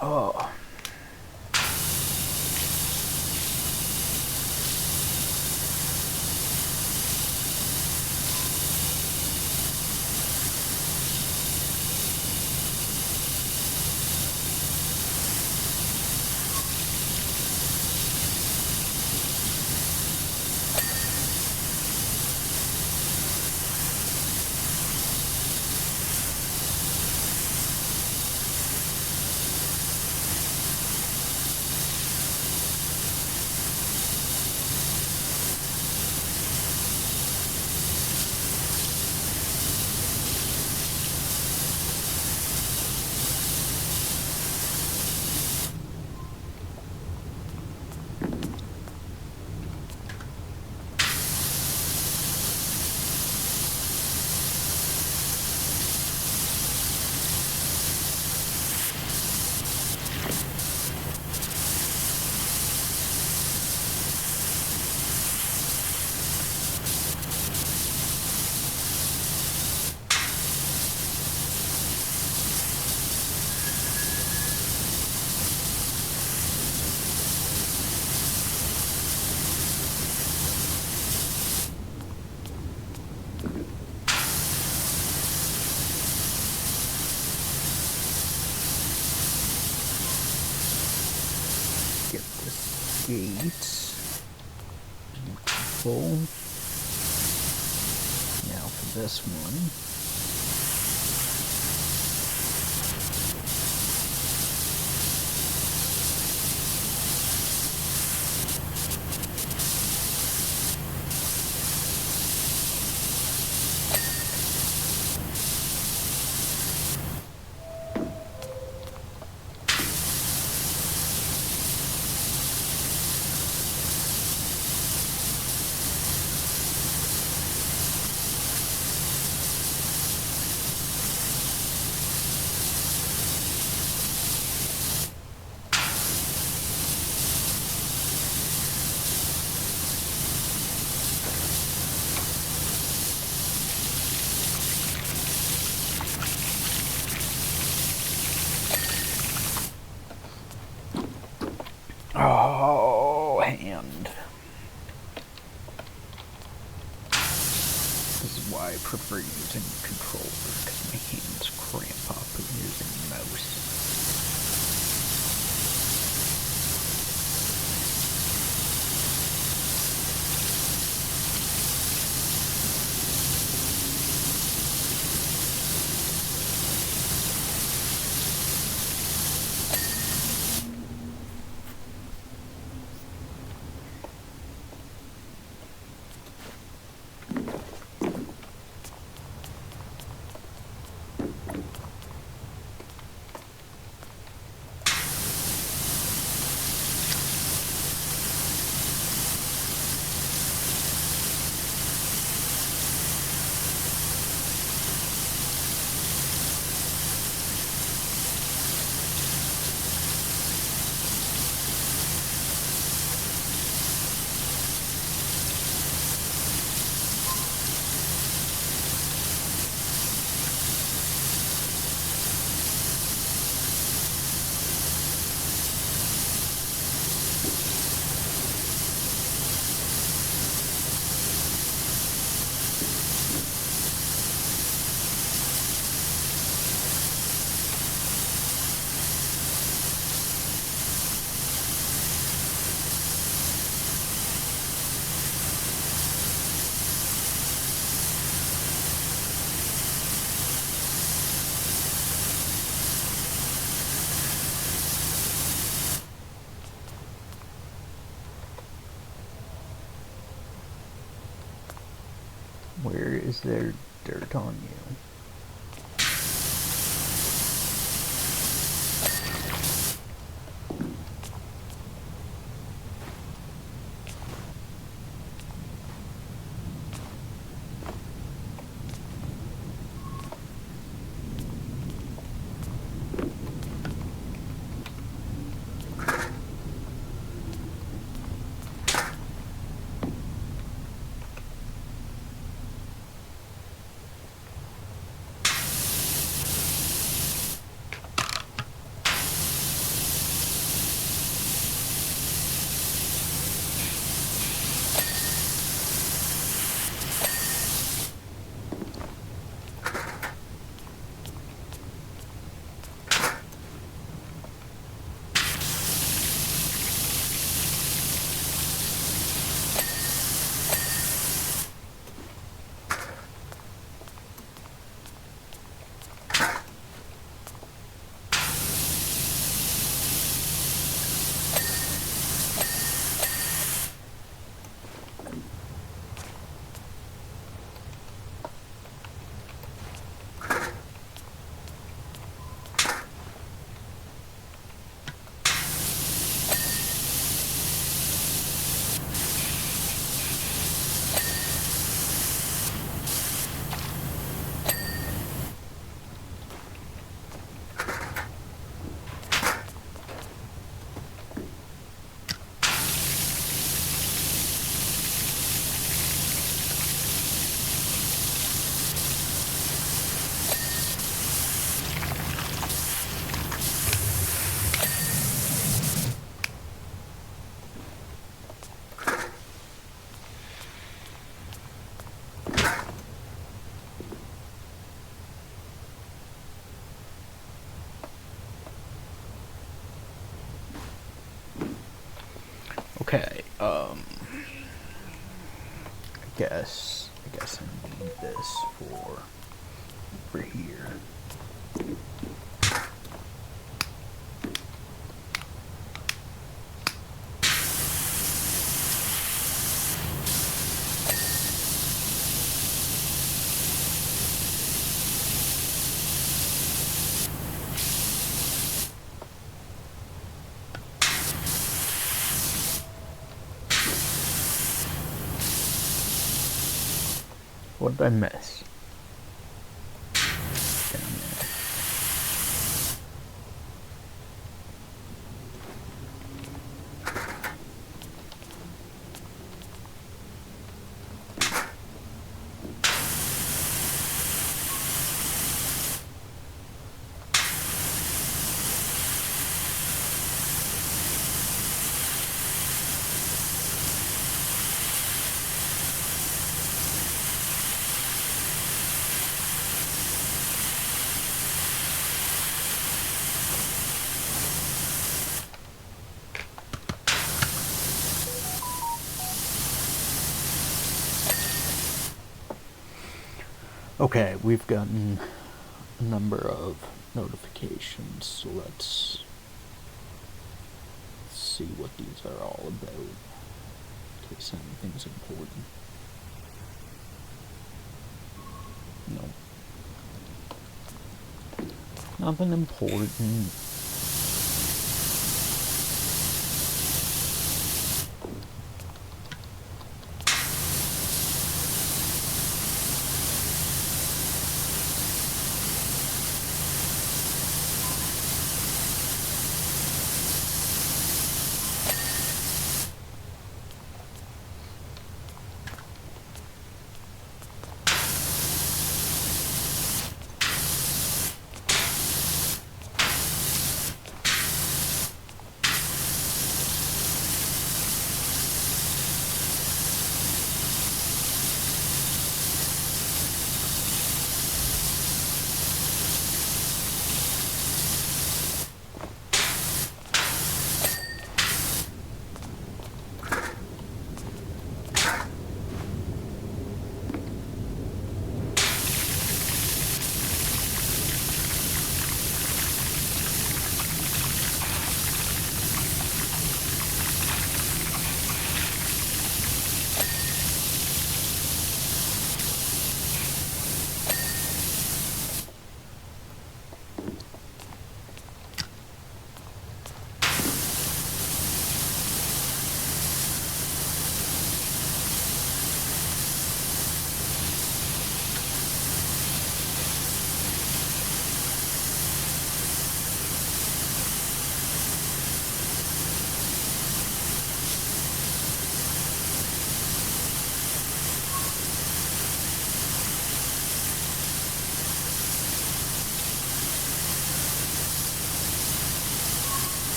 Oh. 8. Beautiful. Now for this one. Oh, hand. This is why I prefer using a controller, because my hands cramp up using the mouse. Where is there dirt on you? Um, I guess I need this for here. What did I miss? Down there. Okay, we've gotten a number of notifications, so let's see what these are all about, in case anything's important. No. Nothing important.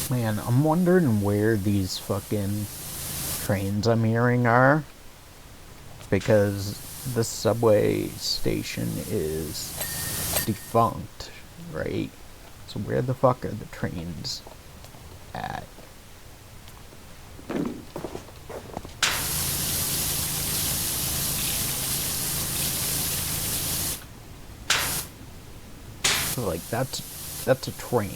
Man, I'm wondering where these fucking trains I'm hearing are, because the subway station is defunct, right? So where the fuck are the trains at? So like that's a train.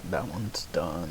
That one's done.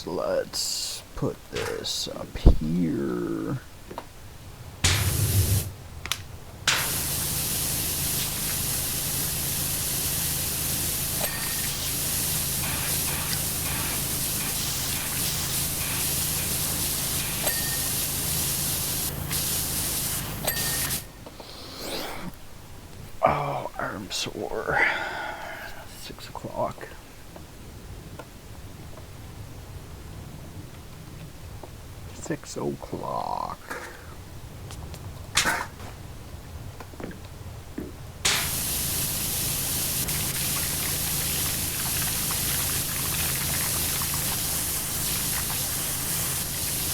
let's put this up here. Oh, arm sore. 6 o'clock. Six o'clock.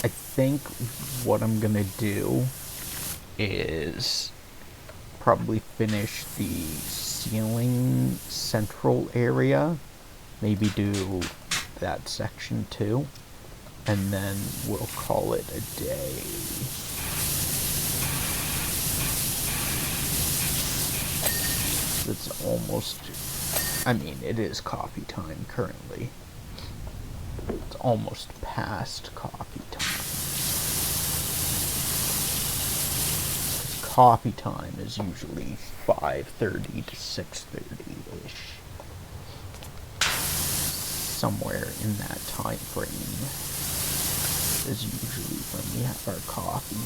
I think what I'm gonna do is probably finish the ceiling central area, maybe do that section too, and then we'll call it a day. It's almost, I mean, it is coffee time currently. It's almost past coffee time. Coffee time is usually 5:30 to 6:30-ish. Somewhere in that time frame is usually when we have our coffee.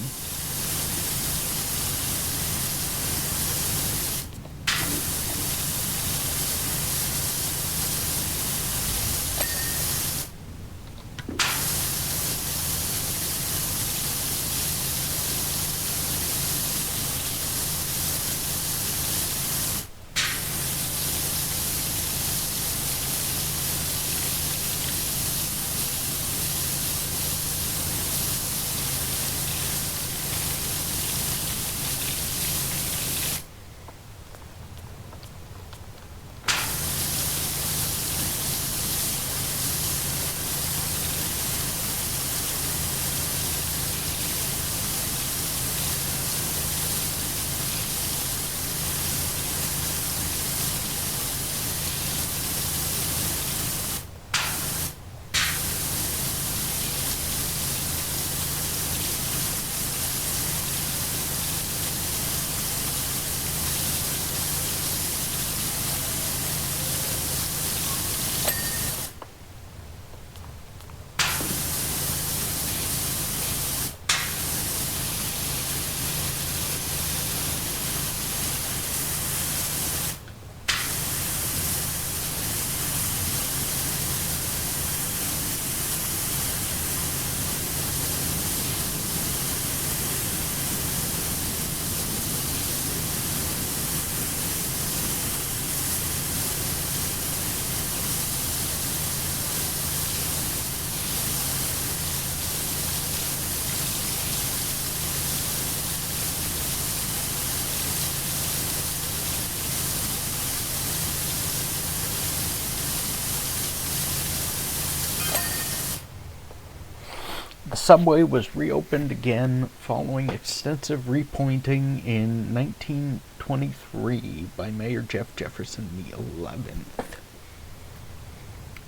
The subway was reopened again following extensive repointing in 1923 by Mayor Jeff Jefferson the 11th.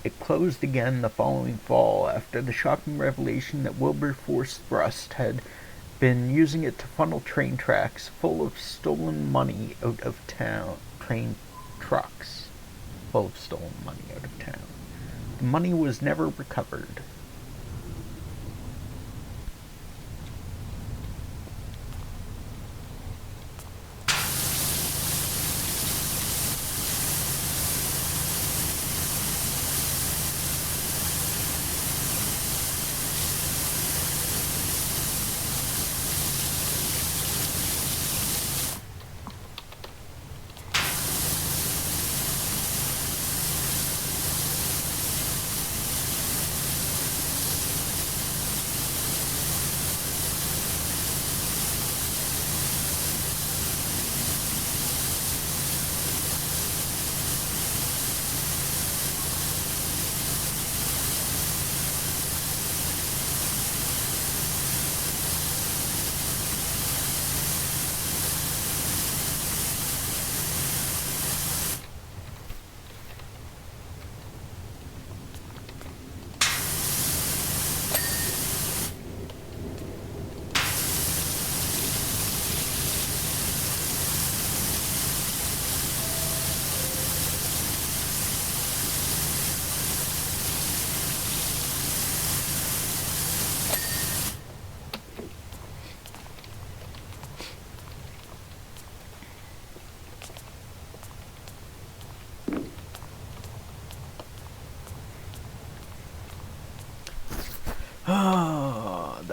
It closed again the following fall after the shocking revelation that Wilberforce Thrust had been using it to funnel train tracks full of stolen money out of town. Train trucks full of stolen money out of town. The money was never recovered.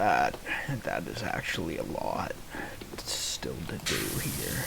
that. That is actually a lot still to do here.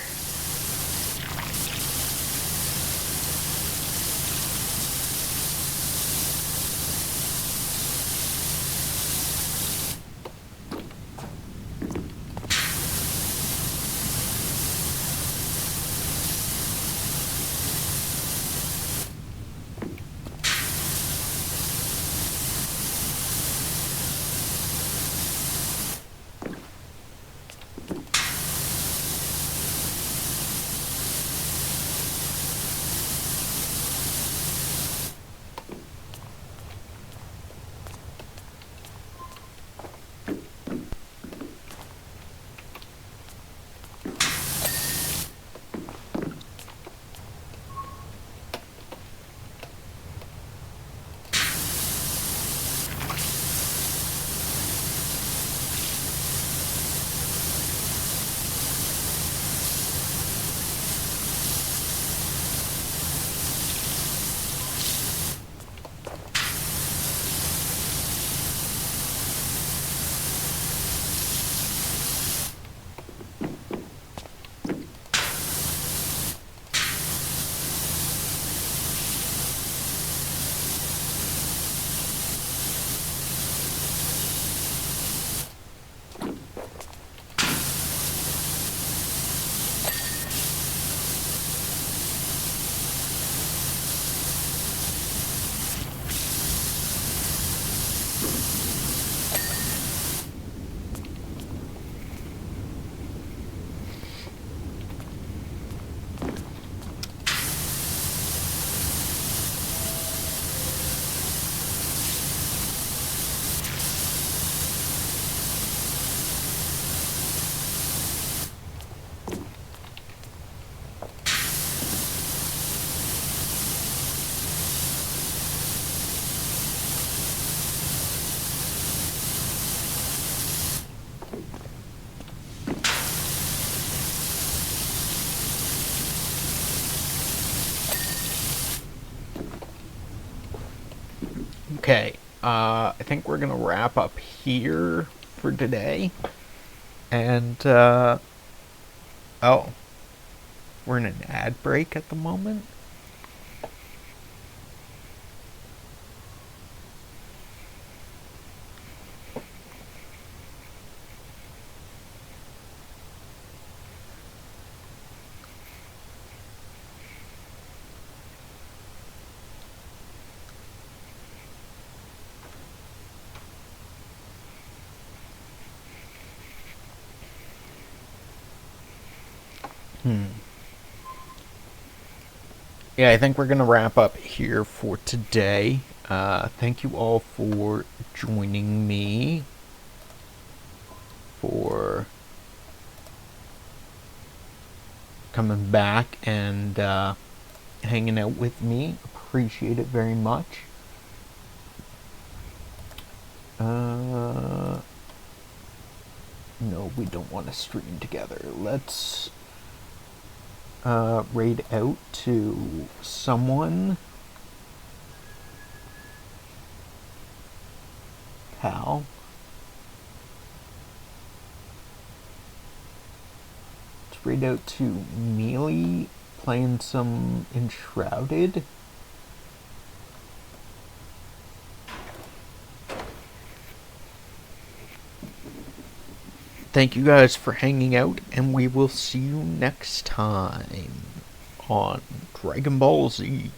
Okay, I think we're gonna wrap up here for today. And, oh, we're in an ad break at the moment. Yeah, I think we're going to wrap up here for today. Thank you all for joining me, for coming back and hanging out with me. Appreciate it very much. No, we don't want to stream together. Let's raid out to someone. Pal. Let's raid out to Mealy playing some Enshrouded. Thank you guys for hanging out, and we will see you next time on Dragon Ball Z.